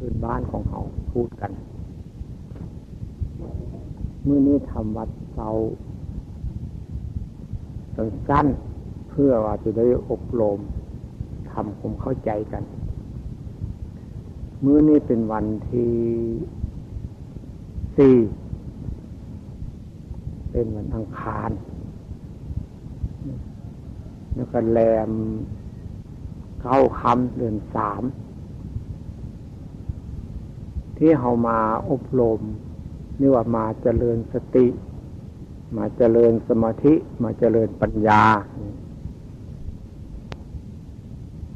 พื้นบ้านของเขาพูดกันมื้อนี้ทำวัดเช้าสั้นๆเพื่อว่าจะได้อบรมทำความเข้าใจกันมื้อนี้เป็นวันที่4เป็นวันอังคารแล้วก็แรม9 ค่ำเดือน3ที่เรามาอบรมนี่ว่ามาเจริญสติมาเจริญสมาธิมาเจริญปัญญา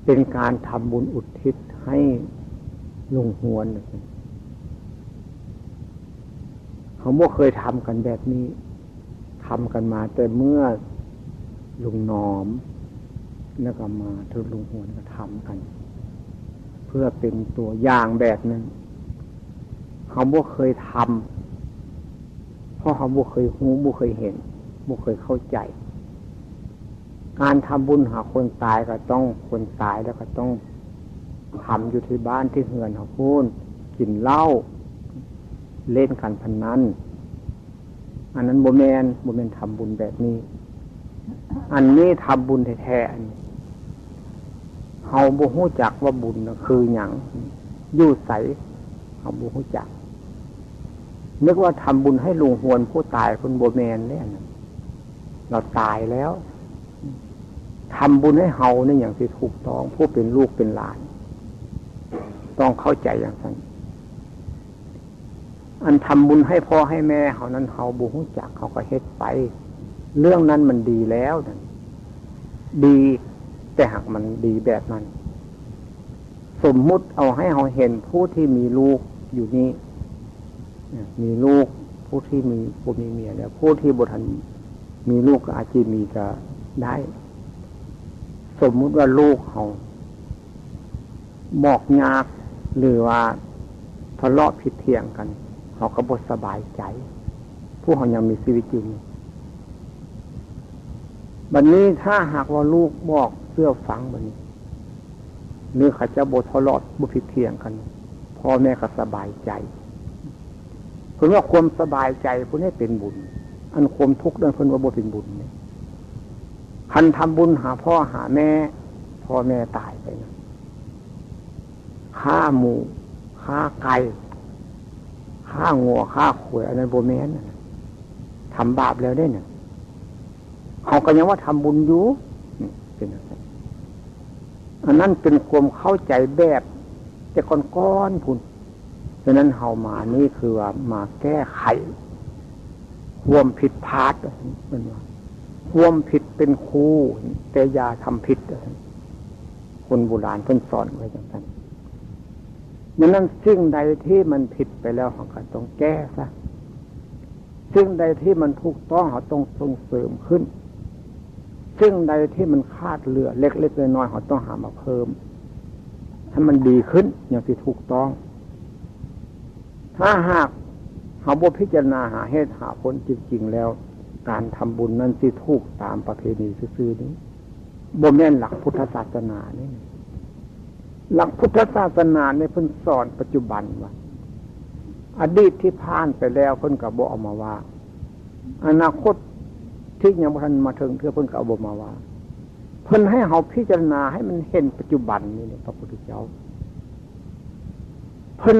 เป็นการทำบุญอุทิศให้ลุงหวนเขาไม่เคยทำกันแบบนี้ทำกันมาแต่เมื่อลุงหนอมแล้วก็มาทุลุงหวนก็ทำกันเพื่อเป็นตัวอย่างแบบนึงเขาไม่เคยทำเพราะเขาไม่เคยรู้ไม่เคยเห็นไม่เคยเข้าใจการทำบุญหาคนตายก็ต้องคนตายแล้วก็ต้องทำอยู่ที่บ้านที่เฮือนเขาพูนกินเหล้าเล่นการพนันอันนั้นบ่แม่นทำบุญแบบนี้อันนี้ทำบุญแท้ๆอันนี้เฮาบ่ฮู้จักว่าบุญคือหยังอยู่ไสเฮาบ่ฮู้จักนึกว่าทำบุญให้ลุงหวนผู้ตายคนบ่แม่นเนี่ยเราตายแล้วทำบุญให้เฮาเนี่ยอย่างที่ถูกต้องผู้เป็นลูกเป็นหลานต้องเข้าใจอย่างนั้นอันทำบุญให้พ่อให้แม่เขานั้นเฮาบ่ฮู้จักเขาก็เฮ็ดไปเรื่องนั้นมันดีแล้วดีแต่หากมันดีแบบนั้นสมมุติเอาให้เขาเห็นผู้ที่มีลูกอยู่นี่มีลูกผู้ที่มีผู้มีเมียแล้วผู้ที่บ่ทันมีลูกก็อาจจะมีก็ได้สมมุติว่าลูกเขาบอกยากหรือว่าทะเลาะผิดเถียงกันเขาก็บ่สบายใจผู้เขายังมีชีวิตอยู่บัดนี้ถ้าหากว่าลูกบอกเชื่อฟังบัดนี้หรือเขาจะบ่ทะเลาะบ่ผิดเถียงกันพ่อแม่ก็สบายใจเพิ่นว่าความสบายใจเพิ่นให้เป็นบุญอันความทุกข์นั้นเพิ่นว่าบ่เป็นบุญเนี่ยคันทำบุญหาพ่อหาแม่พ่อแม่ตายไปนะฆ่าหมูฆ่าไก่ฆ่างัวฆ่าขวยอันนั้นบ่แม่นทำบาปแล้วได้เนี่ยเขาก็ยังว่าทำบุญอยู่เป็นอะไรอันนั้นเป็นความเข้าใจแบบแต่ก้อนๆพุ่นฉะนั้นเฮามานี่คือว่ามาแก้ไขความผิดพลาดมันว่าความผิดเป็นครูแต่อย่าทำผิดคนโบราณเพิ่นสอนไว้อย่างนั้นดังนั้นสิ่งใดที่มันผิดไปแล้วเราก็ต้องแก้ซะสิ่งใดที่มันถูกต้องเราต้องส่งเสริมขึ้นสิ่งใดที่มันคาดเหลือเล็กๆน้อยๆเราต้องหามาเพิ่มให้มันดีขึ้นอย่างที่ถูกต้องถ้าหากเราบ่พิจารณาหาเหตุหาผลจริงๆแล้วการทำบุญนั้นที่ถูกตามประเพณีซื่อๆนี้บ่แม่นหลักพุทธศาสนานี่หลักพุทธศาสนาเนี่ยเพิ่นสอนปัจจุบันว่าอดีตที่ผ่านไปแล้วเพิ่นก็บ่เอามาว่าอนาคตที่ยังบ่ทันมาถึงเพื่อเพิ่นก็เอาบ่มาว่าเพิ่นให้เฮาพิจารณาให้มันเห็นปัจจุบันนี่พระพุทธเจ้าเพิ่น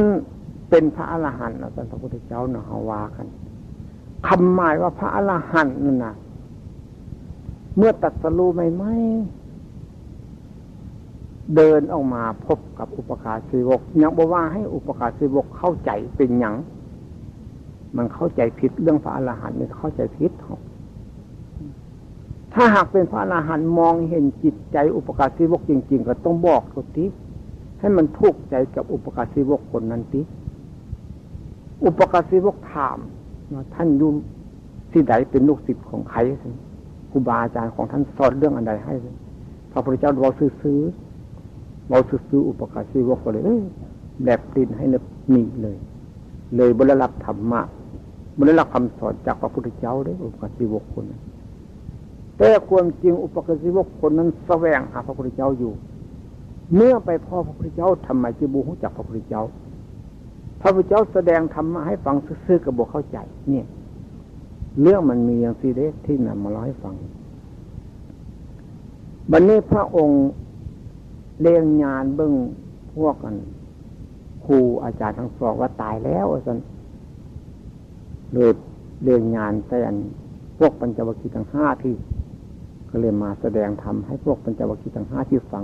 เป็นพระอรหันต์แล้วท่านพระพุทธเจ้าเนาะเฮาว่ากันคำหมายว่าพระอรหันต์นั่นน่ะเมื่อตรัสรู้ใหม่ๆเดินออกมาพบกับอุปการสีวกยังบอกว่าให้อุปการสีวกเข้าใจเป็นหยังมันเข้าใจผิดเรื่องพระอรหันต์เนี่ยเข้าใจผิดถ้าหากเป็นพระอรหันต์มองเห็นจิตใจอุปการสีวกจริงๆก็ต้องบอกตัวติให้มันถูกใจกับอุปการสีวกคนนั้นติอุปการสีวกถามว่าท่านอยู่ที่ใดเป็นลูกศิษย์ของใครครูบาอาจารย์ของท่านสอนเรื่องอันใดให้พระพุทธเจ้าบอกซื้ออุปการสีวกเลยแบบดินให้นึกมีเลยบรรลับธรรมะบรรลับคำสอนจากพระพุทธเจ้าได้อุปการสีวกคนนั้นแต่ความจริงอุปการสีวกคนนั้นแสวงหาพระพุทธเจ้าอยู่เมื่อไปพ่อพระพุทธเจ้าทำไมจึงบูฮู้จักพระพุทธเจ้า พระพุทธเจ้าแสดงธรรมะให้ฟังซื่อๆก็บ่เข้าใจเนี่ยเรื่องมันมีอย่างซีเดสที่นำมาเล่าให้ฟังบัดนี้พระองค์เลี้ยงญาณเบิ่งพวกกันครูอาจารย์ทั้งสองว่าตายแล้วซั่นเลยเลี้ยงญาณแต่อันพวกปัญจวัคคีย์ทั้งห้าที่ก็เลยมาแสดงธรรมให้พวกปัญจวัคคีย์ทั้งห้าที่ฟัง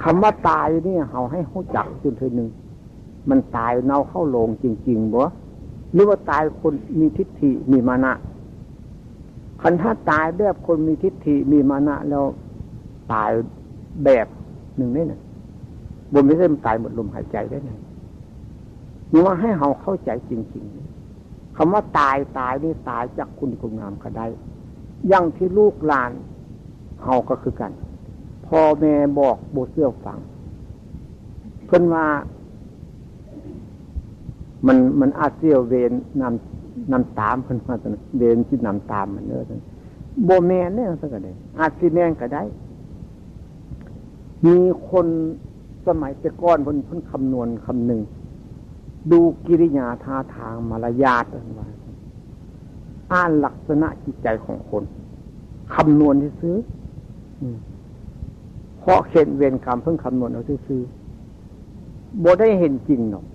คำว่าตายนี่เฮาให้รู้จักจุดทีนึงมันตายเน่าเข้าโลงจริงๆบ่หรือว่าตายคนมีทิฏฐิมีมานะคันถ้าตายแบบคนมีทิฏฐิมีมานะแล้วตายแบบหนึ่งนี่น่ะบ่ไม่ใช่ตายหมดลมหายใจได้ไงนี่ว่าให้เฮาเข้าใจจริงๆคำว่าตายนี่ตายจากคุณงามก็ได้อย่างที่ลูกหลานเฮาก็คือกันพ่อแม่บอกบ่เชื่อฟังเพิ่นว่ามันอาจเสียเวรนำตามเพิ่นว่าซั่นเวรที่นำตามมันเด้อซั่นบ่แม่นแน่ซั่นก็ได้อาจสิแม่นก็ได้มีคนสมัยแต่ก่อนเพิ่นคำนวณคำหนึ่งดูกิริยาท่าทางมารยาทว่าอ่านลักษณะจิตใจของคนคำนวณซื่อเพราะเข็นเวรกรรมเพิ่งคำนวณเอาซื่อบ่ได้เห็นจริงหรอก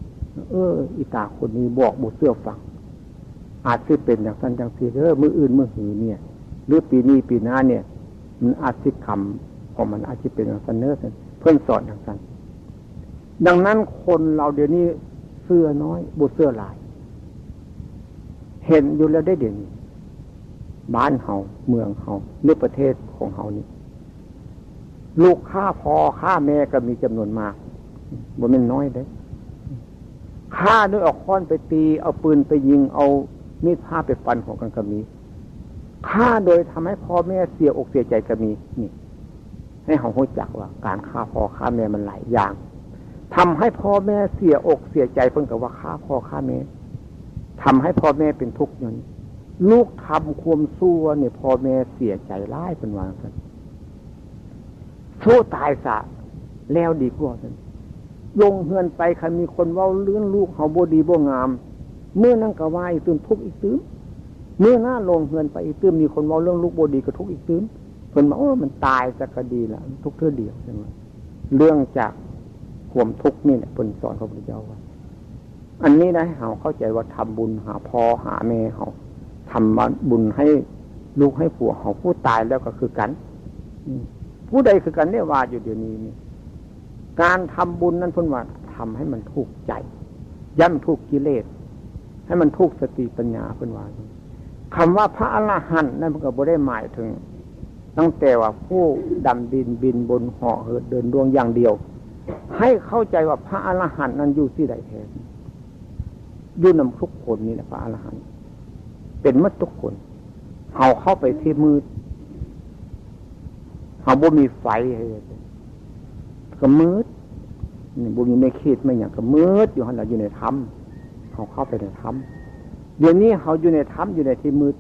อีตาคนนี้บอกบ่เชื่อฟังอาจสิเป็นอย่างนั้นจังซี่มื้ออื่นมื้อหือเนี่ยหรือปีนี้ปีหน้าเนี่ยมันอาจสิคำของมันอาจจะเป็นอย่างนั้นเเพิ่นสอนอย่างนั้นดังนั้นคนเราเดี๋ยวนี้เชื่อน้อยบ่เชื่อหลายเห็นอยู่แล้วได้เดี๋ยวนี้บ้านเฮาเมืองเฮาหรือประเทศของเฮานี่ลูกฆ่าพ่อฆ่าแม่ก็มีจำนวนมากบ่แม่นน้อยเด้ฆ่าด้วยเอาค้อนไปตีเอาปืนไปยิงเอามีดผ้าไปฟันของกันก็มีฆ่าโดยทำให้พ่อแม่เสียอกเสียใจก็มีนี่ให้เฮารู้จักว่าการฆ่าพ่อฆ่าแม่มันหลายอย่างทำให้พ่อแม่เสียอกเสียใจเพิ่นก็ว่าฆ่าพ่อฆ่าแม่ทำให้พ่อแม่เป็นทุกข์นั้นลูกทำความชั่วเนี่ยพ่อแม่เสียใจร้ายเป็นว่าซั่นสู้ตายซะแล้วดีกว่าซั่นลงเฮือนไปคันมีคนเว้าเรื่องลูกเฮาบ่ดีบ่งามเมื่อนั้นก็ว่าอีกตื่นทุกข์อีกตื่นเมื่อหน้าลงเฮือนไปอีกตื่นมีคนเว้าเรื่องลูกบ่ดีก็ทุกข์อีกตื่นเพิ่นว่ามันตายซะก็ดีละทุกข์เทื่อเดียวซั่นว่าเรื่องจากความทุกข์นี่แหละเพิ่นสอนพระพุทธเจ้าว่าอันนี้นะให้เฮาเข้าใจว่าทำบุญหาพ่อหาแม่เฮาทำบุญให้ลูกให้ผัวเฮาผู้ตายแล้วก็คือกันผู้ใดคือกันเนี่ยว่าอยู่เดี๋ยวนี้นี่การทำบุญนั้นเพิ่นว่าทำให้มันถูกใจย่ำถูกกิเลสให้มันถูกสติปัญญาเพิ่นว่าคำว่าพระอรหันต์นั่นมันก็บ่ได้หมายถึงตั้งแต่ว่าผู้ดำดินบินบนเหาะเหินเดินดวงอย่างเดียวให้เข้าใจว่าพระอรหันต์นั้นอยู่ที่ใดแท้อยู่นำทุกคนนี่แหละพระอรหันต์เป็นหมดทุกคนเฮาเข้าไปที่มืดเฮาบ่มีไฟก็มืดนี่บ่มีไม่คิดไม่หยังก็มืดอยู่หั่นล่ะอยู่ในถ้ำเฮาเข้าไปในถ้ำเดี๋ยวนี้เฮาอยู่ในถ้ำอยู่ในที่มืด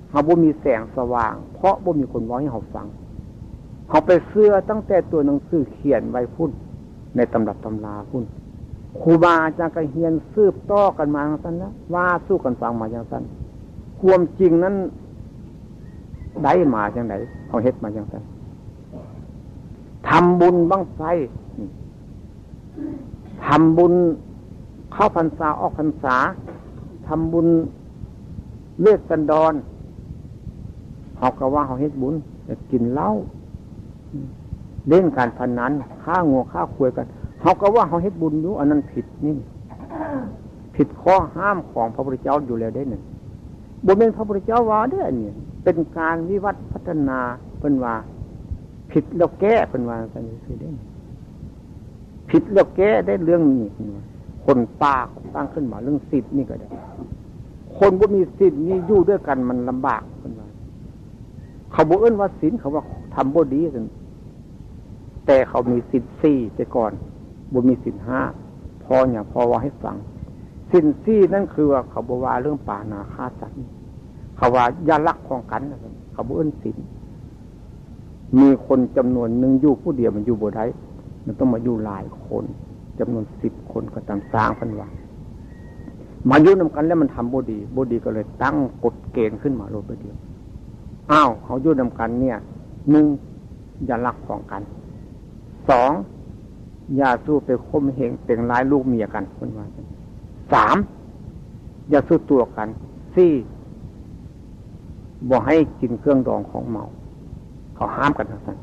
เฮาบ่มีแสงสว่างเพราะบ่มีคนเว้าให้เฮาฟังเฮาไปเชื่อตั้งแต่ตัวหนังสือเขียนไว้พุ่นในตำรับตำราพุ่นครูบาอาจารย์ก็เฮียนสืบต่อกันมาจังซั่นนะว่าสู้กันฟังมาจังซั่นความจริงนั้นได้มาจังได๋เฮาเฮ็ดมาจังซั่นทำบุญบั้งไฟทำบุญเข้าพรรษาออกพรรษาทำบุญเลือดสันดรเขาก็ว่าเขาเฮ็ดบุญแต่กินเหล้าเล่นการพนันฆ่างัวฆ่าควายกันเขาก็ว่าเขาเฮ็ดบุญอยู่อันนั้นผิดนี่ผิดข้อห้ามของพระพุทธเจ้าอยู่แล้วได้หนึ่งบ่แม่นพระพุทธเจ้าว่าได้อันนี้เป็นการวิวัฒน์พัฒนาเพิ่นว่าผิดแล้วแก้เพิ่นว่าซั่นคือได้ผิดแล้วแก้ได้เรื่องนี้คนป่าตั้งขึ้นมาเรื่องศีลนี่ก็ได้คนบ่มีศีลนี่อยู่ด้วยกันมันลำบากเพิ่นว่าเขาบ่เอิ้นว่าศีลเขาว่าทำบ่ดีซั่นแต่เขามีศีล4แต่ก่อนบ่มีศีล5พอเนี่ยพอว่าให้ฟังศีล4นั่นคือว่าเขาบ่ว่าเรื่องปาณาฆ่าสัตว์เขาว่าอย่าลักของกันเขาบ่เอิ้นศีลมีคนจำนวนนึงอยู่ผู้เดียวมันอยู่บ่ได้มันต้องมาอยู่หลายคนจำนวน10คนก็ตามสร้างเพิ่นว่า มายุ่งนำกันแล้วมันทำบ่ดีก็เลยตั้งกฎเกณฑ์ขึ้นมาโลดไปเดียวอ้าวเขายุ่งนำกันเนี่ย1อย่ารักของกัน2อย่าสู้ไปข่มเหงแต่งร้ายลูกเมียกันคนว่า3อย่าสู้ตัวกัน4บ่ให้กินเครื่องดองของเมาเขาห้ามกันทั้งนั้น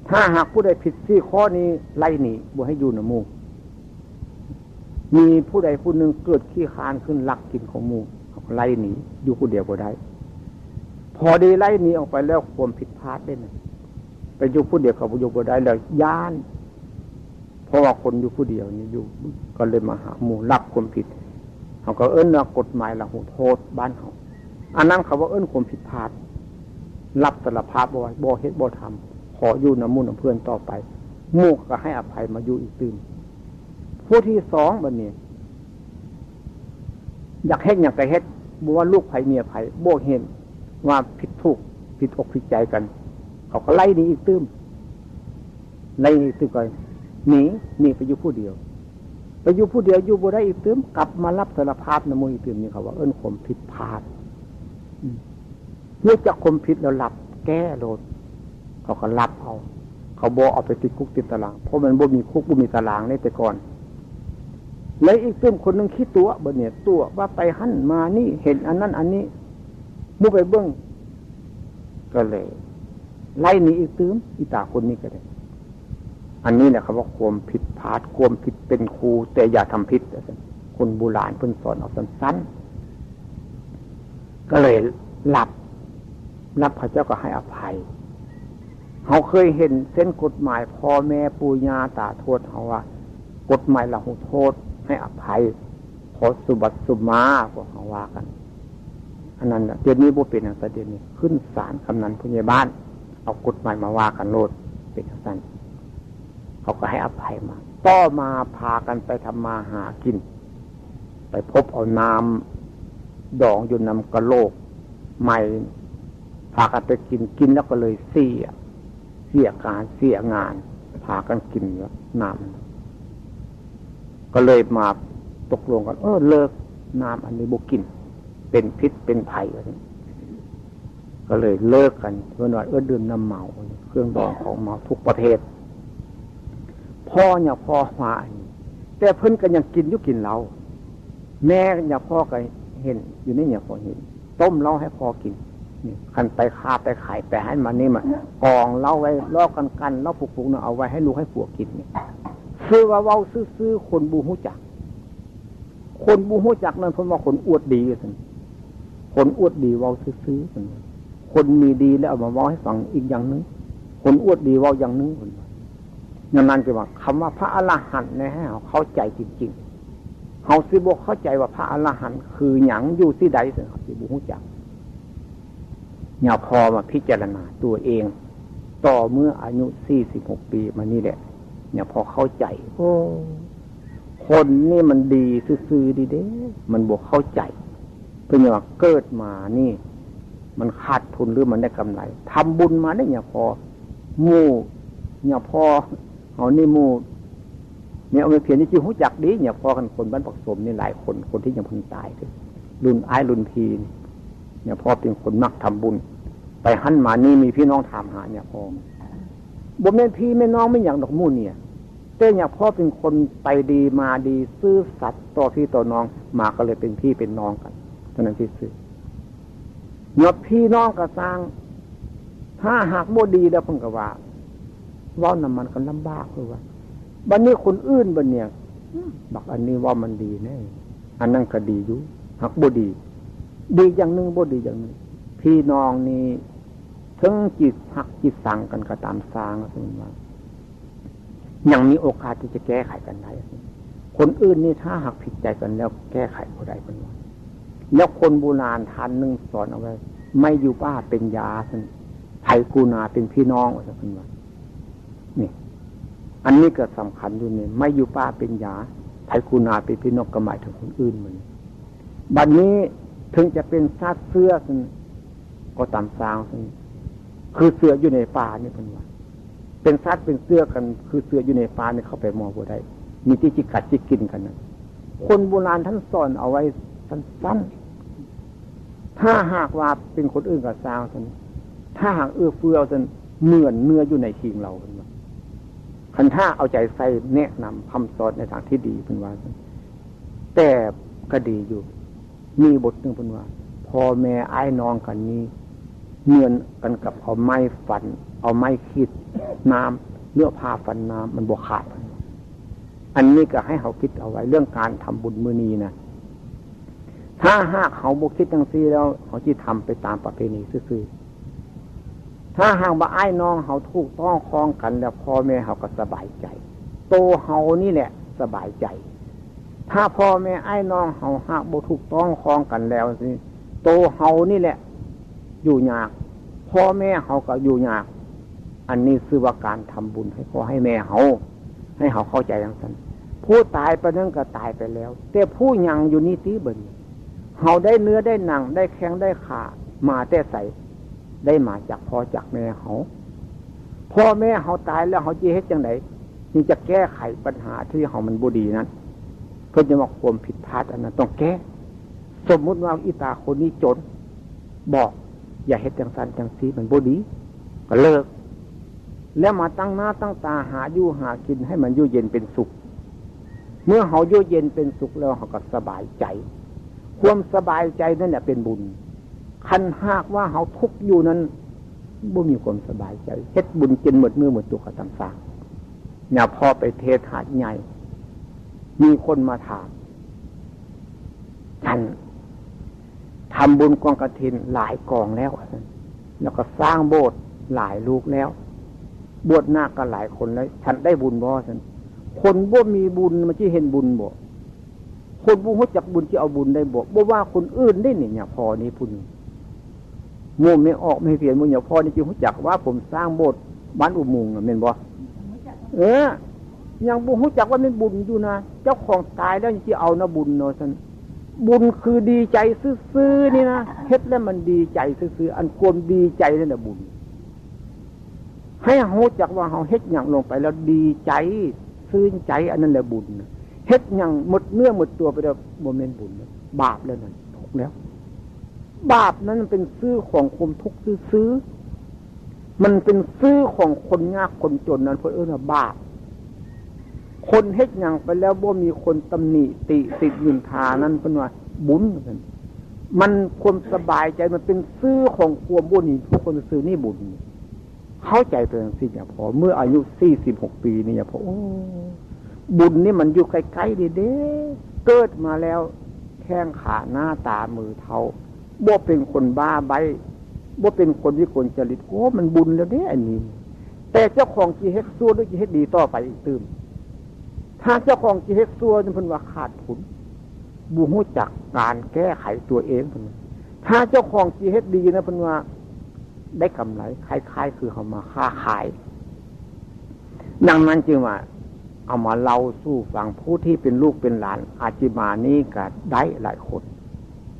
ถ้าหากผู้ใดผิด4ข้อนี้ไล่หนีบ่ให้อยู่ในหมู่มีผู้ใดผู้หนึ่งเกิดขี้คานขึ้นลักกินของหมู่ไล่หนีอยู่ผู้เดียวบ่ได้พอดีไล่หนีออกไปแล้วความผิดพลาดได้นะไปอยู่ผู้เดียวกับอยู่บ่ได้แล้วย่านเพราะว่าคนอยู่ผู้เดียวนี่อยู่ก็เลยมาหาหมู่ลักความผิดเขาก็เอิ้นว่ากฎหมายละหูโทษบ้านเขาอันนั้นเขาว่าเอิ้นความผิดพลาดรับสารภาพบ่บ่เฮ็ดบ่ทำขออยู่น้ำมูน้ำเพื่อนต่อไปหมู่ก็ให้อภัยมาอยู่อีกตื่นผู้ที่2บัดนี้อยากเฮ็ดอย่างไปเฮ็ดบ่ว่าลูกไผเมียไผบ่เห็นว่าผิดถูกผิดอกผิดใจกันเขาก็ไล่หนีอีกตื้มไล่อีกตื้มก็หนีไปอยู่ผู้เดียวไปอยู่ผู้เดียวอยู่บ่ได้อีกตื้มกลับมารับสารภาพนำมูอีกตื้มนี่เขาว่าเอิ้นข่มผิดพลาดเมื่อจะข่มผิดแล้วรับแก้โลดเขาก็รับเอาเขาบ่เอาไปติดคุกติดตารางเพราะมันบ่มีคุกบ่มีตารางในแต่ก่อนแล้วอีกตื้มคนนึงคิดตัวบ่เนี่ยตัวว่าไปหั่นมานี่เห็นอันนั้นอันนี้มู่ไปเบิ่งก็เลยไล่หนีอีกตื้มอีตาคนนี้ก็ได้อันนี้แหละครับว่าความผิดพลาดความผิดเป็นครูแต่อย่าทำผิดคนโบราณเพิ่นสอนเอาสั้นๆก็เลยรับพระเจ้าก็ให้อภัยเขาเคยเห็นเส้นกฎหมายพ่อแม่ปู่ย่าตาทวดเขาว่ากฎหมายละหูโทษให้อภัยขอสุบัติสุมาพวกเขาว่ากันอันนั้นเดี๋ยวนี้บ่เป็นอย่างแต่เดี๋ยวนี้ขึ้นศาลกำนันผู้ใหญ่บ้านเอากฎหมายมาว่ากันโลดเป็นอย่างนั้นเขาก็ให้อภัยมาต่อมาพากันไปทำมาหากินไปพบเอาน้ำดองอยู่นำกระโหลกใหม่พากันไปกินแล้วก็เลยเสียการเสียงานพากันกินแล้วน้ำก็เลยมาตกลงกันเลิกน้ำอันนี้บ่กินเป็นพิษเป็นภัยอะไรก็เลยเลิกกันเมื่อหน่อยดื่มน้ำเมาเครื่องดองของเมาทุกประเทศพ่อเนี่ยพ่อมาแต่เพิ่นก็ยังกินอยู่กินเหล้าแม่เนี่ยพ่อก็เห็นอยู่นี่เนี่ยพ่อเห็นต้มเหล้าให้พ่อกินนี่คันไปค้าไปขายไปให้มันนี่มากองเหล้าไว้ลอกกันเหล้าปุกๆเนาะเอาไว้ให้ลูกให้ผัวกินนี่ซื้อว่าเว้าซื้อๆคนบ่ฮู้จักคนบ่ฮู้จักนั่นเพิ่นว่าคนอวดดีซั่นคนอวดดีเว้าซื่อๆซั่นคนมีดีแล้วเอามาเว้าให้ฟังอีกอย่างนึงคนอวดดีเว้าอย่างนึงเพิ่นนั่นคือว่าคำว่าพระอรหันต์เนี่ยให้เราเข้าใจจริงๆเขาสิบ่เข้าใจว่าพระอรหันต์คือหยังอยู่ที่ใดสิเขาสิบ่ฮู้จักเนี่ยพอมาพิจารณาตัวเองต่อเมื่ออายุ46ปีมานี่แหละเนี่ยพอเข้าใจโอ้คนนี่มันดีซื่อๆดีเด้มันบ่เข้าใจเพิ่นว่าเกิดมานี่มันขาดทุนหรือมันได้กำไรทำบุญมาได้เนี่ยพอหมู่เนี่ยพอเอานี่มูเนี่ยเอาไปเพียรนี่จิหูจักดีเนี่ยพอกันคนบ้านปักสมนี่หลายคนที่ยังเพิ่งตายด้วยรุ่นอ้ายรุ่นพีเนี่ยพอเป็นคนมักทำบุญไปหันมานี่มีพี่น้องถามหาเนี่ยพอบ่แม่นพี่แม่น้องไม่อย่างดอกมูเนี่ยแต่เนี่ยพอเป็นคนไปดีมาดีซื่อสัตย์ต่อพี่ต่อน้องมาก็เลยเป็นพี่เป็นน้องกันเท่านั้นที่ซื่อหยดพี่น้องก็สร้างถ้าหากบ่ดีแล้วเพิ่นก็ว่าว่าน้ำมันก็ลำบากเลยว่าบัดนี้คนอื่นบัดเนี่ยบักอันนี้ว่ามันดีแน่อันนั้นก็ดีอยู่หักบ่ดีอย่างนึงบ่ดีอย่างนึงพี่น้องนี่ถึงจิตหักจิตสั่งกันก็ตามสร้างก็เป็นว่ายังมีโอกาสที่จะแก้ไขกันได้คนอื่นนี่ถ้าหักผิดใจกันแล้วแก้ไขบ่ได้เป็นว่าแล้วคนโบราณท่านนึงสอนเอาไว้ไม่อยู่ป้าเป็นยาซั่นไผกูนาเป็นพี่น้องว่าซั่นเป็นว่านี่อันนี้ก็สำคัญอยู่นี่ไม่อยู่ป้าเป็นยาไทยคูนาเป็นพี่นกก็หมายถึงคนอื่นเหมือนบัดนี้ถึงจะเป็นซาดเสื้อก็ตามสร้างคือเสื้ออยู่ในป่านี่เป็นว่าเป็นซาดเป็นเสื้อกันคือเสื้ออยู่ในป่านี่เข้าไปมองบ่ได้มีที่จิกัดจิกินกันนะ คนโบราณท่านสอนเอาไว้สั้นๆถ้าหากว่าเป็นคนอื่นก็สร้างท่านถ้าหากเฟือเอาท่านเหมือนเนื้ออยู่ในคิงเราเป็นว่าคันท่าเอาใจใส่แนะนำคำสอนในทางที่ดีเป็นว่าแต่ก็ดีอยู่มีบทหนึ่งเป็นว่าพ่อแม่อ้ายน้องกันนี้เหมือนกันกับเอาไม้ฟันเอาไม้ขีดน้ำเนื้อผ้าฟันน้ำมันบวขาดอันนี้ก็ให้เขาคิดเอาไว้เรื่องการทำบุญมื้อนี้นะถ้าหากเขาบกคิดจังซี่แล้วเขาจะทำไปตามประเพณีซื่อๆถ้าหากว่าอ้ายน้องเขาถูกต้องคล้องกันแล้วพ่อแม่เขาก็สบายใจโตเขานี่แหละสบายใจถ้าพ่อแม่อ้ายน้องเขาหากบ่ถูกต้องคล้องกันแล้วสิโตเขานี่แหละอยู่ยากพ่อแม่เขาก็อยู่ยากอันนี้คือว่าการทำบุญให้พ่อให้แม่เขาให้เขาเข้าใจอย่างนั้นผู้ตายไปนั่นก็ตายไปแล้วแต่ผู้ยังอยู่นี่ตีเบิ่นเขาได้เนื้อได้หนังได้แข้งได้ขามาแต่ใส่ได้มาจากพ่อจากแม่เขาพ่อแม่เขาตายแล้วเขาจะเฮ็ดจังไดจึงจะแก้ไขปัญหาที่เขามันบ่ดีนั้นเพื่อจะมาความผิดพลาดอันนั้นต้องแก้สมมุติว่าอีตาคนนี้จนบอกอย่าเฮ็ดจังสันจังซีมันบ่ดีก็เลิกแล้วมาตั้งหน้าตั้งตาหาอยู่หากินให้มันอยู่เย็นเป็นสุขเมื่อเขาอยู่เย็นเป็นสุขแล้วเขาก็สบายใจความสบายใจนั่นแหละเป็นบุญคันหากว่าเขาทุกข์อยู่นั้นบ่มีความสบายใจเฮ็ดบุญกินหมดมือหมดตัวก็ต่างๆเนี่ยพอไปเทศหาดใหญ่มีคนมาถามท่านทำบุญกองกฐินหลายกองแล้วแล้วก็สร้างโบสถ์หลายลูกแล้วบวชนาคก็หลายคนแล้วฉันได้บุญบ่ฉันคนบ่มีบุญมันจะเห็นบุญบ่คนบ่รู้จักบุญจะเอาบุญได้บ่ว่าคนอื่นได้เนี่ยพอนี้พุ่นโง่ไม่ออกไม่เปลี่ยนมุ่งอย่างพอนี่จะรู้จักว่าผมสร้างโบสถ์บ้านอุโมงค์แม่นบ่ยังบ่รู้จักว่าเป็นบุญอยู่นะเจ้าของตายแล้วจะเอานะบุญเนาะซั่นบุญคือดีใจซื่อๆนี่นะเฮ็ดแล้วมันดีใจซื่อๆอันควรดีใจนั่นแหละบุญให้รู้จักว่าเฮาเฮ็ดหยังลงไปแล้วดีใจซื่นใจอันนั้นแหละบุญเฮ็ดหยังหมดเนื้อหมดตัวไปแล้วบ่แม่นบุญบาปแล้วนั่นทุกข์แล้วบาปนั้นมันเป็นซื้อของความทุกข์ซื้อมันเป็นซื้อของคนยากคนจนนั้นเพิ่นว่าบาปคนเฮ็ดหยังไปแล้วบ่มีคนตำหนิติติยินทานั้นเพิ่นว่าบุญมันความสบายใจมันเป็นซื้อของความบ่นี่ทุกคนซื้อนี่บุญเข้าใจตัวเองสิเนี่ยพอเมื่ออายุ46ปีนี่พอบุญนี่มันอยู่ใกล้ๆเด้เกิดมาแล้วแข้งขาหน้าตามือเท้าบ่เป็นคนบ้าใบบ่เป็นคนวิกลจริตมันบุญแล้วเด้อันนี้แต่เจ้าของสิเฮ็ดชั่วหรือสิเฮ็ดดีต่อไปอีกตื่มถ้าเจ้าของสิเฮ็ดชั่วนี่เพิ่นว่าขาดทุนบ่รู้จักการแก้ไขตัวเองเพิ่นถ้าเจ้าของสิเฮ็ดดีนะเพิ่นว่าได้กำไรคล้ายๆคือเขามาค้าขายดังนั้นจึงว่าเอามาเล่าสู่ฟังผู้ที่เป็นลูกเป็นหลานอาจิมานี้ก็ได้หลายคน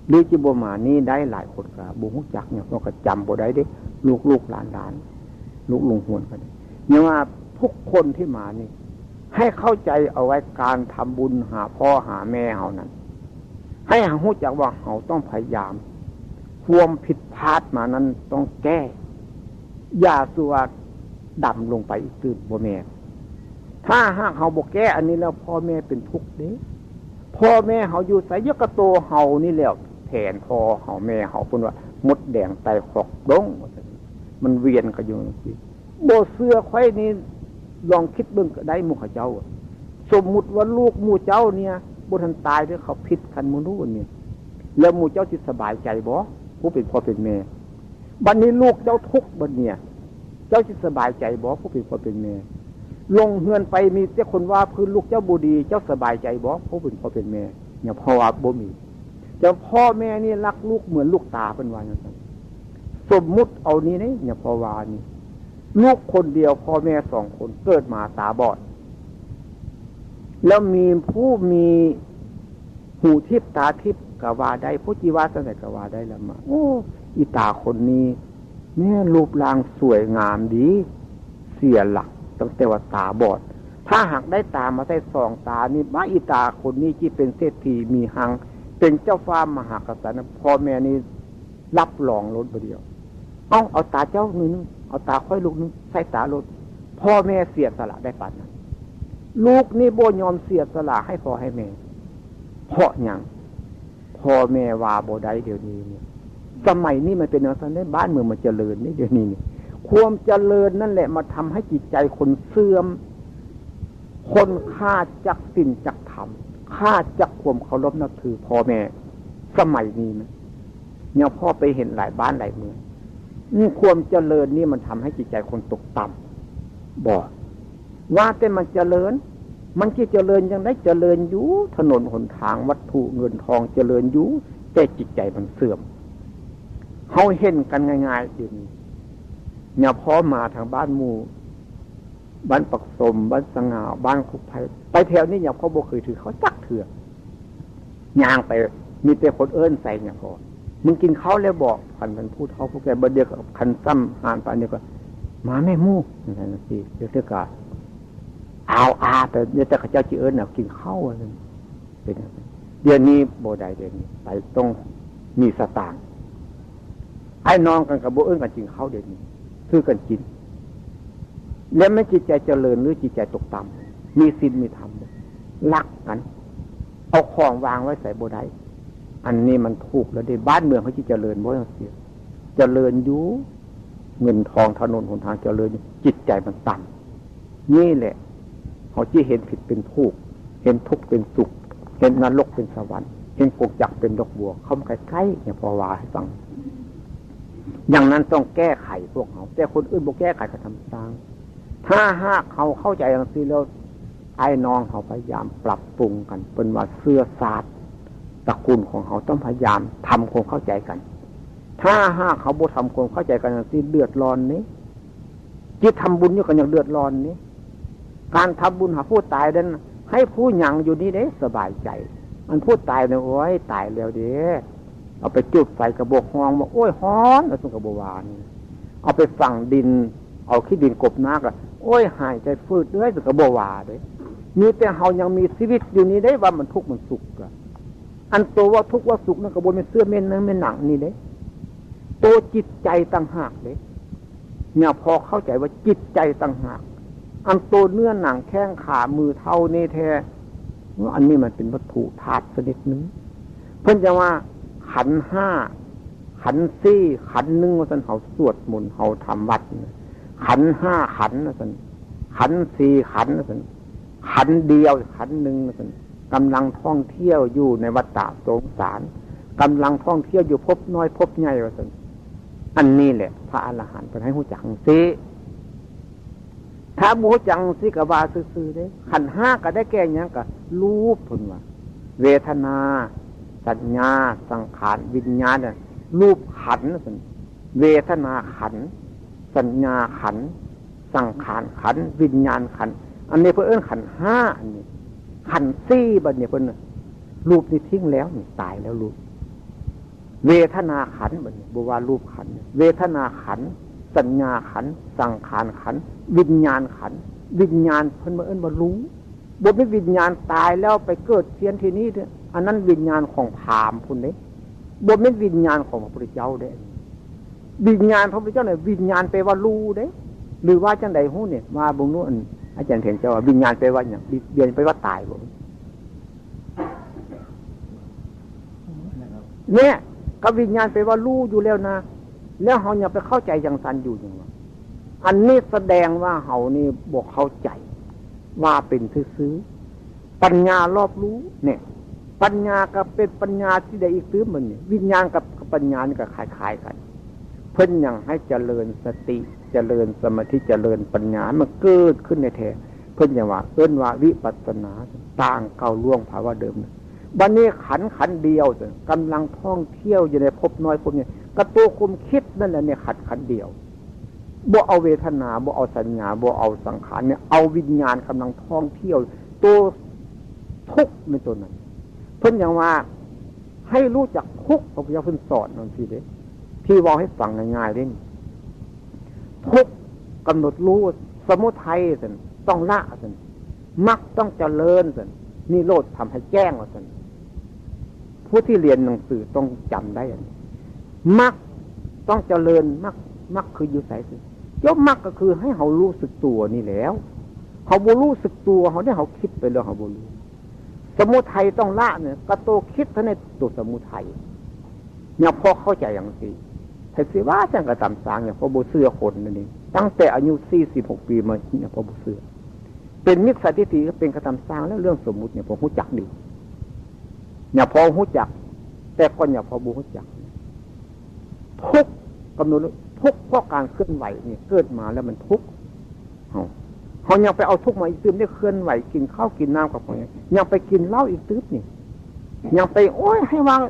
หรือจิบมานี้ได้หลายคนก็บ่รู้จักเนี่ยเราก็จำบ่ได้เด้ลูกหลานลูกลุงหวนกันเนี่ยว่าทุกคนที่มานี่ให้เข้าใจเอาไว้การทำบุญหาพ่อหาแม่เฮานั้นให้รู้จักว่าเฮาต้องพยายามความผิดพลาดมานั้นต้องแก้อย่าสัวดำลงไปอีกตื่นบ่แม่ถ้าหากเฮาบ่แก้อันนี้แล้วพ่อแม่เป็นทุกข์เด้พ่อแม่เฮาอยู่ไสยกะโตเฮานี่แล้วแทนพ่อเฮาแม่เฮาเพิ่นว่ามดแดงไตขอกดงมันเวียนกันอยู่จังซี่บ่เชื่อไข่นี่ลองคิดเบิ่งก็ได้หมู่เขาเจ้าสมมุติว่าลูกหมู่เจ้าเนี่ยบ่ทันตายเด้อเขาผิดกันหมู่นู้นเนี่ยแล้วหมู่เจ้าสิสบายใจบ่ผู้เป็นพ่อเป็นแม่บัดนี้ลูกเจ้าทุกข์บัดเนี่ยเจ้าสิสบายใจบ่ผู้เป็นพ่อเป็นแม่ลงเฮือนไปมีแต่คนว่าพื้นลูกเจ้าบ่ดีเจ้าสบายใจบ่ผู้เป็นพ่อเป็นแม่เนี่ยเพราะว่าบ่มีเจ้าพ่อแม่นี่รักลูกเหมือนลูกตาเพิ่นว่าจังซั่นสมมุติเอานี้เนี่ยเพราะว่านี่ลูกคนเดียวพ่อแม่2คนเกิดมาตาบอดแล้วมีผู้มีหูทิพตาทิพก็ว่าได้ผู้จีวาสนาก็ว่าได้ละมาอีตาคนนี้แม่รูปร่างสวยงามดีเสียหลักตั้งแต่ว่าตาบอด ถ้าหากได้ตามาใส่สองตานี่มาอีตาคนนี้ที่เป็นเศรษฐีมีหังเป็นเจ้าฟ้ามหากษัตริย์พ่อแม่นี่รับรองรถเดียวเอาตาเจ้าหนึ่งเอาตาค่อยลูกนึงใส่ตารถพ่อแม่เสียสละได้ปันนั้นลูกนี่โบยอมเสียสละให้พ่อให้แม่เพราะอย่างพ่อแม่ว่าโบได้เดี๋ยวนี้เนี่ยสมัยนี้มันเป็นอย่างนั้นบ้านเมืองมันเจริญนี่เดี๋ยวนี้นี่ความเจริญนั่นแหละมาทำให้จิตใจคนเสื่อมคนฆ่าจักศีลจักธรรมฆ่าจักความเคารพนับถือพ่อแม่สมัยนี้นะเนี่ยพ่อไปเห็นหลายบ้านหลายเมืองความเจริญนี่มันทำให้จิตใจคนตกต่ำบอกว่าแต่มันเจริญมันที่เจริญยังได้เจริญอยู่ถนนหนทางวัตถุเงินทองเจริญอยู่แต่จิตใจมันเสื่อมเขาเห็นกันง่ายๆอยู่นี่เนี่ยพ่อมาทางบ้านหมู่บ้านปักสมบ้านสง่าบ้านคุกไผ่ไปแถวนี้อย่างพ่อบ่เคยถือเขาจักเถื่อย่างไปมีแต่คนเอิ้นใส่เนี่ยพ่อมึงกินข้าวแล้วบอกคันมันพูดเขาพวกแกบ่เดียวกับคันซ้ำหานปานนี้ก็มาแม่มู่นั่นสิเดี๋ยวเท่ากับแต่เดี๋ยวแต่ข้าเจ้าจีเอิญกินข้าวอะไรเป็นเดี๋ยวนี้โบได้เดี๋ยวนี้ไปต้องมีสตางค์ไอ้น้องกันกับโบเอิญกันกินข้าวเดี๋ยวนี้ซื้อกันกินแล้วไม่จิตใจเจริญหรือจิตใจตกต่ำมีศีลมีธรรมรักกันเอาของวางไว้ใส่โบได้อันนี้มันถูกแล้วในบ้านเมืองเขาจะเจริญบ่ต้องเสียเจริญอยู่เงินทองถนนหนทางเจริญจิตใจมันต่ำนี่แหละเขาที่เห็นผิดเป็นถูกเห็นทุกข์เป็นสุขเห็นนรกเป็นสวรรค์เห็นกกจักเป็นดอกบัวเข้ามาใกล้ๆเนี่ยพอว่าให้ฟังอย่างนั้นต้องแก้ไขพวกเขาแต่คนอื่นบอกแก้ไขก็ทำตามถ้าหากเขาเข้าใจอย่างนี้แล้วไอ้น้องเขาพยายามปรับปรุงกันเป็นว่าเสื้อศาสตร์ตระกูลของเขาต้องพยายามทำความเข้าใจกันถ้าหากเขาบ่ทำความเข้าใจกันอย่างนี้เดือดร้อนนี้จิตทำบุญอยู่กันอย่างเดือดร้อนนี้การทำบุญหาผู้ตายนั้นให้ผู้หยั่งอยู่นี่เด้สบายใจมันผู้ตายเนี่ยโอ้ยตายแล้วเด้เอาไปจุดไฟกระบอกห้องบอกโอ้ยฮ้อนแล้วส่งกระบอกวานเอาไปฝังดินเอาขี้ดินกบน้ำก็โอ้ยหายใจฟืดด้วยส่งกระบอกวาเด้มีแต่เฮายังมีชีวิตอยู่นี่ได้ว่ามันทุกข์มันสุขอะอันตัวว่าทุกข์ว่าสุขนั่นกระบอกเป็นเสื้อเม่นนั่นเป็นหนังนี่เด้ตัวจิตใจต่างหากเด้เนี่ยพอเข้าใจว่าจิตใจต่างหากอันตัวเนื้อหนังแข้งขามือเท่านี่แท้อันนี้มันเป็นวัตถุธาตุชนิดนึงเพิ่นจะว่าขันห้าขันสี่ขันหนึ่งว่าสันเขาสวดมนต์เขาทำวัดขันห้าขันว่าสันขันสี่ขันว่าสันขันเดียวขันหนึ่งว่าสันกำลังท่องเที่ยวอยู่ในวัฏฏะสงสารกำลังท่องเที่ยวอยู่พบน้อยพบใหญ่ว่าสันอันนี้แหละพระอรหันต์เป็นให้หูจักสิถ้าบูจังสิกบาซื่อๆเด้ขันห้าก็ได้แก่ยังก็รูปพุ่นว่าเวทนาสัญญาสังขารวิญญาณเนี่ยรูปขันนั่นเวทนาขันสัญญาขันสังขารขันวิญญาณขันอันนี้เพื่อนขันห้าอันนี้ขันสี่บัดเนี่ยเพื่อนรูปนี่ทิ้งแล้วนี่ตายแล้วรูปเวทนาขันบัดเนี่ยบอกว่ารูปขันเวทนาขันสัญญาขันสังขารขันวิญญาณขันวิญญาณเพิ่นมาเอิ้นว่ารู้บ่ไม่วิญญาณตายแล้วไปเกิดเพี้ยนที่นี่เด้ออันนั้นวิญญาณของพราหมณ์พุ่นเด้บ่ไม่วิญญาณของพระพุทธเจ้าเด้วิญญาณพระพุทธเจ้าเนี่ยวิญญาณแปลว่ารู้เด้หรือว่าจังใดฮู้เนี่ยมาบ่นู้นอาจารย์เถียนเจ้าว่าวิญญาณแปลว่าหยังเรียนไปว่าตายบ่เนี่ยก็วิญญาณแปลว่ารู้อยู่แล้วนะแล้วเฮาอย่าไปเข้าใจอย่างสันอยู่อย่างว่าอันนี้แสดงว่าเฮานี่บ่เข้าใจว่าเป็นซื่อๆปัญญารอบรู้เนี่ยปัญญาก็เป็นปัญญาที่ได้อีกตื้อมันเนี่ยวิญญาณกับปัญญานี่ก็คล้ายๆกันเพิ่นยังให้เจริญสติเจริญสมาธิเจริญปัญญามันเกิดขึ้นในแท้เพิ่นยังว่าเอิ้นว่าวิปัสสนาต่างเก่าล่วงภาวะเดิมบัดนี้ขันเดียวกำลังท่องเที่ยวอยู่ในภพน้อยภพใหญ่กระตัวคุมคิดนั่นแหละเนี่ยขันเดียวบ่เอาเวทนาบ่เอาสัญญาบ่เอาสังขารเนี่ยเอาวิญญาณกำลังท่องเที่ยวตัวทุกข์ในตัวนั้นเพิ่นอย่างว่าให้รู้จักทุกข์พระพุทธเจ้าเพิ่นสอนนั่นสิเด้ที่ว่าให้ฟังง่ายๆเด้ทุกข์กำหนดรู้สมุทัยซั่นต้องละซั่น มรรคต้องเจริญสินิโรธทำให้แจ้งว่าสิผู้ที่เรียนหนังสือต้องจำได้มรรคต้องเจริญมรรคคืออยู่ใส่สิยกมรรคก็คือให้เขารู้สึกตัวนี่แล้วเขาบ่รู้สึกตัวเขาได้เขาคิดไปแล้วเขาบ่รู้สมุทัยต้องละเนี่ยกระโตคิดเท่าในตัวสมุทัยเนี่ยพอเข้าใจอย่างนี้แต่สิว่าจังกระตำสางเนี่ยพอบ่เชื่อคนนั่นเองตั้งแต่อายุ46ปีมาเนี่ยพอบ่เชื่อเป็นมิจฉาทิฏฐิก็เป็นกระตำสางแล้วเรื่องสมมุติเนี่ยผมรู้จักดีเนี่ยพอรู้จักแต่ก็เนี่ยพอบ่รู้จักทุกกำหนดทุกเพราะการเคลื่อนไหวเนี่ยเกิดมาแล้วมันทุกเขายังไปเอาทุกมาอีกตื้มได้เคลื่อนไหวกินข้าวกินน้ำกับคนยังไปกินเหล้าอีกตื้มนี่ยังไปโอ้ยให้วาง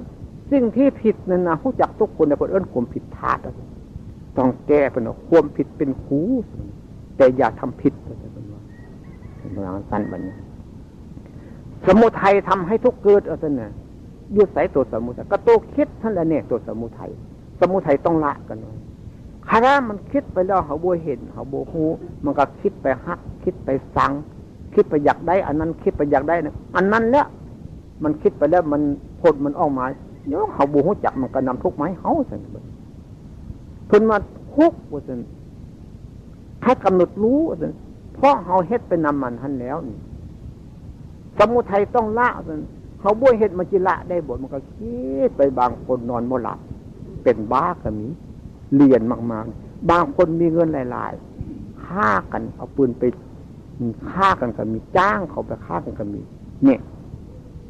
สิ่งที่ผิดนั่นนะรู้จักทุกคนแต่คนเอิ้นความผิดพลาดต้องแก้เป็นความผิดเป็นครูแต่อย่าทำผิดเป็นว่าสั้นแบบนี้สมุทัยทำให้ทุกเกิดเนี่ยยุดใส่ตัวสมุทัยก็ตัวคิดท่านละเนี่ยตัวสมุทัยต้องละกันเลยคารามันคิดไปแล้วเขาบ่เห็นเขาบ่ฮู้มันก็คิดไปฮักคิดไปสังคิดไปอยากได้อันนั้นคิดไปอยากได้นะอันนั้นแล้วมันคิดไปแล้วมันผลมันออกมาเดี๋ยวเขาบ่ฮู้จักมันก็นำทุกข์มาให้เฮาซั่นเพิ่นมาทุกข์ว่าซั่นให้กำหนดรู้ว่าซั่นเพราะเฮาเฮ็ดไปนำมันหั่นแล้วนี่สมุทัยต้องละซั่นเขาบ่เฮ็ดมันสิละได้บ่มันก็คิดไปบางคนนอนบ่หลับเป็นบ้าก็มีเรียนมากๆบางคนมีเงินหลายๆฆ่ากันเอาปืนไปฆ่ากันก็มีจ้างเขาไปฆ่ากันก็มีเนี่ย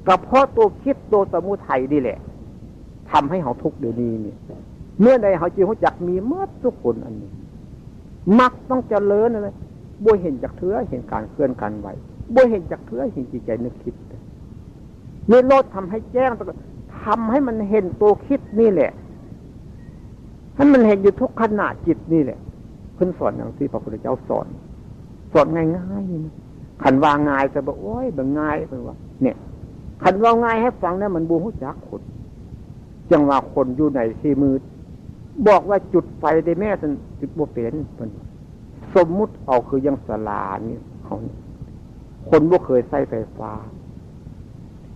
ก็เพราะตัวคิดตัวสมุทัยนี่แหละทำให้เขาทุกข์เดี๋ยวนี้เนี่ยเมื่อใดเขาจีเขาจักมีเมื่อทุกคนอันนี้มักต้องเจริญอะไรบ่เห็นจากเถื่อเห็นการเคลื่อนการไหวบ่เห็นจากเถื่อเห็นจิตใจนึกคิดนี่โลดทำให้แจ้งทำให้มันเห็นตัวคิดนี่แหละให้มันเห็นอยู่ทุกขณะจิตนี่แหละเพิ่นสอนอย่างที่พระพุทธเจ้าสอนง่ายๆนี่ขันว่าง่ายจะบอกโอ้ยแบบง่ายเป็นว่าเนี่ยขันว่าง่ายให้ฟังเนี่ยมันบูฮู้จักคนจังว่าคนอยู่ในที่มืดบอกว่าจุดไฟได้แม่สันจุดบ่เป็นเป็นสมมุติเอาคือยังศาลานี่เขาคนบ่เคยใช้ไฟฟ้า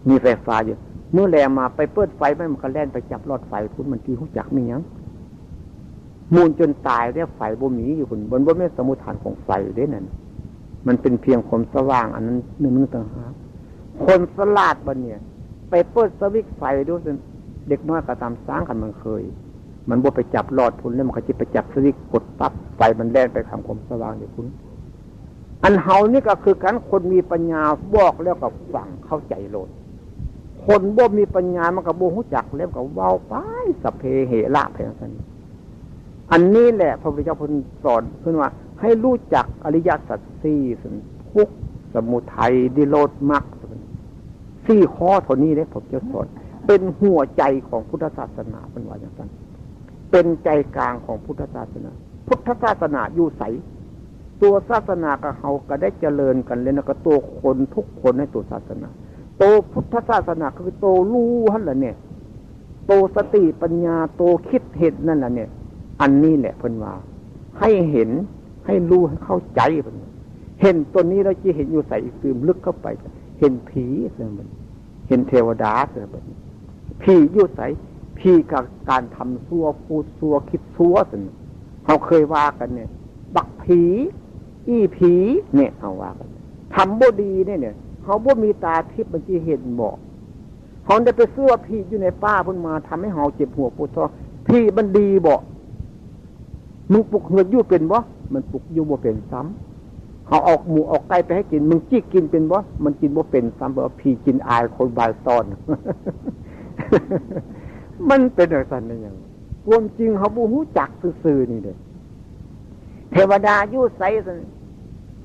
มีไฟฟ้าอยู่เมื่อแรงมาไปเปิดไฟมันก็แล่นไปจับหลอดไฟพุ่นมันที่ฮู้จักมีหยังมูลจนตายแล้วไฟบ่มีอยู่คนบนบ่แม่สมุทฐานของไฟเด้นั่นมันเป็นเพียงความสว่างอันนั้นนึงต่างหากคนสลาดบัดเนี่ยไปเปิดสวิตช์ไฟดูสิเด็กน้อยก็ตามสร้างกันมันเคยมันบ่ไปจับหลอดพุ่นแล้วมันก็สิไปจับสวิตช์กดปั๊บไฟมันแล่นไปทางความสว่างนี่พุ่นอันเฮานี่ก็คือกันคนมีปัญญาบอกแล้วก็ฟังเข้าใจโลดคนบ่มีปัญญามันก็บ่ฮู้จักแล้วก็เว้าไปสัพเพเหระไปจังซั่นอันนี้แหละพระพุทธเจ้าเพิ่นสอนเพิ่นว่าให้รู้จักอริยสัจสี่ทุกข์สมุทัยนิโรธมรรคสี่ข้อเท่านี้เด้ผมจะสอนเป็นหัวใจของพุทธศาสนาเพิ่นว่าอย่างนั้นเป็นใจกลางของพุทธศาสนาพุทธศาสนาอยู่ไสตัวศาสนากับเฮาก็ได้เจริญกันเลยนะก็ตัวคนทุกคนในตัวศาสนาตัวพุทธศาสนาคือตัวรู้หั่นล่ะเนี่ยตัวสติปัญญาตัวคิดเห็นนั่นล่ะเนี่ยอันนี้แหละเพิ่นว่าให้เห็นให้รู้ให้เข้าใจเพิ่นเห็นตัวนี้แล้วจะเห็นอยู่ใส่อีกซึมลึกเข้าไปเห็นผีเสื่อมเห็นเทวดาเสื่อมผีอยู่ใส่ผีกับการทำซัวพูดซัวคิดซัวเสื่อมเขาเคยว่ากันเนี่ยบักผีอี้ผีเนี่ยเขาว่ากันทำบ่ดีเนี่ยเขาบ่มีตาทิพย์มันจะเห็นบอกเขาได้ไปซื้อผีอยู่ในป่าเพิ่นมาทำให้เขาเจ็บหัวปวดท้องผีมันดีบอกมึงปลุกเหือดอยู่เป็นบ่มันปลุกอยู่บ่เป็นซ้ำเขาออกหมูออกไก่ไปให้กินมึงจี้กินเป็นบ่มันกินบ่เป็นซ้ำบ่พี่กินอายคนบายตอน มันเป็นอย่างนั้นได้ยังความจริงเขาบ่ฮู้จักซื่อๆนี่เด้อเทวดาอยู่ไส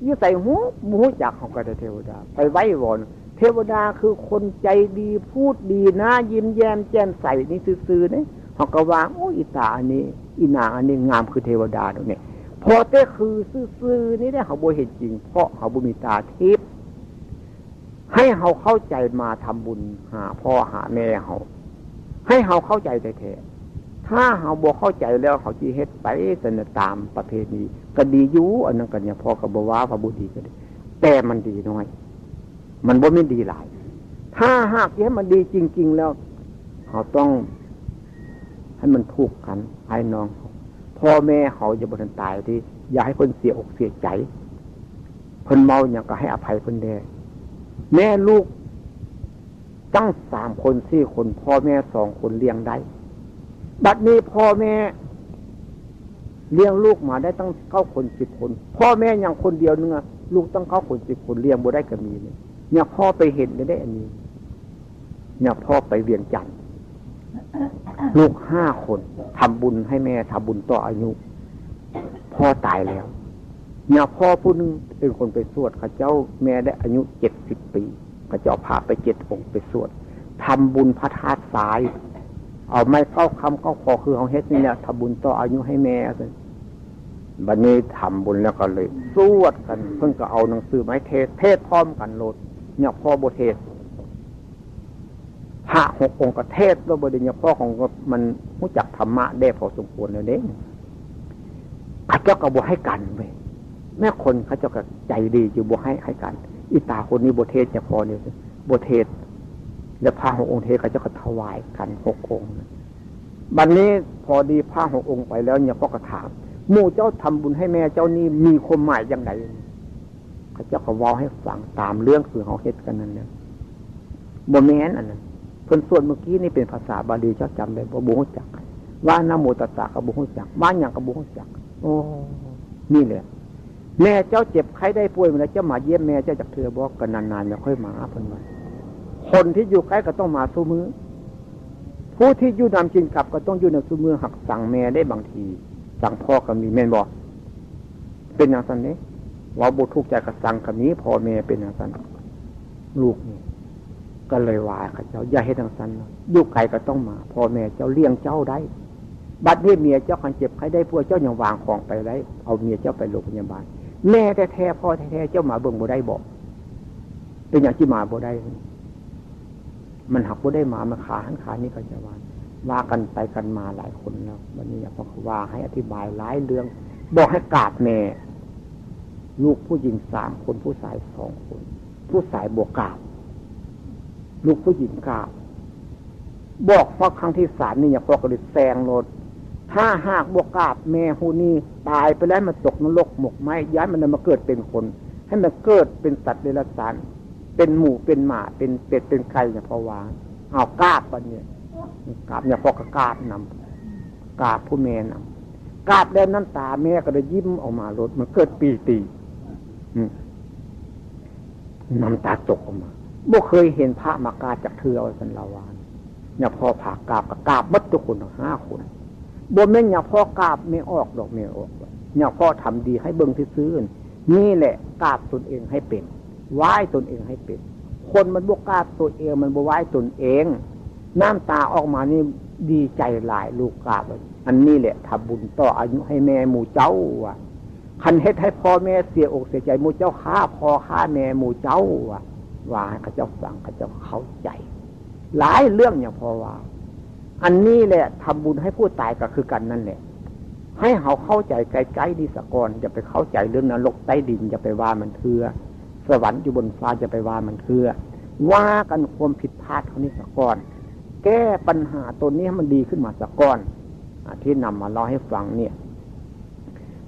อยู่ไสฮู้บ่ฮู้จักเขาก็ได้เทวดาไปไว้วอนเทวดาคือคนใจดีพูดดีนะยิ้มแย้มแจ่มใสนี่ซื่อๆนี่เขาก็ว่าโอ้อีตาอันนี้อีนางอันนี้งามคือเทวดาเนี่ยพอแต่คือซื่อๆนี่ได้เขาบ่เห็นจริงเพราะเขาบ่มีตาทิพย์ให้เขาเข้าใจมาทำบุญหาพ่อหาแม่เขาให้เขาเข้าใจแท้ๆถ้าเขาบ่เข้าใจแล้วเขาสิเฮ็ดไปสนตามประเพณีก็ดีอยู่อันนั้นก็เนี่ยพ่อก็บ่ว่าพระบุตรดีก็ดีแต่มันดีน้อย มันบ่ไม่ดีหลายถ้าหากให้มันดีจริงๆแล้วเขาต้องให้มันถูกกันไอ้น้องพ่อแม่เขาจะบ่ทันตายที่อย่าให้คนเสียอกเสียใจคนเมาอย่างก็ให้อภัยคนเดียแม่ลูกตั้ง3 คน 4 คนพ่อแม่2 คนเลี้ยงได้บัดนี้พ่อแม่เลี้ยงลูกมาได้ตั้ง9 คน 10 คนพ่อแม่อย่างคนเดียวนึงลูกตั้ง9 คน 10 คนเลี้ยงบ่ได้ก็มีเนี่ยพ่อไปเห็นได้อันนี้เนี่ยพ่อไปเวียงจันทร์ลูก5 คนทำบุญให้แม่ทำบุญต่ออายุพ่อตายแล้วเนี่ยพ่อผู้นึงเป็นคนไปสวดข้าเจ้าแม่ได้อายุ70 ปีข้าเจ้าพาไป7 องค์ไปสวดทำบุญพระธาตุทรายเอาไม้เข้าคำเข้าคอคือเอาเฮ็ดนี่แหละทำบุญต่ออายุให้แม่บัดนี้ทำบุญแล้วก็เลยสวดกันเพิ่งก็เอาหนังสือไม้เทศพร้อมกันโลดเนี่ยพ่อบ่เทศพระ6 องค์ก็เทศแล้วบ่ได้เนี่ยพ่อของมันรู้จักธรรมะได้พอสมควรแล้วเด้ข้าเจ้าก็บ่ให้กันเว้ยแม่คนข้าเจ้าก็ใจดีอยู่บ่ให้กันอีตาคนนี้บ่เทศจะพอเนี่ยบ่เทศแล้วพระ6 องค์เทศข้าเจ้าก็ถวายกัน6 องค์บัดนี้พอดีพระ6 องค์ไปแล้วเนี่ยพ่อก็ถามหมู่เจ้าทำบุญให้แม่เจ้านี่มีความหมายอย่างไรข้าเจ้าก็เว้าให้ฟังตามเรื่องคือเฮาเฮ็ดกันนั่นแหละบ่แม่นอันนั้นเพิ่นสวดเมื่อกี้นี่เป็นภาษาบาลีเจ้าจำได้บ่รู้จักว่านะโมตัสสะก็บ่รู้จักว่าหยังก็บ่รู้จักโอ้นี่แหละแม่เจ้าเจ็บไข้ได้ป่วยมาแล้วเจ้ามาเยี่ยมแม่เจ้าจากเธอบอกกันนานๆแล้วค่อยมาเพิ่นว่าคนที่อยู่ใกล้ก็ต้องมาสู้มือผู้ที่อยู่นำกินกลับก็ต้องอยู่ในสู้มือหักสั่งแม่ได้บางทีสั่งพ่อก็มีแม่นบ่เป็นอย่างนั้นเด้ว่าบ่ทุกข์ใจก็สั่งก็มีพ่อแม่เป็นอย่างนั้นลูกนี่ก็เลยว่าข้าเจ้าอย่าเฮ็ดอย่างนั้นอยู่ไกลก็ต้องมาพ่อแม่เจ้าเลี้ยงเจ้าได้บัดนี้เมียเจ้าคันเจ็บไข้ได้ป่วยเจ้ายังวางของไปได้เอาเมียเจ้าไปโรงพยาบาลแม่แท้ๆพ่อแท้ๆเจ้ามาเบิ่งบ่ได้บ่เป็นอย่างที่มาบ่ได้มันหักบ่ได้มาขาหันขานี่ก็จะว่ากันไปกันมาหลายคนแล้ววันนี้พ่อเขาว่าให้อธิบายหลายเรื่องบอกให้กราบแม่ลูกผู้หญิง3 คนผู้ชาย2 คนผู้ชายบวกกราบลูกผู้หญิงกราบบอกพอครั้งที่3นี่อย่าพ่อก็เลยแซงรถถ้าหากบวกกราบแม่ฮู้นี่ตายไปแล้วมันตกนรกหมกไหมย้ายมันมาเกิดเป็นคนให้มันเกิดเป็นสัตว์เดรัจฉานเป็นหมูเป็นหมาเป็นเป็ดเป็นไก่เนี่ยพอวางเอากราบกันเนี่ยกราบเนี่ยพอก็กราบนำกราบผู้แม่นำกราบแล้วน้ำตาแม่ก็เลยยิ้มออกมารถมันเกิดปีติน้ำตาตกออกมาบ่เคยเห็นพระมากราบจากเธอเอาสันลาวานเนี่ยพอผ่ากราบก็กราบมัดทุกคน5 คนบ่แม่นเนี่ยพ่อกราบไม่ออกดอกไม่ออกเนี่ยพ่อทำดีให้เบิ่งซื่อๆนี่แหละกราบตนเองให้เป็นไหว้ตนเองให้เป็นคนมันบ่กราบตัวเองมันบ่ไหว้ตนเองน้ำตาออกมานี่ดีใจหลายลูกกราบอันนี้แหละทำบุญต่ออายุให้แม่หมู่เจ้าว่ะคันเฮ็ดให้พ่อแม่เสียอกเสียใจหมู่เจ้าฆ่าพ่อฆ่าแม่หมู่เจ้าว่ะว่าให้เขาเจ้าฟังเขาเจ้าเข้าใจหลายเรื่องอย่างพอว่าอันนี้แหละทำบุญให้ผู้ตายก็คือกันนั่นแหละให้เขาเข้าใจไกลๆดีสะก่อนอย่าไปเข้าใจเรื่องนรกใต้ดินอย่าไปว่ามันเถื่อสวรรค์อยู่บนฟ้าอย่าไปว่ามันเถื่อว่ากันความผิดพลาดเขานี่สะก่อนแก้ปัญหาตัวนี้ให้มันดีขึ้นมาสะก่อนที่นำมาเล่าให้ฟังเนี่ย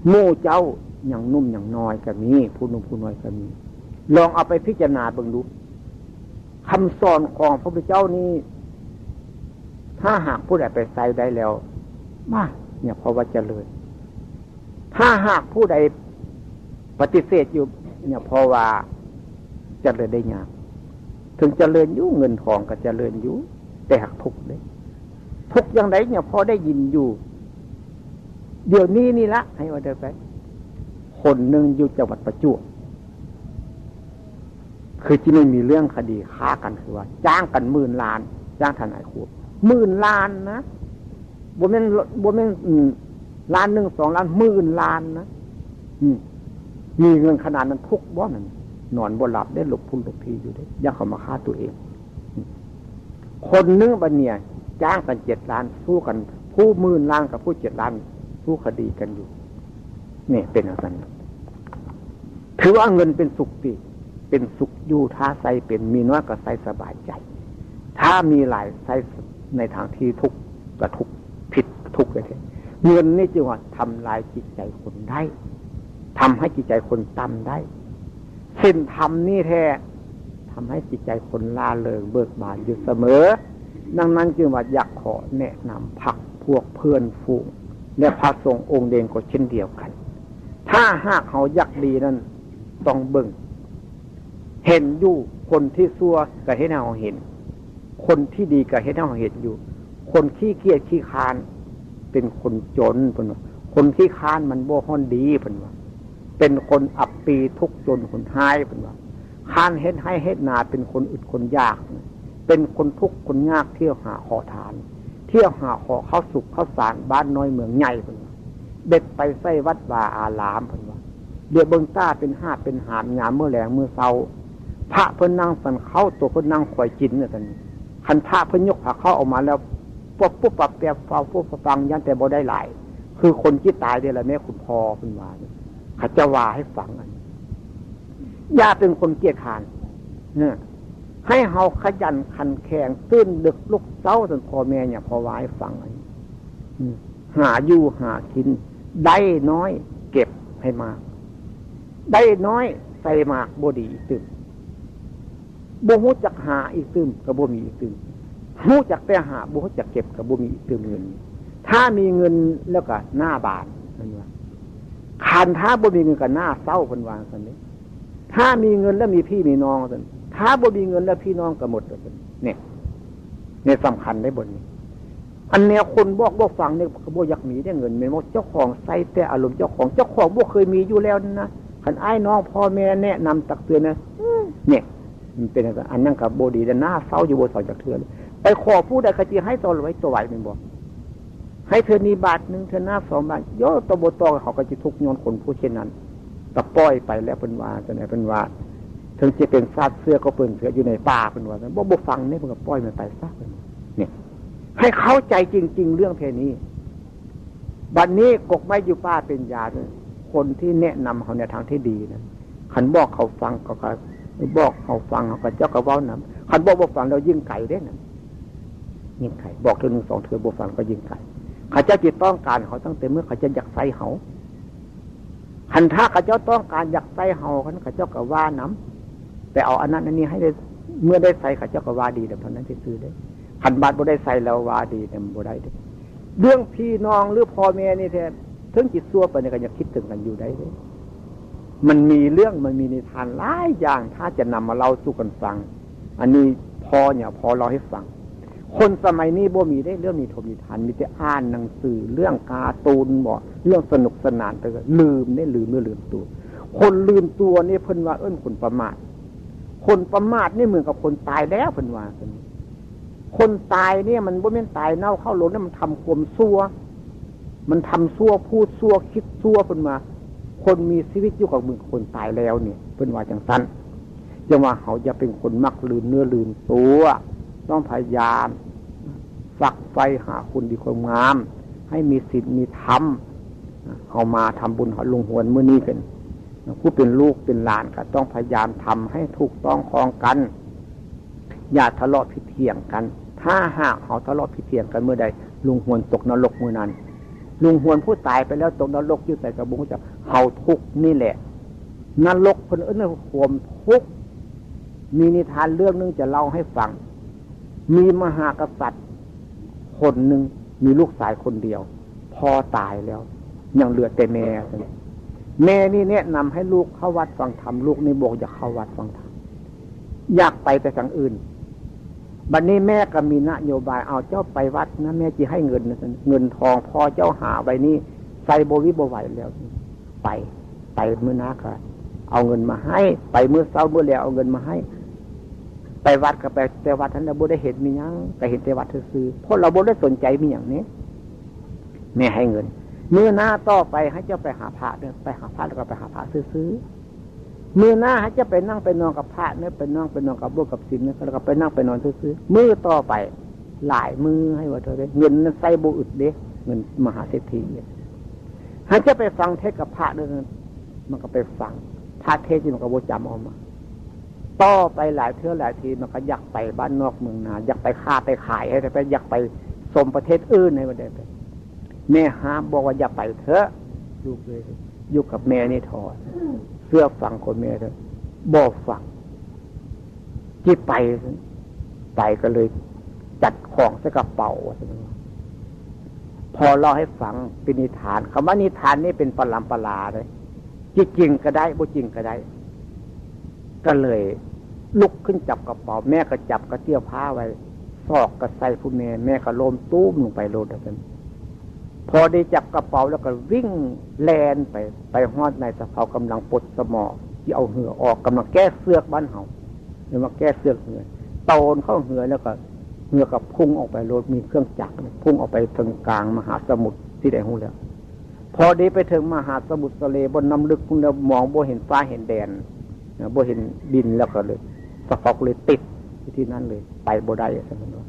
หมู่เจ้าอย่างนุ่มอย่างน้อยก็มีผู้นุ่มผู้น้อยก็มีลองเอาไปพิจารณาเบิ่งดูคำสอนของพระพุทธเจ้านี่ถ้าหากผู้ใดไปใส่ได้แล้วมาเนี่ยเพราะว่าเจริญถ้าหากผู้ใดปฏิเสธอยู่เนี่ยเพราะว่าเจริญได้ยากถึงเจริญอยู่เงินทองก็เจริญอยู่แต่หักทุกข์เลยทุกข์อย่างไรเนี่ยพอได้ยินอยู่เดี๋ยวนี้นี่ละให้ว่าเดินไปคนหนึ่งอยู่จังหวัดประจวบคือที่ไม่มีเรื่องคดีฆ่ากันคือว่าจ้างกัน10,000 ล้านจ้างทนายควบ10,000 ล้านนะบ่แม่นล้าน1 2 ล้าน10,000 ล้านนะมีเงินขนาดนั้นทุกบ่นั่นนอนบ่หลับได้หลบพุ่นหลบพีอยู่ได้ยังเขามาฆ่าตัวเองคนนึงบัดเนี่ยจ้างกัน7 ล้านสู้กันผู้10,000 ล้านกับผู้7 ล้านสู้คดีกันอยู่นี่เป็นอย่างนั้นถือว่าเงินเป็นสุขติ เป็นสุขอยู่ถ้าใส่เป็นมีน้อยก็ใส่สบายใจถ้ามีหลายใส่ในทางที่ทุกข์ก็ทุกข์ผิดทุกข์เลยทีเงินนี่จึงว่าทำลายจิตใจคนได้ทำให้จิตใจคนต่ำได้เส้นธรรมนี่แท้ทำให้จิตใจคนล่าเริงเบิกบานอยู่เสมอดังนั้นจึงว่าอยากขอแนะนำพรรคพวกเพื่อนฝูงและพระสงฆ์องค์เด่นก็เช่นเดียวกันถ้าหากเขาอยากดีนั้นต้องเบิ่งเห็นอยู่คนที่ซัวก็ให้เราเห็นคนที่ดีก็ให้เราเห็นอยู่คนขี้เกียจขี้คานเป็นคนจนเพิ่นว่าคนขี้คานมันบ่ฮ้อนดีเพิ่นว่าเป็นคนอับปีทุกข์จนคนหายเพิ่นว่าคานเฮ็ดให้เฮ็ดนาเป็นคนอึดคนยากเป็นคนทุกข์คนยากเที่ยวหาขอทานเที่ยวหาขอข้าวสุกข้าวสารบ้านน้อยเมืองใหญ่เพิ่นว่าเบ็ดไปใส่วัดวาอารามเพิ่นว่าเดี๋ยวเบิ่งตาเป็นหาเป็นหามยามมื้อแลงมื้อเช้าพระเพิ่นนั่งสันเข้าตัวเพิ่นนั่งคอยกินเนี่ยกันคันพระเพิ่นยกผ้าเข้าออกมาแล้วปุ๊บปับแปบฟ้าปุ๊บฟังยันแต่บ่ได้หลายคือคนที่ตายเดี๋ยวละแม่คุณพ่อเพิ่นว่าเขาจะว่าให้ฟังอันอย่าเป็นคนเกียจคร้านเนี่ยให้เฮาขยันขันแข็งตื่นดึกลุกเช้าจนพ่อแม่เนี่ยพอว่าให้ฟังอันหาอยู่หากินได้น้อยเก็บให้มากได้น้อยใส่มากบ่ดีอีกตึมบ่ฮู้จักหาอีกตึมก็บ่มีอีกตึมฮู้จักแต่หาบ่ฮู้จักเก็บก็บ่มีอีกตึมเงินถ้ามีเงินแล้วก็หน้าบานนั่นว่าคันถ้าบ่มีเงินก็หน้าเศร้าเพิ่นว่าซั่นนี่ถ้ามีเงินแล้วมีพี่มีน้องซั่นถ้าบ่มีเงินแล้วพี่น้องก็หมดซั่นเนี่ยสำคัญได้บนนี้อันแนวคนบอกบ่ฟังเนี่ยก็บ่อยากมีได้เงินแม่นบ่เจ้าของใส่แต่อารมณ์เจ้าของบ่เคยมีอยู่แล้วนะคันอ้ายน้องพ่อแม่แนะนำตักเตือนนะเนี่ยมันเป็นอันนั้นก็บ่ดีแต่หน้าเศร้าอยู่บ่เศร้าจักเทื่อไปขอผู้ใดก็สิให้ตัวไว้ตัวไหวแม่นบ่ให้เธอนี่บาทนึงเธอหน้า2 บาทโยตบ่ตอเขาก็สิทุกข์ย้อนคนผู้เช่นนั้นก็ปล่อยไปแล้วเพิ่นว่าจังได๋เพิ่นว่าถึงจะเป็นซาดเสื้อก็เปิ้นเสืออยู่ในป่าเพิ่นว่าบ่ฟังเนี่ยเพิ่นก็ปล่อยมันไปซะเนี่ยให้เข้าใจจริงๆเรื่องเพนี้บัดนี้กกไม้อยู่ป่าเป็นยาคนที่แนะนำเขาในทางที่ดีนะคันบอกเขาฟังก็บอกเขาฟังเขาก็เจ้าก็เว้านำคันบอกบ่ฟังแล้วยิ่งไกลเด้นั่นยิ่งไกลบอกเทื่อนึง2 เทื่อบ่ฟังก็ยิ่งไกลเขาจะจิตต้องการเขาตั้งแต่เมื่อเขาจะอยากใส่เขาคันถ้าเขาเจ้าต้องการอยากใส่เขาเขาเจ้าก็ว่าน้ำแต่เอาอันนั้นอันนี้ให้ได้เมื่อได้ใส่เขาเจ้าก็ว่าดีแต่เท่านั้นที่ซื้อได้คันบาดบ่ได้ใส่แล้วว่าดีแต่บ่ได้เรื่องพี่น้องหรือพ่อแม่นี่แท้ถึงจิตซัวไปเนี่ยก็ยังคิดถึงกันอยู่ได้เลยมันมีเรื่องมันมีนิทานหลายอย่างถ้าจะนำมาเล่าสู่กันฟังอันนี้พอเราให้ฟังคนสมัยนี้บ่มีได้เรื่องนิทานมีแต่อ่านหนังสือเรื่องการ์ตูนบ่เรื่องสนุกสนานไปก็ลืมตัวคนลืมตัวนี่เพิ่นว่าคนประมาทคนประมาทนี่เหมือนกับคนตายแล้วเพิ่นว่าคนตายเนี่ยมันบ่แม่นตายเน่าเข้าโลงแล้วมันทำความชั่วมันทำชั่วพูดชั่วคิดชั่วเพิ่นมาคนมีชีวิตอยู่กับมือคนตายแล้วเนี่ยเพิ่นว่าจังซั่นอย่าว่าเขาจะเป็นคนมักลืมเนื้อลืมตัวต้องพยายามฝักไฟหาคุณดีความงามให้มีศีลมีธรรมเอามาทำบุญหอลงหวนมื้อนี้เป็นผู้เป็นลูกเป็นหลานก็ต้องพยายามทำให้ถูกต้องครองกันอย่าทะเลาะผิดเถียงกันถ้าหากเขาทะเลาะผิดเถียงกันเมื่อใดลุงหวนตกนรกมื้อนั้นลุงหวนผู้ตายไปแล้วตกนรกอยู่ใส่กระบุงจะเขาทุกข์นี่แหละนรกเพิ่นความทุกข์มีนิทานเรื่องนึงจะเล่าให้ฟังมีมหากษัตริย์คนหนึ่งมีลูกชายคนเดียวพ่อตายแล้วยังเหลือแต่แม่นี่แนะนำให้ลูกเข้าวัดฟังธรรมลูกนี่บอกอยากเข้าวัดฟังธรรมอยากไปแต่ทางอื่นบัดนี้แม่ก็มีนโยบายเอาเจ้าไปวัดนะแม่จะให้เงินทองพอเจ้าหาไว้นี่ใส่บ่วิบ่ไหวแล้วไปมื้อนาค่ะเอาเงินมาให้ไปมื้อเช้ามื้อแล้วเอาเงินมาให้ไปวัดก็ไปแต่วัดนั้นเราบ่ได้เห็นมีหยังก็เห็นแต่วัดซื่อๆเพราะเราบ่ได้สนใจมีหยังนี้แม่ให้เงินมื้อหน้าต่อไปให้เจ้าไปหาพระเด้อไปหาพระแล้วก็ไปหาพระซื่อๆมื้อหน้าให้เจ้าไปนั่งไปนอนกับพระเนี่ยไปนั่งกับบุญกับศีลเนี่ยแล้วก็ไปนั่งไปนอนซื่อๆมื้อต่อไปหลายมื้อให้ว่าเท่าใดเงินนั้นใส่บ่อึดเด้เงินมหาเศรษฐีเนี่ยให้เจ้าไปฟังเทศน์กับพระเด้อมันก็ไปฟังพระเทศน์มันก็บ่จำเอามา ต่อไปหลายเทื่อหลายทีมันก็อยากไปบ้านนอกเมืองนาอยากไปค้าไปขายให้ไปอยากไปสมประเทศอื่นในประเทศไปแม่ห้ามบอกว่าอย่าไปเถอะลูกเลยอยู่กับแม่นี่ถอดเสื้อฟังคนแม่เถอะบอกฟังที่ไปก็เลยจัดของใส่กระเป๋าพอเล่าให้ฟังเป็นนิทานคำว่านิทานนี่เป็นปรำปราเลยจริงก็ได้บ่จริงก็ได้ก็เลยลุกขึ้นจับกระเป๋าแม่ก็จับกระเตี้ยวผ้าไว้ซอกกระใส่ผู้แม่ก็โลมตู้มลงไปโลดกันพอได้จับกระเป๋าแล้วก็วิ่งแลนไปฮอดในสะเพากำลังปลดสมอที่เอาเหือออกกำลังแก้เสือกบ้านเฮาหรือว่าแก้เสือกเหือโตนเข้าเหือแล้วก็เหือกับพุ่งออกไปโลดมีเครื่องจักรพุ่งออกไปถึงกลางมหาสมุทรที่ได้ฮู้แล้วพอได้ไปถึงมหาสมุทรทะเลบนน้ำลึกพุ่งแล้วมองบ่เห็นฟ้าเห็นแดนบ่เห็นดินแล้วก็เลยสะเพาเลยติดที่นั่นเลยไปบ่ได้ซั่นว่า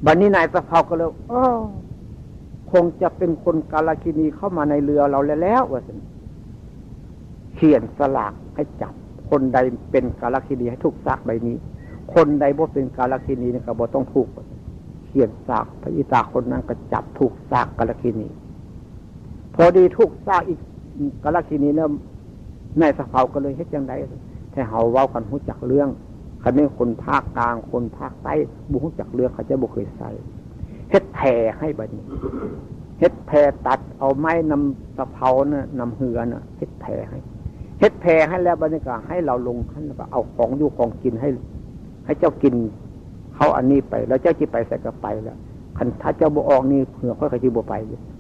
บัดนี้นายสะเพาก็เลยคงจะเป็นคนกาลกิณีเข้ามาในเรือเราแล้วว่าซั่นเขียนสลากให้จับคนใดเป็นกาลกิณีให้ถูกซากใบนี้คนใดบ่เป็นกาลกิณีนี่ก็บ่ต้องถูกเขียนซากพระอิตาคนนั้นก็จับถูกซากกาลกิณีพอดีถูกซากอีกกาลกิณีแล้วนายสะเพาก็เลยเฮ็ดจังได๋ถ้าเฮาเว้ากันฮู้จักเรื่องคันนี้คนภาคกลางคนภาคใต้บ่ฮู้จักเรื่องเขาจะบ่เคยใส่เฮ็ดแพให้บัดนี้เฮ็ดแพตัดเอาไม้นำสะเพาน่ะนำเหือน่ะเฮ็ดแพให้แล้วบัดนี้ก็ให้เราลงขั้นแล้วก็เอาของอยู่ของกินให้เจ้ากินเขาอันนี้ไปแล้วเจ้าสิไปใส่ก็ไปแล้วคันถ้าเจ้าบ่ออกนี่เหือค่อยๆสิบ่ไป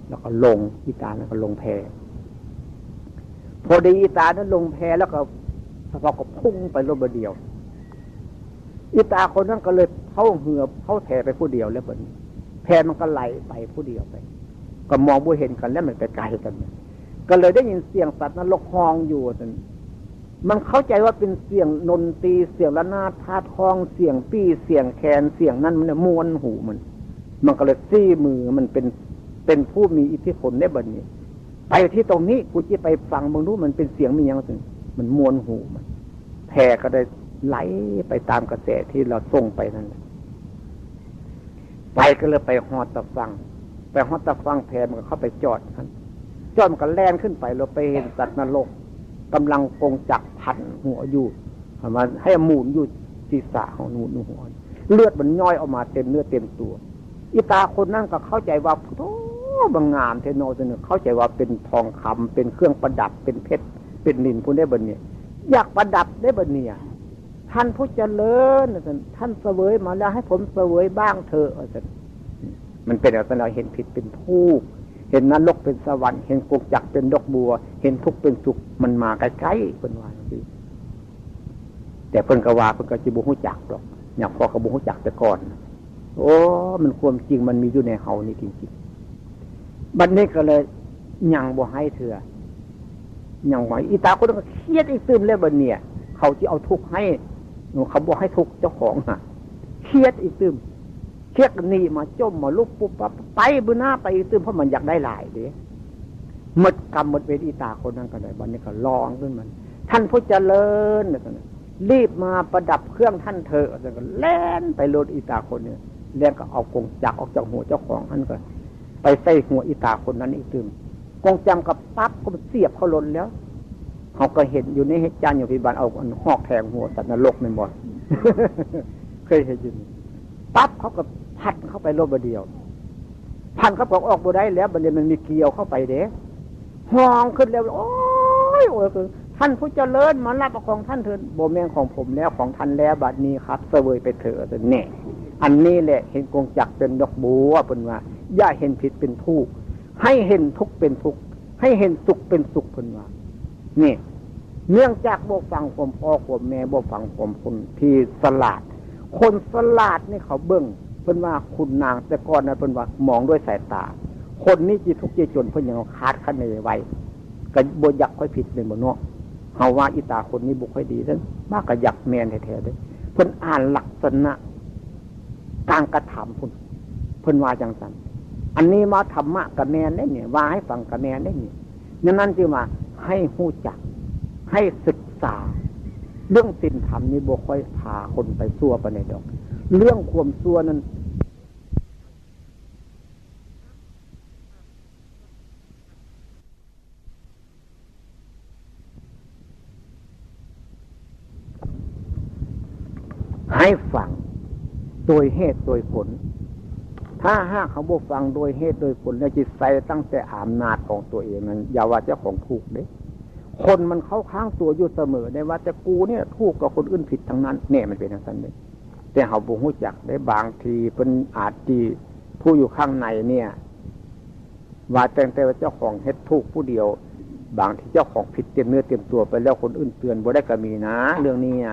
แล้วก็ลงอีตาแล้วก็ลงแพพอดีอีตานั้นลงแพแล้วก็สะเพาก็พุ่งไปรถเดียวอีตาคนนั้นก็เลยเข้าเหือเข้าแพไปผู้เดียวแล้วบัดนี้แพมันก็ไหลไปผู้เดียวไปก็มองบ่เห็นกันแล้วมันไปไกลกันก็เลยได้ยินเสียงสัตว์นรกฮ้องอยู่นั่นมันเข้าใจว่าเป็นเสียงดนตรีเสียงระนาดพาดฮ้องเสียงปี้เสียงแคนเสียงนั้นมันม่วนหูมันก็เลยซี่มือมันเป็นผู้มีอิทธิพลในบัดนี้ไปที่ตรงนี้กูจะไปฟังมึงรู้มันเป็นเสียงมีหยังซั่นมันม่วนหูมันแพก็ได้ไหลไปตามกระแสที่เราส่งไปนั่นแหละไปก็เลยไปฮอดตะฟังแพมันก็เข้าไปจอดครับจอดมันก็แล่นขึ้นไปเราไปเห็นสัตว์นรกกำลังกงจักรพันหัวอยู่มันให้หมุนอยู่ศีรษะของหนูหัวเลือดมันย่อยออกมาเต็มเนื้อเต็มตัวอีตาคนนั่นก็เข้าใจว่าโอ้บางงามเทโนตัวนึงเข้าใจว่าเป็นทองคำเป็นเครื่องประดับเป็นเพชรเป็นนิลพวกนี้บัดนี้อยากประดับได้บัดนี้ท่านผู้เจริญท่านเสวยมาแล้วให้ผมเสวยบ้างเถอะมันเป็นอะไรเราเห็นผิดเป็นทุกข์เห็นนรกเป็นสวรรค์เห็นกงจักรเป็นดอกบัวเห็นทุกข์เป็นสุขมันมาใกล้ๆเป็นว่าแต่เพิ่นก็ว่าเพิ่นก็สิบ่ฮู้จักดอกอยากพอก็บ่ฮู้จักแต่ก่อนโอ้มันความจริงมันมีอยู่ในเฮานี่จริงๆบัดนี้ก็เลยยังบ่ให้เถื่อยังไหวอีตาคนนั้นก็เครียดอีกซึมแล้วบัดเนี่ยเขาสิเอาทุกข์ให้เขาบ่ให้ทุกข์เจ้าของน่ะเครียดอีกซึมเชือกนี่มาจมมาลุกปุ๊บปั๊บไปบื้อหน้าไปอีกซึมเพราะมันอยากได้หลายเด้หมดกรรมหมดเวรอีตาคนนั้นก็ได้บัดนี้ก็ร้องขึ้นมันท่านผู้เจริญรีบมาประดับเครื่องท่านเถอะแล้วก็แล่นไปโลดอีตาคนนี้แล้วก็เอากงจักรออกจากหัวเจ้าของท่านก็ไปใส่หัวอีตาคนนั้นอีกซึมกงจักรกับปั๊บก็เสียบเขาหล่นแล้วเขาก็เห็นอยู่ในเหตุการณ์อยู่ที่บ้านเอาหอกแทงหัวสัตว์นรกนั่นบ่ เคยเห็นอยู่ปั๊บเขาก็พันเข้าไปโลบเดียวพันเขาบอกออกบ่ได้แล้วบัดนี้มันมีเกลียวเข้าไปเด้ห้องขึ้นแล้วโอ้ยท่านผู้เจริญมารับของท่านเถิดบ่แม่นของผมแล้วของท่านแล้วบัดนี้ครับเสวยไปเถิดแน่อันนี้แหละเห็นกงจักรเป็นดอกบัวเพิ่นว่าอย่าเห็นผิดเป็นทุกข์ให้เห็นทุกข์เป็นทุกข์ให้เห็นสุขเป็นสุขเพิ่นว่านี่เนื่องจากบ่ฟังความพ่อความแม่บ่ฟังความคนที่สลาดคนสลาดนี่เขาเบิ่งเพิ่นว่าคุณนางแต่ก่อนนั้นเพิ่นว่ามองด้วยสายตาคนนี้จิตทุกข์ใจจนเพิ่นยังคาดคะเนไว้ก็บ่อยากค่อยผิดเป็นบ่เนาะเฮาว่าอีตาคนนี้บ่ค่อยดีซั่นมากก็อยากแม่นแท้ๆเด้เพิ่นอ่านลักษณะการกระทำเพิ่นว่าจังซั่นอันนี้มาธรรมะกับแม่นได้เนี่ยว่าให้ฟังกับแม่นได้นี่นั้นจึงว่าให้ฮู้จักให้ศึกษา เรื่องศีลธรรมนี่บ่ค่อยพาคนไปซั่วปานใดดอกเรื่องความซั่วนั้นให้ฟังโดยเหตุโดยผลถ้าหากเขาบ่ฟังโดยเหตุโดยผลแล้วจิตใส่ตั้งแต่อำนาจของตัวเองนั้นอย่าว่าเจ้าของถูกเด้คนมันเข้าข้างตัวอยู่เสมอได้ว่าแต่กูเนี่ยถูกกับคนอื่นผิดทั้งนั้นเนี่ยมันเป็นอย่างนั้นเลยแต่เขาบ่รู้จักได้บางทีเป็นอาจที่ผู้อยู่ข้างในเนี่ยว่าแต่ว่าเจ้าของเฮ็ดถูกผู้เดียวบางทีเจ้าของผิดเต็มเนื้อเต็มตัวไปแล้วคนอื่นเตือนบ่ได้ก็มีนะเรื่องนี้อ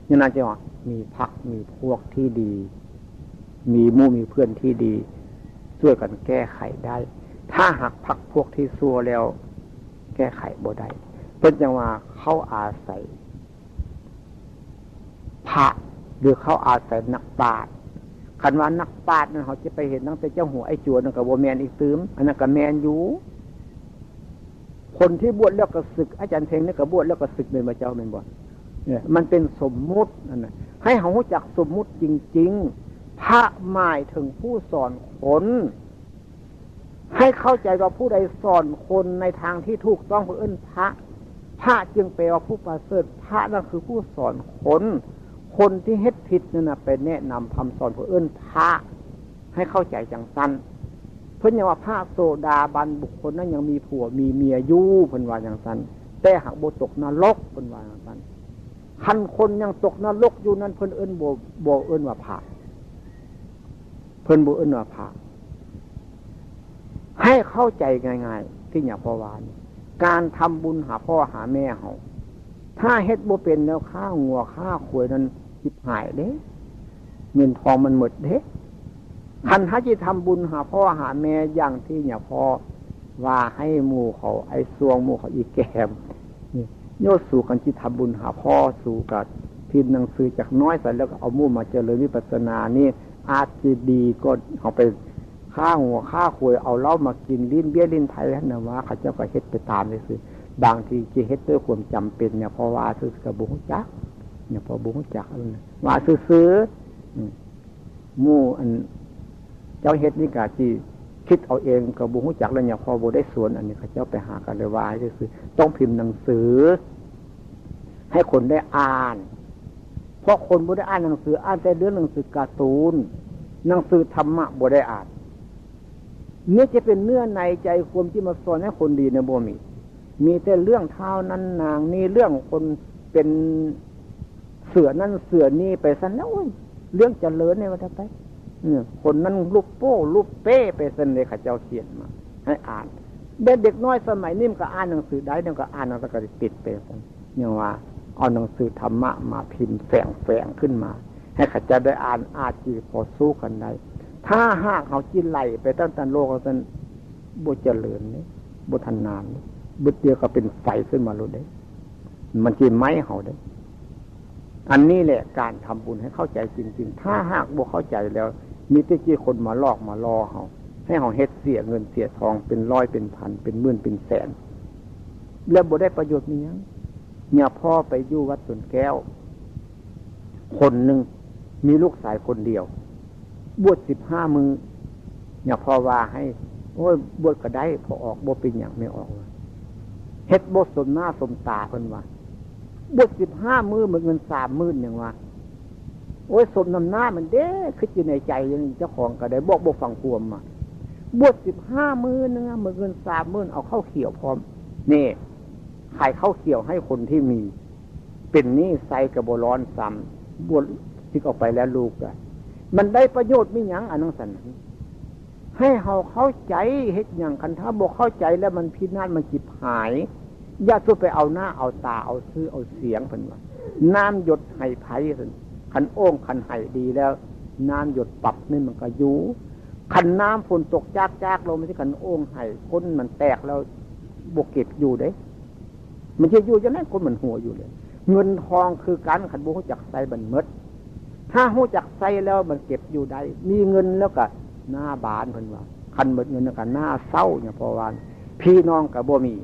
ย่างนั้นจะว่ามีพรรคมีพวกที่ดีมีหมู่มีเพื่อนที่ดีช่วยกันแก้ไขได้ถ้าหากพรรคพวกที่ซัวแล้วแก้ไขบ่ได้เป็นจังว่าเขาอาศัยพระหรือเขาอาศัยนักปราชญ์คันว่านักปราชญ์นั้นเขาจะไปเห็นตั้งแต่เจ้าหัวไอ้จวนนั่นก็บ่แม่นอีกตื้มอันนั้นก็แม่นอยู่คนที่บวชแล้วก็ศึกอาจารย์เทงนี่ก็บวชแล้วก็ศึกเป็นพระเจ้าแม่นบ่เนี่ยมันเป็นสมมุตินั่นน่ะให้เขารู้จักสมมุติจริงๆพระหมายถึงผู้สอนคนให้เข้าใจว่าผู้ใดสอนคนในทางที่ถูกต้องเพื่อพระจึงแปลว่าผู้ประเสริฐพระนั่นคือผู้สอนคนที่เฮ็ดผิดนั่นน่ะไปแนะนำคำสอนเพื่อพระให้เข้าใจจังสั้นเพิ่นยังว่าพระโสดาบันบุคคลนั้นยังมีผัวมีเมียอยู่เพิ่นว่าอย่างสั้นแต่หากบ่ตกนรกเพิ่นว่าอย่างสั้นคันคนยังตกนรกอยู่นั้นเพิ่นบ่เอิ้นว่าพระเพิ่นบ่เอิ้นว่าพระให้เข้าใจง่ายๆที่อย่างพอวานการทำบุญหาพ่อหาแม่เฮาถ้าเฮ็ดบ่เป็นแล้วฆ่างัวฆ่าขวยนั้นสิบหายเด้เงินทองมันหมดเด้คันถ้าสิทำบุญหาพ่อหาแม่อย่างที่เนี่ยพ่อว่าให้หมู่เขาไอ้ซวงหมู่เขาอีแก้มนี่โยสู่กันสิทำบุญหาพ่อสู่กับพิมพ์หนังสือจากน้อยไปแล้วก็เอาหมู่มาเจริญวิปัสสนานี่อาจสิดีก็เอาไปฆ่าหัวฆ่าขวยเอาเหล้ามากินลิ้นเบี้ยลิ้นไทยนะว่าเขาเจ้าก็เฮ็ดไปตามเลยคือบางทีจะเฮ็ดด้วยความจำเป็นเนี่ยเพราะว่าซื้อกระบุงจักเนี่ยพอบุงจักว่าซื้อหมู่อันเจ้าเฮ็ดนี่กะที่คิดเอาเองกระบุงจักแล้วเนี่ยพอบ่ได้สวนอันนี้เขาเจ้าไปหากันเลยว่าคือต้องพิมพ์หนังสือให้คนได้อ่านเพราะคนบ่ได้อ่านหนังสืออ่านแต่เรื่องหนังสือการ์ตูนหนังสือธรรมะบ่ได้อ่านเนี่ยจะเป็นเนื้อในใจความที่มาสอนให้คนดีในบ่มีแต่เรื่องเท้านั้นนางนี่เรื่องคนเป็นเสือนั่นเสือนี่ไปซะแล้วเรื่องเจริญเนี่ยว่าจะไปคนนั้นลูกโป้ลูกเป้ไปซะเลยข้าเจ้าเขียนมาให้อ่านเด็กน้อยสมัยนี้มันก็อ่านหนังสือได้มันก็อ่านแล้วก็ติดไปอย่างว่าเอาหนังสือธรรมะมาพิมพ์แฝงขึ้นมาให้ข้าเจ้าได้อ่านอาจีพอสู้กันได้ถ้าหากเขากินไหลไปตั้งแต่โลกเขาเป็นบุเจริญนี่บุทันนานบุเดียวก็เป็นไฟขึ้นมาเลยได้มันจีไม้เขาได้อันนี้แหละการทำบุญให้เข้าใจจริงๆถ้าหากบุเข้าใจแล้วมีแต่จีคนมาลอกมาล่อเขาให้เขาเฮ็ดเสียเงินเสียทองเป็นร้อยเป็นพันเป็นหมื่นเป็นแสนแล้วบุได้ประโยชน์มียังเนี่ยพ่อไปอยู่วัดสวนแก้วคนหนึ่งมีลูกสายคนเดียวบวช15 มื้อเนี่ยพอว่าให้โอ้ยบวชก็ได้พอออกบ่เป็นอย่างไม่ออกเฮ็ดบ่สมหน้าสมตาเพิ่นว่าบวช15 มื้อเหมือนเงิน30,000อย่างว่าโอ้ยสมน้ำหน้ามันเด้คิดอยู่ในใจอย่างเจ้าของก็ได้บอกบ่ฟังความมาบวช15 มื้อนึงเหมือนเงิน30,000เอาเข้าเขียวพร้อมนี่ขายข้าวเขียวให้คนที่มีเป็นหนี้ใส่กระบ่ร้อนซ้ำบวชที่ออกไปแล้วลูกอ่ะมันได้ประโยชน์มีหยังอันนั้นสั่นให้เฮาเข้าใจเฮ็ดหยังคันถ้าบ่เข้าใจแล้วมันพินาศมันจิบหายอย่าสู้ไปเอาหน้าเอาตาเอาชื่อเอาเสียงเพิ่นว่าน้ำหยดให้ไผซั่นคันโอ่งคันให้ดีแล้วน้ำหยดปรับนี่มันก็อยู่คันน้ำฝนตกจากๆลงมันสิคันโอ่งให้คนมันแตกแล้วบ่เก็บอยู่เด้มันจะอยู่จังได๋คนมันหัวอยู่เลยเงินทองคือการคันบ่รู้จักใส่บันหมดถ้าหู้จักใส่แล้วมันเก็บอยู่ได้มีเงินแล้วก็หน้าบานเพิ่นว่าคันหมดเงินแล้วก็หน้าเศร้าเนี่ยพอวานพี่น้องก็บ่มี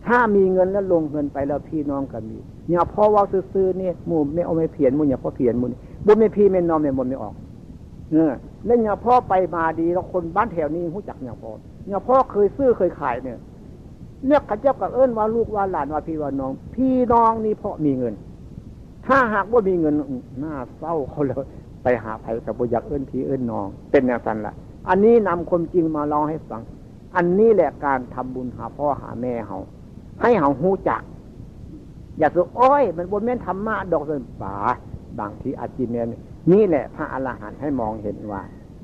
ถ้ามีเงินแล้วลงเงินไปแล้วพี่น้องก็มี เนี่ยพ่อว่าซื่อๆนี่หมู่ไม่เอาไม่เพียนหมู่เนี่ยพ่อเพียนหมู่บุญไม่พี่ไม่นอมเนี่ยมนไม่ออกแล้วเนี่ยพ่อไปมาดีแล้วคนบ้านแถวนี้รู้จักเนี่ยพ่อเคยซื้อเคยขายเนี่ยขัดเจ้ากับเอิ้นว่าลูกว่าหลานว่าพี่ว่าน้องพี่น้องนี่เพราะมีเงินถ้าหากว่ามีเงินน่าเศร้าเขาเลยไปหาไผกับบ่อยากเอิ้นพี่เอิ้นน้องเป็นอย่างนั้นล่ะอันนี้นำความจริงมาเล่าให้ฟังอันนี้แหละการทำบุญหาพ่อหาแม่เฮาให้เฮาฮู้จักอย่าสุอ้อยมันบ่แม่นธรรมะดอกเพิ่นป่าบางทีอาจสิแม่นนี่แหละพระอรหันต์ให้มองเห็นว่า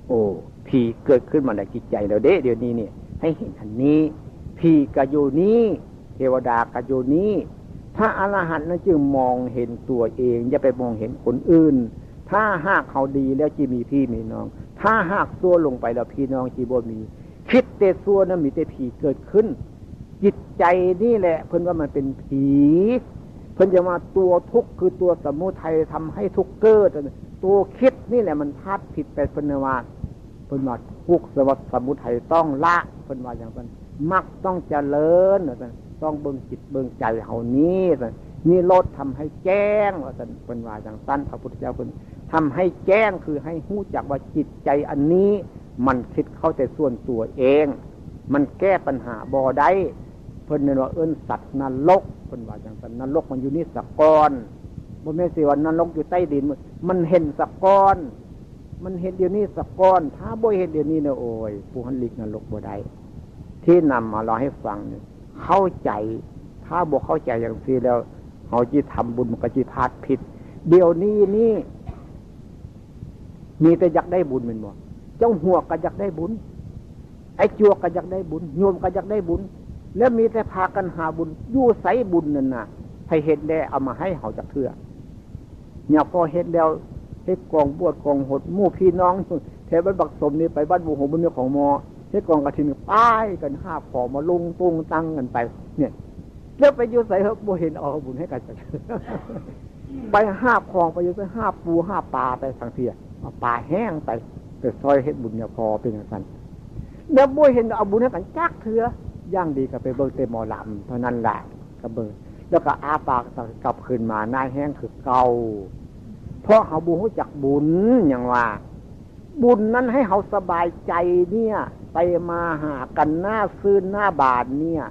โอ้พี่เกิดขึ้นมาในจิตใจแล้วเดี๋ยวนี้นี่ให้เห็นอันนี้พี่ก็อยู่นี้เทวดาก็อยู่นี้พระอรหันต์นั้นจึงมองเห็นตัวเองอย่าไปมองเห็นคนอื่นถ้าหากเขาดีแล้วจะมีพี่มีน้องถ้าหากซัวลงไปแล้วพี่น้องจีบ่มีคิดแต่ซัวนั้นมีแต่ผีเกิดขึ้นจิตใจนี่แหละเพิ่นว่ามันเป็นผีเพิ่นจะมาตัวทุกข์คือตัวสมุทัยทำให้ทุกข์เกิดตัวคิดนี่แหละมันพลาดผิดไปเพิ่นว่าเพิ่นว่าทุกข์สมุทัยต้องละเพิ่นว่าอย่างนั้นมักต้องเจริญต้องเบิ่งจิตเบิ่งใจเฮานี้นี่ลดทำให้แจ้งว่าเป็นว่าอย่างสั้นพระพุทธเจ้าเป็นทำให้แจ้งคือให้รู้จักว่าจิตใจอันนี้มันคิดเข้าแต่ส่วนตัวเองมันแก้ปัญหาบ่ได้เพิ่นเรียกว่าเอิ้นสัตว์นรกเพิ่นว่าอย่างนั้นนรกมันอยู่นี่สักก้อนบ่แม่นสิว่านรกอยู่ใต้ดินมันเห็นสักก้อนมันเห็นเดี๋ยวนี้สักก้อนถ้าบ่เห็นเดี๋ยวนี้เนี่ยโอ้ยผู้หันหลีกนรกบ่ได้ที่นำมาเล่าให้ฟังเนี่ยเข้าใจถ้าบ่เข้าใจอย่างนี้แล้วเขาจิทำบุญมันก็จิพลาดผิดเดี๋ยวนี้นี่มีแต่อยากได้บุญเป็นบ่เจ้าหัวก็อยากได้บุญไอ้จัวก็อยากได้บุญโยมก็อยากได้บุญแล้วมีแต่พากันหาบุญอยู่ไสบุญนั่นน่ะให้เฮ็ดแล้วเอามาให้เขาจักเทื่อเนี่ยพอเฮ็ดแล้วเฮ็ดกองบวชกองหดหมู่พี่น้องแถวบ้านบักสมนี่ไปบ้านบุหงบุญของมอเฮ็ดกองกฐินป้ายกัน5ขอมาลงตุงตั้งกันไปเนี่ยแล้วไปอยู่ใส่เฮาบ่เห็นเอาบุญให้กันจักไป5คลองไปอยู่ใส่5ปู5ปลาไปสังเทียปลาแห้งไปซอยเฮ็ดบุญเนี่ยพอเป็นจังซั่นแล้วบ่เห็นเอาบุญให้กันจักเทื่อย่างดีก็ไปเบิ่งแต่หมอลำเท่านั้นแหละก็เบิ่งแล้วก็อาปากกลับคืนมาหน้าแห้งคือเก่าเพราะเขาบ่รู้จักบุญหยังว่าบุญนั้นให้เขาสบายใจเนี่ยไปมาหากันหน้าซื่นหน้าบาดเนี่ย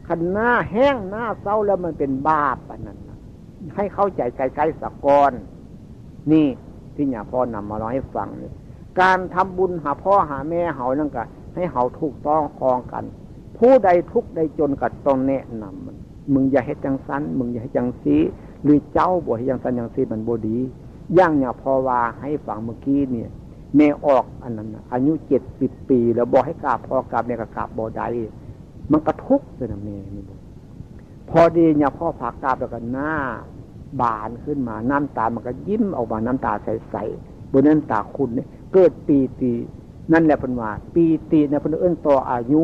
คันหน้าแห้งหน้าเศร้าแล้วมันเป็นบาปอันนั้นนะให้เข้าใจใกล้ๆสักก้อนนี่ที่ญาพ่อนำมาเล่าให้ฟังนี่การทำบุญหาพ่อหาแม่เฮานั่นก็ให้เฮาถูกต้องครองกันผู้ใดทุกข์ใดจนก็ต้องแนะนำมันมึงอย่าเฮ็ดจังซั่นมึงอย่าเฮ็ดจังซี่หรือเจ้าบ่เฮ็ดจังซั่นจังซี่มันบ่ดีอย่างญาพ่อว่าให้ฟังเมื่อกี้เนี่ยแม่ออกอันนั้นนะอายุ70 ปีแล้วบอกให้กราบพ่อกราบแม่ก็กราบบ่ได้มันกระทุกข์เลยนะแม่นี่พอดีเนี่ยพ่อพากราบแล้วก็หน้าบานขึ้นมาน้ำตามันก็ยิ้มออกมาน้ำตาใสๆบนน้ำตาคุณเนี่ยเกิดปีตินั่นแหละเป็นว่าปีติเนี่ยเป็นเอื้นต่ออายุ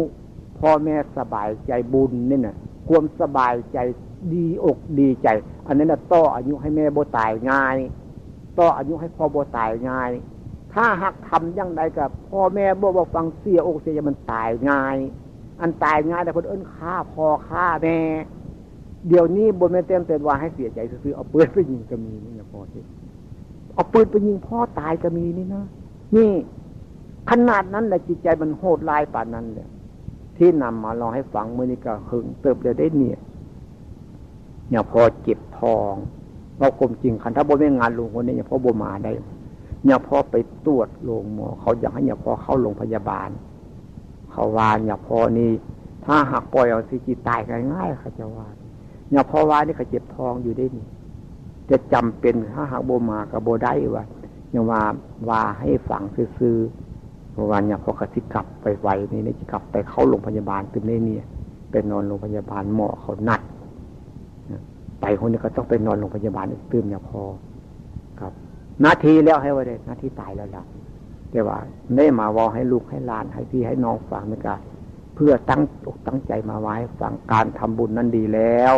พ่อแม่สบายใจบุญนี่น่ะความสบายใจดีอกดีใจอันนั้นน่ะต่ออายุให้แม่บ่ตายง่ายต่ออายุให้พ่อบ่ตายง่ายถ้าหักทำอย่างใดกับพ่อแม่บ่ฟังเสียอกเสียมันตายง่ายอันตายง่ายแต่เพิ่นเอิ้นฆ่าพ่อฆ่าแม่เดี๋ยวนี้บ่แม่นเต็มว่าให้เสียใจซื่อๆเอาปืนไปยิงก็มีนี่นะพ่อที่เอาปืนไปยิงพ่อตายก็มีนี่นะนี่ขนาดนั้นแหละจิตใจมันโหดร้ายปานนั้นแหละที่นำมาลองให้ฟังมื้อนี้ก็หึงเติบได้เนี่ยพอเจ็บท้องเราความจริงคันถ้าบ่แม่นงานลุงคนนี้เนี่ยพ่อบ่มาได้เนี่ยพอไปตรวจโรงหมอเขาอยากให้เนี่ยพอเข้าโรงพยาบาลเขาว่าเนี่ยพอนี่ถ้าหักปล่อยเอาสิจิตตายง่ายๆเขาจะว่าเนี่ยพอว่านี่เขาเจ็บท้องอยู่ได้นี่จะจำเป็นถ้าหักบ่มาก็บ่ได้ว่าเนี่ยว่าให้ฟังซื่อๆเพราะว่าเนี่ยพอกสิกลับไปไวนี่จะกลับไปเข้าโรงพยาบาลตึมได้เนี่ยไปนอนโรงพยาบาลหมอเขานัดไปคนนี้ก็ต้องไปนอนโรงพยาบาลอีกตื่นเนี่ยพอครับนาทีแล้วให้ไว้เลยนาทีตายแล้วล่ะแต่ว่าได้มาว่าให้ลูกให้หลานให้พี่ให้น้องฟังนี่ก็เพื่อตั้งอกตั้งใจมาไว้ฟังการทำบุญนั้นดีแล้ว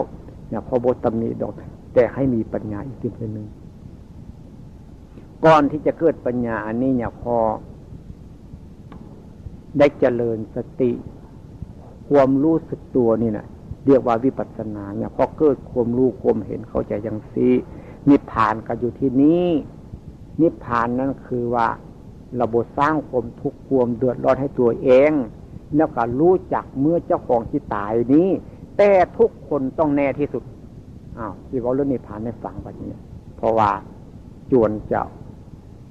เนี่ยพอบทตำหนิดอกแต่ให้มีปัญญาอีกทีนึงก่อนที่จะเกิดปัญญาอันนี้เนี่ยพอได้เจริญสติความรู้สึกตัวนี่นะ เรียกว่าวิปัสสนาเนี่ยพอเกิดความรู้ความเห็นเข้าใจอย่างนี้นิพพานก็อยู่ที่นี้นิพพานนั้นคือว่าระบบสร้างความทุกข์ความเดือดร้อนให้ตัวเองแล้วก็รู้จักเมื่อเจ้าของที่ตายนี้แต่ทุกคนต้องแน่ที่สุดที่ว่าเรื่องนิพพานในฝังแบบนี้เพราะว่าจวนจะ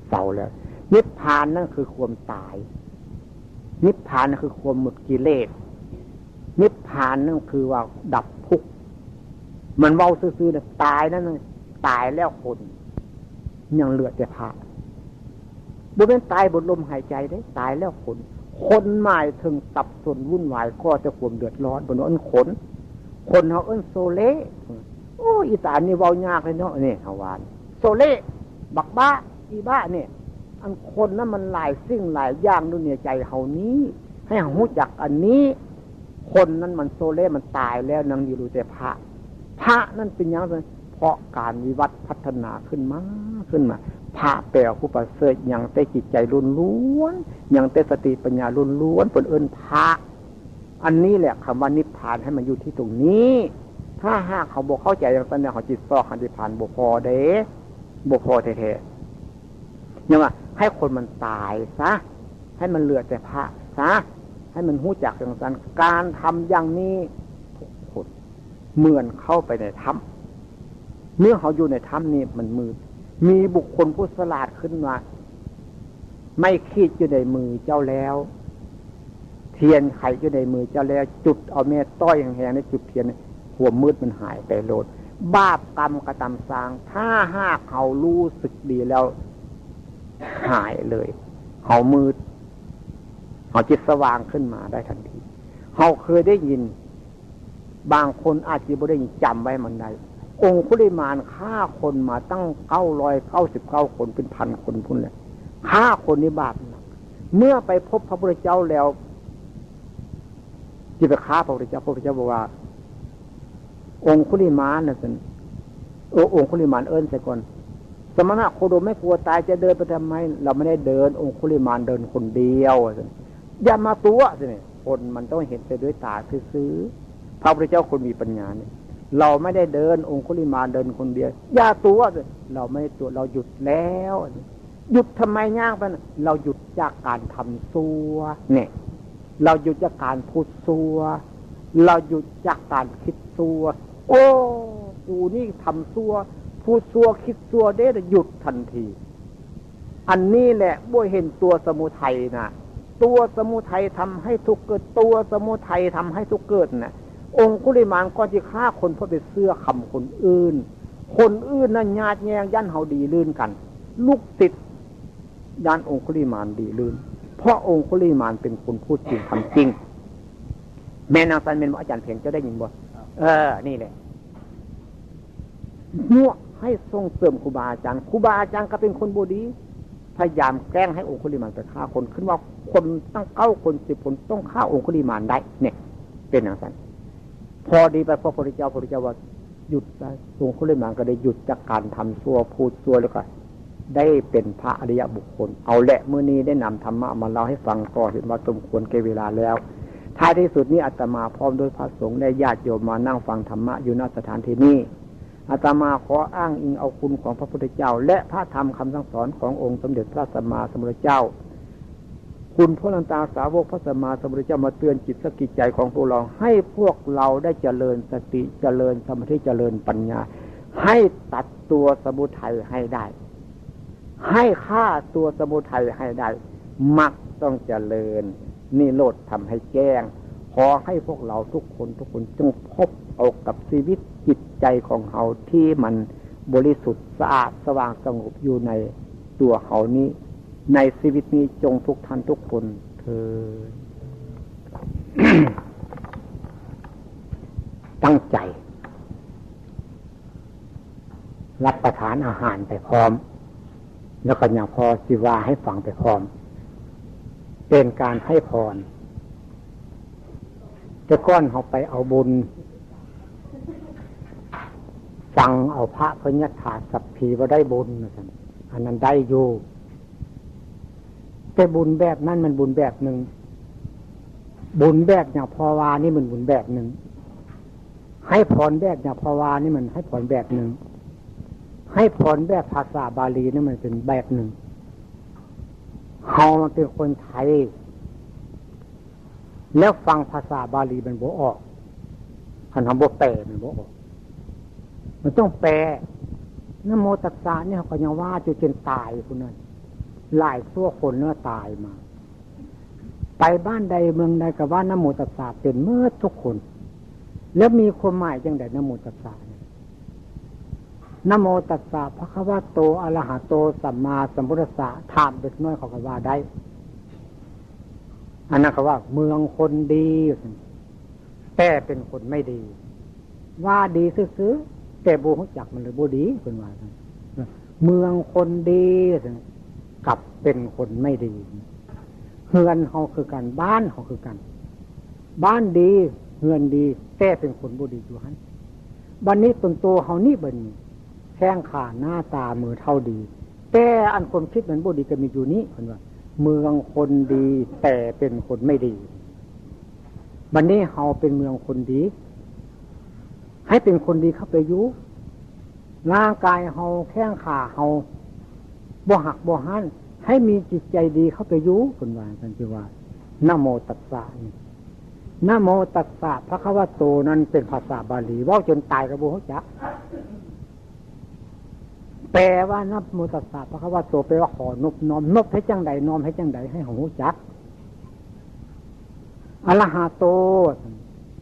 เศร้าแล้วนิพพานนั่นคือความตายนิพพานนั่นคือความหมดกิเลสนิพพานนั่นคือว่าดับทุกข์มันเว้าซื่อๆนะตายนั่นตายแล้วคนยังเหลือแต่พระบ่เป็นตายบนลมหายใจได้ตายแล้วคนหมายถึงสับสนวุ่นวายก็จะความเดือดร้อนบนนั้นคนเขาเอิ้นโซเล่โอ้อีสานนี่เว้ายากเลยเนาะนี่เฮาวานโซเล่บักบ้าอีบ้าเนี่ยอันคนนั้นมันหลายสิ่งหลายอย่างด้วยเนี่ยใจเฮานี้ให้เฮารู้จักอันนี้คนนั้นมันโซเล่มันตายแล้วนังอยู่รู้แต่พระนั่นเป็นอย่างไรเพราะการวิวัฒน์พัฒนาขึ้นมาพระแปลผู้ประเสริฐยังได้จิตใจล้วนๆยังได้สติปัญญาล้วนๆเป็นเอิ้นพระอันนี้แหละคำว่านิพพานให้มันอยู่ที่ตรงนี้ถ้าหากเขาบอกเข้าใจอย่างนั้นเขาจิตซอกนิพพานบ่พอเด้บ่พอแท้ๆเนี่ยว่าให้คนมันตายซะให้มันเหลือแต่พระซะให้มันรู้จักอย่างนั้นการทำอย่างนี้ทุกคนเหมือนเข้าไปในถ้ำเมื่อเขาอยู่ในถ้ำนี่มันมืดมีบุคคลผู้ฉลาดขึ้นมาไม่คิดอยู่ในมือเจ้าแล้วเทียนไขอยู่ในมือเจ้าแล้วจุดเอาแม่ต้อยแห้งๆในจุดเทียนหัวมืดมันหายไปโลดบาปกรรมกระทำสร้างถ้าหากเขารู้สึกดีแล้วหายเลยเขามืดเขาจิตสว่างขึ้นมาได้ทันทีเขาเคยได้ยินบางคนอาจจะไม่ได้จำไว้มันใดองคุลิมานฆ่าคนมาตั้ง999 คนเป็นพันคนพุ่นเลยฆ่าคนในบาปเมื่อไปพบพระพุทธเจ้าแล้วจิตไปฆ่าพระพุทธเจ้าบอกว่าองคุลิมานนะสิองคุลิมานเอิ้นใส่ก่อนสมณะโคดมไม่กลัวตายจะเดินไปทำไมเราไม่ได้เดินองคุลิมานเดินคนเดียวอย่ามาตัวสิคนมันต้องเห็นไปด้วยตาซื้อพระพุทธเจ้าคนมีปัญญาเนี่ยเราไม่ได้เดินองคุลิมานเดินคนเดียวอย่าตัวเราไม่ได้ตัวเราหยุดแล้วหยุดทำไมยากไปเราหยุดจากการทำซัวเนี่ยเราหยุดจากการพูดซัวเราหยุดจากการคิดซัวโอ้กูนี่ทำซัวพูดซัวคิดซัวได้หยุดทันทีอันนี้แหละบ่เห็นตัวสมุทัยนะตัวสมุทัยทำให้ทุกข์เกิดตัวสมุทัยทำให้ทุกข์เกิดนะองคุลิมานก็จะฆ่าคนเพราะไปเสื้อคำคนอื่นนั่นญาติแยงยันเฮาดีลื่นกันลูกติดยันองคุลิมานดีลื่นเพราะองคุลิมานเป็นคนพูดจริงทำจริงแม่นางสันเป็นอาจารย์เพียงจะได้ยินบ่นี่แหละมั่วให้ส่งเสริมครูบาอาจารย์ก็เป็นคนบ่ดีพยายามแกล้งให้องคุลิมานไปฆ่าคนขึ้นว่าคนตั้ง9 คน10 คนต้องฆ่าองคุลิมานได้เนี่ยเป็นอย่างนั้นพอดีไปพระพุทธเจ้าว่าหยุดได้องคุลิมานก็ได้หยุดจากการทำซัวพูดซัวแล้วก็ได้เป็นพระอริยบุคคลเอาแหละมื้อนี้ได้นำธรรมะมาเล่าให้ฟังก็เห็นว่าสมควรแก่เวลาแล้วท้ายที่สุดนี้อาตมาพร้อมด้วยพระสงฆ์ได้ญาติโยมมานั่งฟังธรรมะอยู่ณสถานที่นี้อาตมาขออ้างอิงเอาคุณของพระพุทธเจ้าและพระธรรมคำสั่งสอนขององค์สมเด็จพระสัมมาสัมพุทธเจ้าคุณพระนันตาสาวกพระสัมมาสัมพุทธเจ้ามาเตือนจิตสกิจใจของพวกเราให้พวกเราได้เจริญสติเจริญสมาธิเจริญปัญญาให้ตัดตัวสมุทัยให้ได้ให้ฆ่าตัวสมุทัยให้ได้มรรคต้องเจริญนิโรธทำให้แจ้งขอให้พวกเราทุกคนจงพบเอากับชีวิตจิตใจของเราที่มันบริสุทธิ์สะอาดสว่างสงบอยู่ในตัวเขานี้ในชีวิตนี้จงทุกท่านทุกคนเถิด ตั้งใจรับประทานอาหารไปพร้อมแล้วก็อย่างพอสิว่าให้ฟังไปพร้อมเป็นการให้พรจะก้อนเขาไปเอาบุญฟังเอาพระพญาถาสัพพีว่าได้บุญอันนั้นได้อยู่แต่บุญแบบนั้นมันบุญแบบหนึ่งบุญแบบอย่างพอวานี่มันบุญแบบหนึ่ง ให้พรแบบอย่างภาวานี่มันให้พรแบบหนึ่งให้พรแบบภาษาบาลีนี่มันเป็นแบบหนึ่งเฮามันเป็นคนไทยแล้วฟังภาษาบาลีมันบ่ออกคันทำบ่แปลมันบ่ออกมันต้องแปลนะโมตัสสะเนี่ยเขาก็ยังว่าจนตายคนนั้นหลายชั่วคนเนื้อตายมาไปบ้านใดเมืองใดก็ว่านะโมตัสสะเป็นเมื่อทุกคนแล้วมีความหมายจังไดนะโมตัสสะนะโมตัสสะภะคะวะโตอะระหะโตสัมมาสัมพุทธัสสะถามเด็กน้อยเขาก็ว่าได้อันนั้นเขาว่าเมืองคนดีแต่เป็นคนไม่ดีว่าดีซื่อๆแต่บ่รู้จักมันเลยบ่ดีเพิ่นว่าเมืองคนดีกับเป็นคนไม่ดีเฮือนเฮาคือกันบ้านเฮาคือกันบ้านดีเฮือนดีแต่เป็นคนบ่ดีอยู่หั่นบัดนี้ตนโตเฮานี่บัดนี้แข้งขาหน้าตามือเท่าดีแต่อันคนคิดมันบ่ดีก็มีอยู่นี้เพิ่นว่าเมืองคนดีแต่เป็นคนไม่ดีบัดนี้เฮาเป็นเมืองคนดีให้เป็นคนดีเข้าไปอยู่ร่างกายเฮาแข้งขาเฮาบ่หักบ่หันให้มีจิตใจดีเข้าไปอยู่เพิ่นว่ากันคือว่านะโมตัสสะนะโมตัสสะภะคะวะโตนั้นเป็นภาษาบาลีเว้าจนตายก็บ่รู้จักแปลว่านะโมตัสสะภะคะวะโตแปลว่าขอนบน้อมนบให้จังใดน้อมให้จังใดให้รู้จักอะระหะโต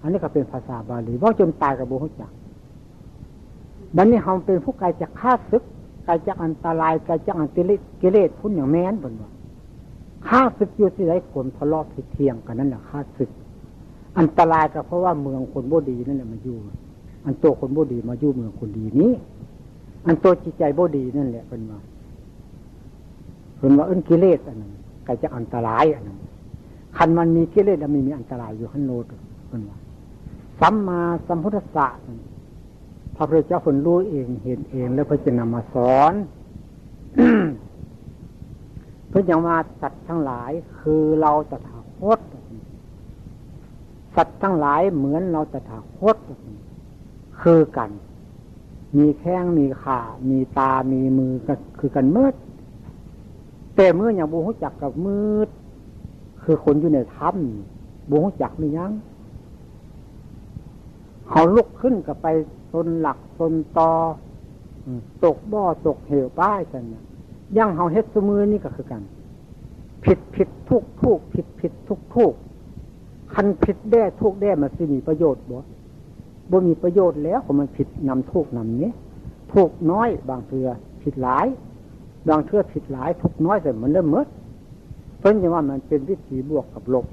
อันนี้ก็เป็นภาษาบาลีเว้าจนตายก็บ่รู้จักบัดนี้เฮาเป็นผู้ไกลจากข้าศึกไกลจากอันตรายไกลจากอันกิเลสพุ่นอย่างแม้นเพิ่นว่าข้าศึกอยู่ที่ใดคนทะเลาะผิดเถียงกันนั่นแหละข้าศึกอันตรายก็เพราะว่าเมืองคนบ่ดีนั่นแหละมาอยู่อันตัวคนบ่ดีมาอยู่เมืองคนดีนี้อันตัวจิตใจบ่ดีนั่นแหละเพิ่นว่ากิเลสอันนั้นไกลจากอันตรายอันนั้นคันมันมีกิเลสแล้วมีอันตรายอยู่ข้างโน้นเพิ่นว่าสัมมาสัมพุทธัสสะพระพุทธเจ้าเพิ่นรู้เองเห็นเองแล้วเพิ่นจะนำมาสอน เพิ่นยังว่าสัตว์ทั้งหลายคือเราตถาคตสัตว์ทั้งหลายเหมือนเราตถาคตคือกันมีแข้งมีขามีตามีมือก็คือกันมืดแต่เมื่ออย่างบ่รู้จักกับมืดคือคนอยู่ในถ้ำบ่รู้จักมีหยังเขาลุกขึ้นกับไปตนหลักตนตอตกบ่อตกเหวป้ายกันเนี่ยย่างเฮาเฮ็ดซุมือนี่ก็คือกันผิดทุกผิดทุกคันผิดแด้ทุกแด้มันสิมีประโยชน์บ่มีประโยชน์แล้วเพราะมันผิดนำทุกนำนี้ทุกน้อยบางเทื่อผิดหลายบางเทื่อผิดหลายทุกน้อยแต่มันเริ่มหมดเพิ่นว่ามันเป็นวิถีบวกกับลบ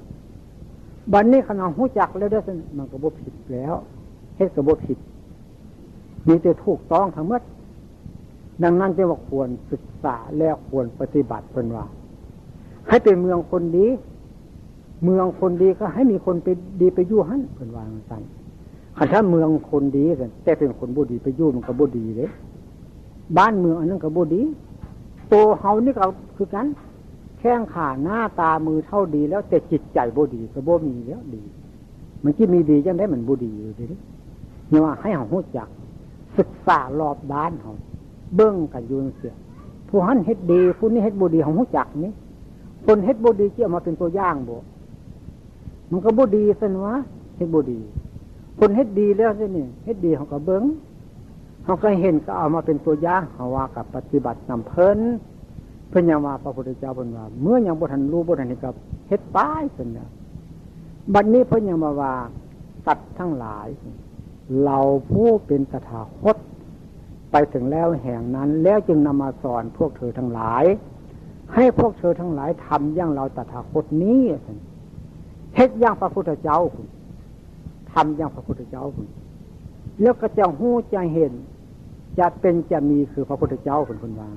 บัดนี้ขณะฮู้จักแล้วเด้อมันก็บ่ผิดแล้วเฮ็ดก็บ่ผิดมีแต่ถูกต้องทั้งหมดดังนั้นจึงว่าควรศึกษาและควรปฏิบัติเพิ่นว่าให้เป็นเมืองคนดีเมืองคนดีก็ให้มีคนไปดีไปอยู่หั่นเพิ่นว่าจังซั่นคันถ้าเมืองคนดีแต่เป็นคนบ่ดีไปอยู่มันก็บ่ดีเด้บ้านเมืองอันนั้นก็บ่ดีโตเฮานี่ก็คือกันแข้งขาหน้าตามือเท่าดีแล้วแต่จิตใจบ่ดีก็บ่มีแล้วดีมันสิมีดีจังได๋มันบ่ดีอยู่ดิเนี่ยว่าให้เฮารู้จักศึกษารอบด้านเฮาเบิ่งกันอยู่จังซี่ผู้หันเฮ็ดดีผู้นี้เฮ็ดบ่ดีเฮารู้จักนี่คนเฮ็ดบ่ดีสิเอามาเป็นตัวอย่างบ่มันก็บ่ดีซั่นวะเฮ็ดบ่ดีคนเฮ็ดดีแล้วซินี่เฮ็ดดีเฮาก็เบิ่งเฮาก็เห็นก็เอามาเป็นตัวอย่างเฮาว่ากับปฏิบัตินำเพิ่นยังว่าพระพุทธเจ้าเพิ่นว่าเมื่อยังบ่ทันรู้บ่ทันเห็นก็เฮ็ดไปซั่นน่ะบัดนี้เพิ่นยังมาว่าสัตว์ทั้งหลายเราผู้เป็นตถาคตไปถึงแล้วแห่งนั้นแล้วจึงนำมาสอนพวกเธอทั้งหลายให้พวกเธอทั้งหลายทำอย่างเราตถาคตนี้เฮ็ดอย่างพระพุทธเจ้าทำอย่างพระพุทธเจ้าแล้วก็จะฮู้จะเห็นจะเป็นจะมีคือพระพุทธเจ้าคนว่า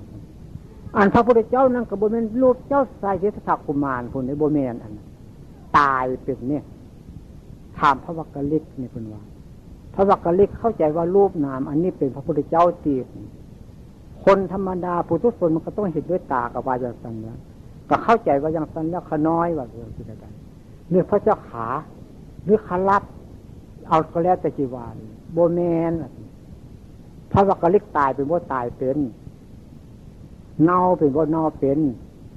อันพระพุทธเจ้านั่นก็บ่แม่นรูปเจ้าชายเทพกุมารพุ่นได้บ่แม่นอันตายเป็นเนี่ยถามพระวักกลิกนี่เพิ่นว่าพระวักกลิกเข้าใจว่ารูปนามอันนี้เป็นพระพุทธเจ้าตีคนธรรมดาปุถุชนมันก็ต้องเห็นด้วยตากับว่าอย่างนั้นนะก็เข้าใจว่าอย่างนั้นแล้วขน้อยว่าสิได้หรือพระเจ้าขาหรือขลับ เอาก็แล้วแต่จีวานโบแมนพระวักกะลิกตายเป็นว่าตายเป็นเน่าเป็นว่าเน่าเป็น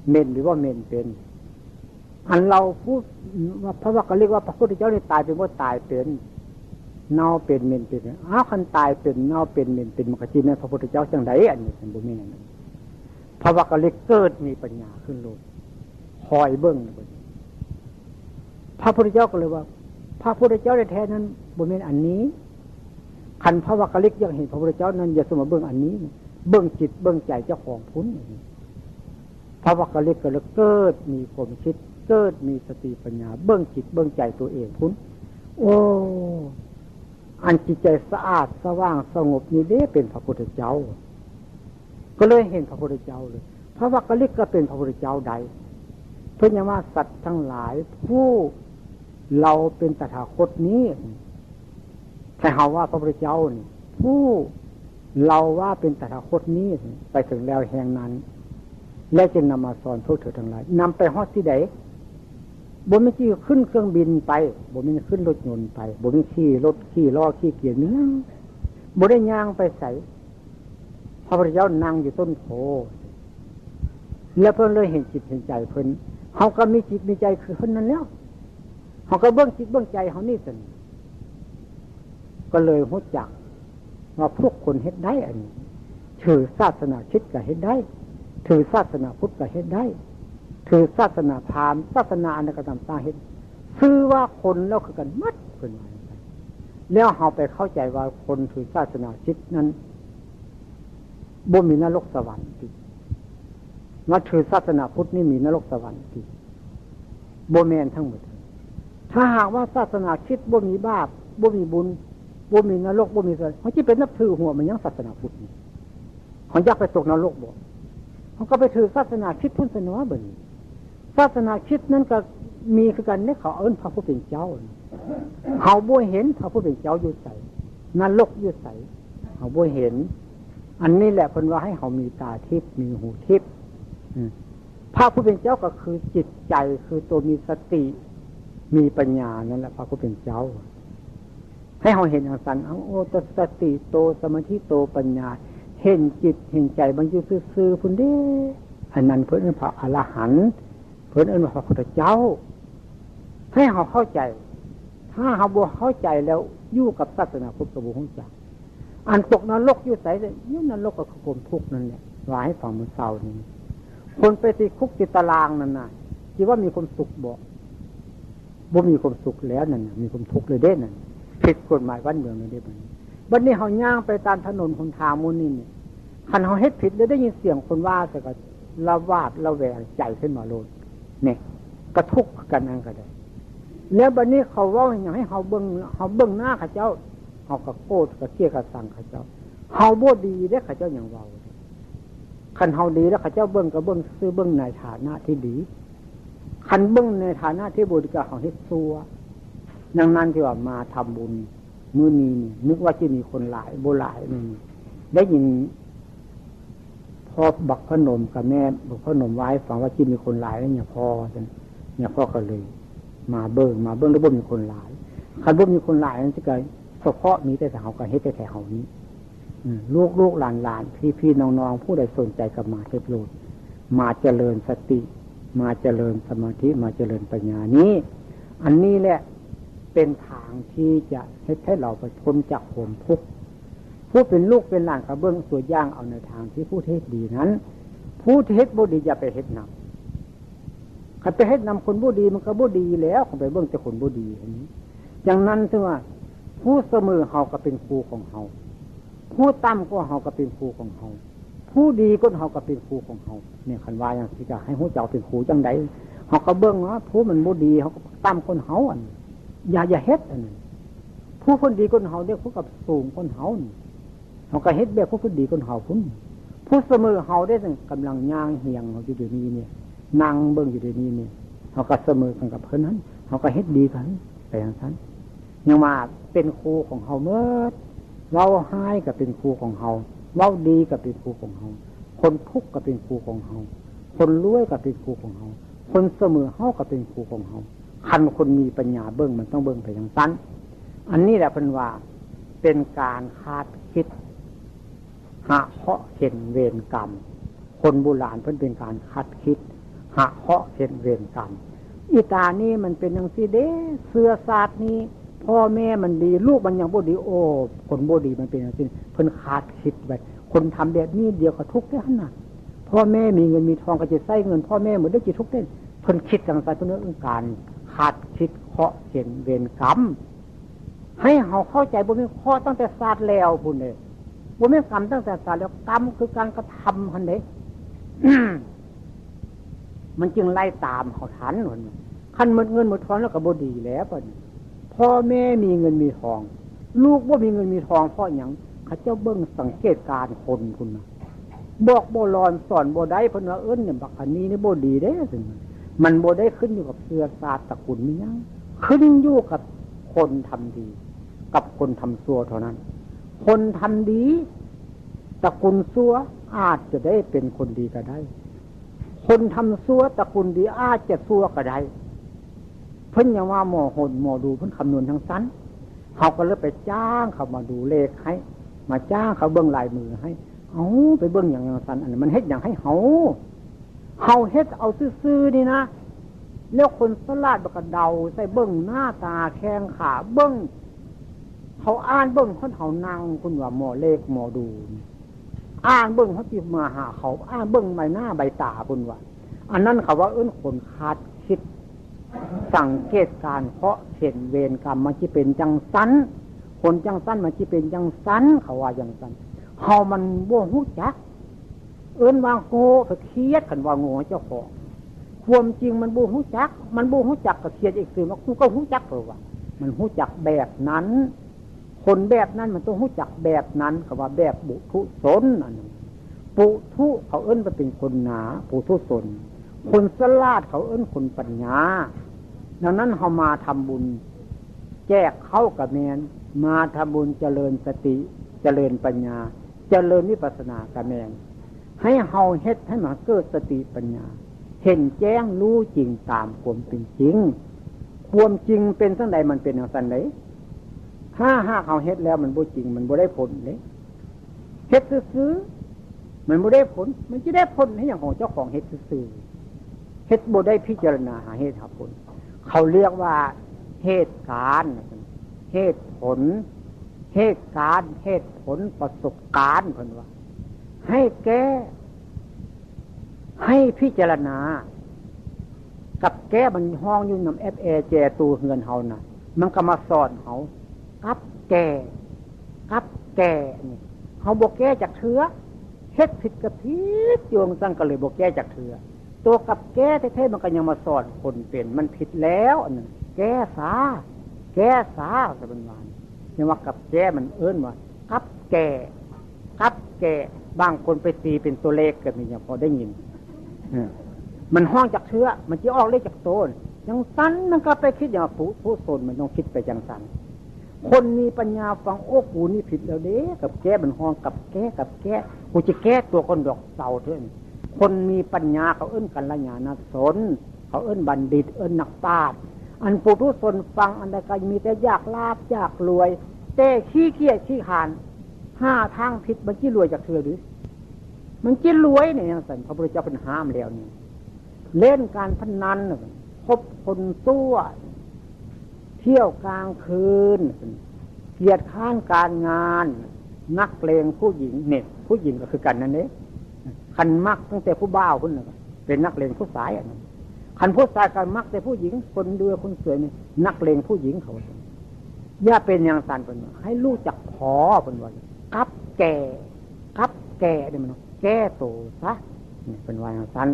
เม่นหรือว่าเม่นเป็นอันเราพูดว่าพระวักกะลิกว่าพระพุทธเจ้านี่ตายเป็นว่าตายเป็นเน่าเป็นเม่นเป็นอ้าวคันตายเป็นเน่าเป็นเม่นเป็นมันก็จีแม่พระพุทธเจ้าจังไดอันนี้เป็นโบแมนพระวักกะลิกเกิดมีปัญญาขึ้นโลกคอยเบิ้งพระพุทธเจ้าก็เลยว่าพระพุทธเจ้าแท้ๆนั้นบ่แม่นอันนี้คันพระวักกะลิกยังเห็นพระพุทธเจ้านั้นอย่าสมเบิ้งอันนี้เบิ้งจิตเบิ้งใจเจ้าของพุ้นพระวักกะลิกก็เลยเกิดมีความคิดเกิดมีสติปัญญาเบิ้งจิตเบิ้งใจตัวเองพุ้นโอ้อันจิตใจสะอาดสว่างสงบนี่เด้เป็นพระพุทธเจ้าก็เลยเห็นพระพุทธเจ้าเลยพระวักกะลิกก็เป็นพระพุทธเจ้าใดเพื่อว่าสัตว์ทั้งหลายผู้เราเป็นตถาคตนี้แต่หาว่าพระพุทธเจ้านี่ผู้เราว่าเป็นตถาคตนี้ไปถึงแล้วแห่งนั้นและจึงนำมาสอนพวกเธอทั้งหลายนำไปฮอดที่ใดบ่ไม่ขี่ขึ้นเครื่องบินไปบ่ไม่ขึ้นรถยนต์ไปบ่ไม่ขี่รถขี่ล้อขี่เกียร์เนี้ยบ่ได้ย่างไปใส่พระพุทธเจ้านั่งอยู่ต้นโพแล้วเพิ่นเลยเห็นจิตเห็นใจเพิ่นเขาก็มีจิตมีใจคือเพิ่นนั้นแล้วเขาก็เบื้องจิตเบื้องใจเขานี่สิก็เลยรู้จักว่าพวกคนเฮ็ดได้อันนี้ถือศาสนาคริสต์ก็เฮ็ดได้ถือศาสนาพุทธก็เฮ็ดได้ถือศาสนาพราหมณ์ศาสนาอันนั้นก็ตามตาเฮ็ดชื่อว่าคนแล้วคือกันมัดเพิ่นว่าแล้วเขาไปเข้าใจว่าคนถือศาสนาคริสต์นั้นบ่มีนรกสวรรค์ติมาถือศาสนาพุทธนี่มีนรกสวรรค์ติบ่แม่นทั้งหมดถ้าหากว่าศาสนาคริสต์บ่มีบาปบ่มีบุญบ่มีนรกบ่มีอะไรเขาจะเป็นนับถือหัวมันยังศาสนาพุทธนี่เขาอยากไปตกนรกบ่เขาก็ไปถือศาสนาคริสต์พุ่นสนอเบิ่นศาสนาคริสต์นั้นก็มีคือกันเนี่ยเขาเอิ้นพระผู้เป็นเจ้าเขาบ่เห็นพระผู้เป็นเจ้าอยู่ไสนรกอยู่ไสเขาบ่เห็นอันนี้แหละเพิ่นว่าให้เขามีตาทิพย์มีหูทิพย์พระผู้เป็นเจ้าก็คือจิตใจคือตัวมีสติมีปัญญานั่นแหละพระผู้เป็นเจ้าให้เขาเห็นอย่างนั้นโอ้ตสติโตสมาธิโตปัญญาเห็นจิตเห็นใจมันอยู่ซื่อๆพุ่นเด้อันนั้นเพิ่นเป็นพระอรหันต์เพิ่นเป็นพระพุทธเจ้าให้เขาเข้าใจถ้าเขาบ่เข้าใจแล้วอยู่กับศาสนาพุทธก็บ่รู้จักอันตกนรกอยู่ไสอยู่นรกก็คือความทุกข์นั่นแหละว่าให้ฟังมื้อเช้านี้คนไปติดคุกติดตารางนั่นน่ะคิดว่ามีความสุขบ่มีความสุขแล้วนั่นมีความทุกข์เลยเด้นั่นผิดกฎหมายบ้านเมืองเลยเด้บัดนี้เฮาย่างไปตามถนนหนทางมื้อนี้นี่คันเฮาเฮ็ดผิดแล้วได้ยินเสียงคนว่าซะก็ละวาดละแวงใจขึ้นมาโลดนี่กระทุกข์กันนั่นก็ได้แล้วบัดนี้เขาเว้าหยังให้เฮาเบิ่งหน้าเขาเจ้าเฮาก็โกรธก็เกลียดก็สั่งเขาเจ้าเฮาบ่ดีเด้เขาเจ้าหยังเว้าคันเฮาดีแล้วเขาเจ้าเบิ่งก็เบิ่งซื่อเบิ่งในฐานะที่ดีคันเบิ่งในฐานะที่บุญก็เฮาเฮ็ดซัวดังนั้นที่ว่ามาทำบุญมื้อนี้นี่นึกว่าจะมีคนหลายบ่หลายนี่ได้ยินพ่อบักพนมกับแม่บักพนมไว้ฟังว่าจะมีคนหลายแล้วเนี่ยพ่อจังเนี่ยพ่อก็เลยมาเบิ่งแล้วบ่มีคนหลายคันบ่มีคนหลายนั่นสิก็เฉพาะมีแต่เฮาก็เฮ็ดแต่เฮานี้ลูกหลานพี่น้องๆผู้ใดสนใจกับมาเถิดโลดมาเจริญสติมาเจริญสมาธิมาเจริญปัญญานี้อันนี้แหละเป็นทางที่จะให้เราไปพ้นจากความทุกข์ผู้เป็นลูกเป็นหลานกับเบื้องตัวอย่างเอาในทางที่ผู้เทศดีนั้นผู้เทศบ่ดีอย่าไปเฮ็ดนำคันไปเฮ็ดนำคนบ่ดีมันก็บ่ดีแล้วไปเบื้องแต่คนบ่ดีอย่างนี้อย่างนั้นถึงว่าผู้เสมอเฮาก็เป็นครูของเฮาผู้ต่ำก็เฮาก็เป็นครูของเฮาผู้ดีก็เฮาก็เป็นครูของเฮาเนี่ยคันว่าอย่างที่จะให้ฮู้เจ้าเป็นครูจังได๋เฮาก็เบิ่งว่าผู้มันบ่ดีเฮาก็ต่ำคนเฮาอันอย่าเฮ็ดอันนั้นผู้คนดีคนเฮาเด้ผู้กับสูงคนเฮาเฮาก็เฮ็ดแบบผู้คนดีคนเฮาพุ่นผู้เสมอเฮาได้กำลังย่างเหียงเฮาอยู่เดี๋ยวนี้เนี่ยนั่งเบิ่งอยู่เดี๋ยวนี้เนี่ยเฮาก็เสมอกันกับเพิ่นนั้นเฮาก็เฮ็ดดีกันไปอย่างนั้นยังมาเป็นครูของเฮาเมื่อเราให้ก็เป็นครูของเฮาเราดีก็เป็นครูของเฮาคนทุกข์ก็เป็นครูของเฮาคนรวยก็เป็นครูของเฮาคนเสมอเฮาก็เป็นครูของเฮาคันคนมีปัญญาเบิ่งมันต้องเบิ่งไปอย่างนั้น อันนี้แหละเป็นว่าเป็นการคาดคิดหะเคาะเห็นเวรกรรมคนโบราณเพิ่นเป็นการคาดคิดหะเคาะเห็นเวรกรรมอีตานี่มันเป็นจังซี่เด้เสื้อศาสตร์นี้พ่อแม่มันดีลูกมันยังบ่ดีโอ้คนบ่ดีมันเป็นจังซี่เพิ่นคาดคิดไว้คนทำแบบนี้เดียวก็ทุกข์ได้ขนาดพ่อแม่มีเงินมีทองก็จะใช้เงินพ่อแม่เหมือนได้จิตทุกข์ได้เพิ่นคิดจังซั่นเพิ่นเรื่องการคาดคิดเคาะเห็นเวรกรรมให้เฮาเข้าใจบ่แม่นเคาะตั้งแต่ศาสตร์แล้วพุ่นเด้บ่แม่นกรรมตั้งแต่ศาสตร์แล้วกรรมคือการกระทำหั่นเด้ มันจึงไล่ตามเขาทันหมดคันหมดเงินหมดทองแล้วก็บ่ดีแล้วป่ะพ่อแม่มีเงินมีทองลูกว่ามีเงินมีทองเพราะหยังเขาเจ้าเบิ่งสังเกตการคนคุณนะบอกบ่รอนสอนบ่ได้เพิ่นว่าเนี่ยบักอันนี้นี่บ่ดีเด้ซึ่งมันบ่ได้ขึ้นอยู่กับเชื้อชาติตระกูลมีหยังขึ้นอยู่กับคนทำดีกับคนทำชั่วเท่านั้นคนทำดีตระกูลชั่วอาจจะได้เป็นคนดีก็ได้คนทำชั่วตระกูลดีอาจจะชั่วก็ได้เพิ่นยังว่าหมอหนหมอดูเพิ่นคำนวณทั้งสั้นเขาก็เลยไปจ้างเขามาดูเลขให้มาจ้างเขาเบิ่งลายมือให้เอาไปเบิ่งอย่างสั้นอันนั้นมันเฮ็ดอย่างให้เฮาเฮ็ดเอาซื่อๆนี่นะแล้วคนสลาดบักเดาใส่เบิ่งหน้าตาแข้งขาเบิ่งเขาอ่านเบิ่งคนเฮานั่งคุณว่าหมอเลขหมอดูอ่านเบิ่งเขาจิมาหาเขาอ่านเบิ่งใบหน้าใบตาคุณว่าอันนั้นเขาว่าคนคาดคิดสังเกตการเพราะเห็นเวรกรรมมันจะเป็นจังสันคนจังสันมันจะเป็นจังสันเขาว่าจังสันเฮามันบ่ฮู้จักว่าโง่ก็เครียดกันว่าโง่เจ้าของความจริงมันบ่ฮู้จักก็เครียดอีกคือว่ากูก็ฮู้จักเปล่าว่ามันฮู้จักแบบนั้นคนแบบนั้นมันต้องฮู้จักแบบนั้นก็ว่าแบบบุทุชนอันนั้นปุถุเขาเอิ้นว่าเป็นคนหนาปุถุชนคนสลาดเขาเอิ้นคนปัญญาดังนั้นเฮามาทำบุญแจกเข้ากับแมนมาทำบุญเจริญสติเจริญปัญญาเจริญวิปัสสนากับแมนให้เฮาเฮ็ดให้มาเกิดสติปัญญาเห็นแจ้งรู้จริงตามความเป็นจริงความจริงเป็นจังใดมันเป็นจังซั่นไดถ้าหากเฮาเฮ็ดแล้วมันบ่จริงมันบ่ได้ผลเด้เฮ็ดซื่อๆมันบ่ได้ผลมันสิได้ผลให้อย่างของเจ้าของเฮ็ดซื่อๆเฮ็ดบ่ได้พิจารณาหาเหตุหาผลเขาเรียกว่าเหตุการณ์เหตุผลเหตุการณ์เหตุผลประสบการณ์เพิ่นว่าให้แก้ให้พิจารณากับแก้มันห้องอยู่นำ FA แจตูเฮือนเฮาน่ะมันก็มาสอนเฮากับแก้นี่เฮาบ่แก้จากเถือเฮ็ดผิดกับผิดโยงซั่นก็เลยบ่แก้จากเถือตัวกับแก้แท้ๆมันก็ยังมาสอนคนเป็นมันผิดแล้วอันนั้นแก้ซาจะเป็นว่าเนี่ยว่ากับแก้มันเอิ้นว่ากับแก้บางคนไปตีเป็นตัวเลขก็มีอย่างพอได้ยินมันห้องจากเชื้อมันจะออกเลขจากโตนอย่างสั้นมันก็ไปคิดอย่างผู้สนมันต้องคิดไปอย่างสั้นคนมีปัญญาฟังโอ้กูนี่ผิดแล้วเด้กับแก้มันห้องกับแก้กูจะแก้ตัวคนดอกเสาเท่านั้นคนมีปัญญาเขาเอิ้นกัลยาณสนเขาเอิ้นบัณฑิตเอิ้นนักปราชญ์อันปุถุชนฟังอันใดก็มีแต่อยากลาภอยากรวยแต่ขี้เกียจขี้ขานห้าทางผิดมันจิรวยจากเธอหรือมันจิรวยเนี่ยอย่างนั้นพระพุทธเจ้าเป็นห้ามแล้วนี่เล่นการพนันคบคนซั่วเที่ยวกลางคืนเกียรติค้านการงานนักเลงผู้หญิงเนี่ยผู้หญิงก็คือกันนั่นเองคันมักตั้งแต่ผู้บ่าวคนนึงเป็นนักเลงผู้ชายอันนั้นคันผู้ชายกันมักแต่ผู้หญิงคนเดือคนสวยนี่นักเลงผู้หญิงเขาอย่าเป็นอย่างนั้นเป็นให้รู้จักพอเป็นว่ากับแก่เนี่ยมันแก้ตัวซะนี่เป็นว่าอย่างนั้น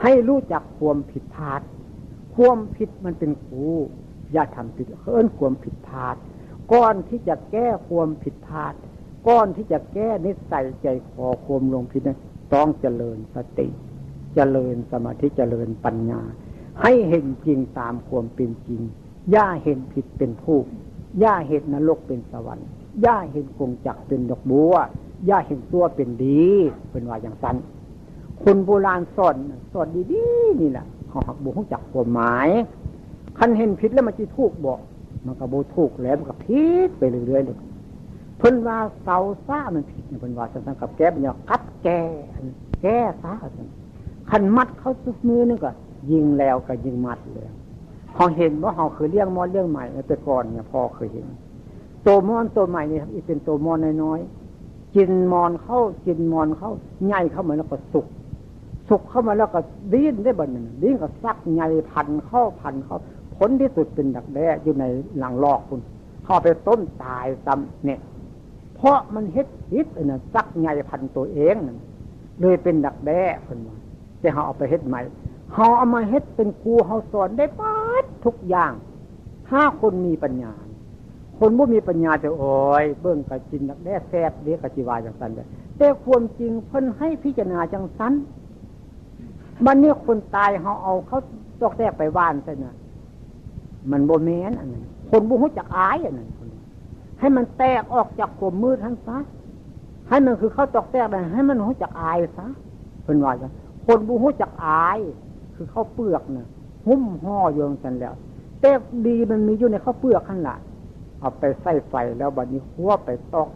ให้รู้จักความผิดพลาดความผิดมันเป็นครูอย่าทำผิดเอิ้นความผิดพลาดก่อนที่จะแก้ความผิดพลาดก่อนที่จะแก้นิสัยใจคอความลงผิดนั้นต้องเจริญสติเจริญสมาธิเจริญปัญญาให้เห็นจริงตามความเป็นจริงอย่าเห็นผิดเป็นทุกข์อย่าเห็นนรกเป็นสวรรค์อย่าเห็นกงจักเป็นดอกบัวอย่าเห็นตัวเป็นดีเป็นว่าอย่างนั้นคนโบราณสอนดีๆนี่แหละเขาหักบุกจักความหมายคันเห็นผิดแล้วมันจะทุกข์บอก มันก็บ่ถูกแล้วมันก็ผิดไปเรื่อยๆเลยเพิ่นว่าเสาซ่ามันผิดเนี่ยเพิ่นว่าซั่นกับแก้มันเนี่ยกัดแก้ซะคันมัดเขาซุมือนึงก็ยิงแล้วก็ยิงมัดเลยพอเห็นว่าเฮาเคยเลี้ยงมอนเลี้ยงใหม่แต่ก่อนเนี่ยพอเคยเห็นตัวมอนตัวใหม่นี่ครับอีเป็นตัวมอนน้อยๆกินมอนเข้าใหญ่เข้ามาแล้วก็สุกเข้ามาแล้วก็ดิ้นได้บัดนึงดิ้นก็ซักใหญ่พันเข้าผลที่สุดเป็นดักแด้อยู่ในหลังลอกคุณเข้าไปต้นตายซ้ำเนี่ยเพราะมันเฮ็ดผิดน่ะซักใหญ่พันตัวเองนั่นเลยเป็นดักแด้เพิ่นว่าแต่เฮาเอาไปเฮ็ดใหม่เฮาเอามาเฮ็ดเป็นครูเฮาสอนได้หมดทุกอย่างถ้าคนมีปัญญาคนบ่มีปัญญาจะโอ้ยเบิ่งก็กินดักแด้แซ่บเด้ก็สิว่าจังซั่นเด้แต่ความจริงเพิ่นให้พิจารณาจังซั่นบัดนี้คนตายเฮาเอาเขาตอกแตกไปบ้านซั่นน่ะมันบ่แม่นอันนั้นคนบ่ฮู้จักอายอันนั้นให้มันแตกออกจากความมืดทั้งซะให้มันคือเขาตอกแตกได้ให้มันฮู้จักอายซะเพิ่นว่าจังคนบ่ฮู้จักอายคือข้าวเปลือกน่ะหุ้มห่ออยู่จังซั่นแล้วแต่ดีมันมีอยู่ในข้าวเปลือกคั่นล่ะเอาไปใส่ไฟแล้วบัดนี้คั่วไปตอก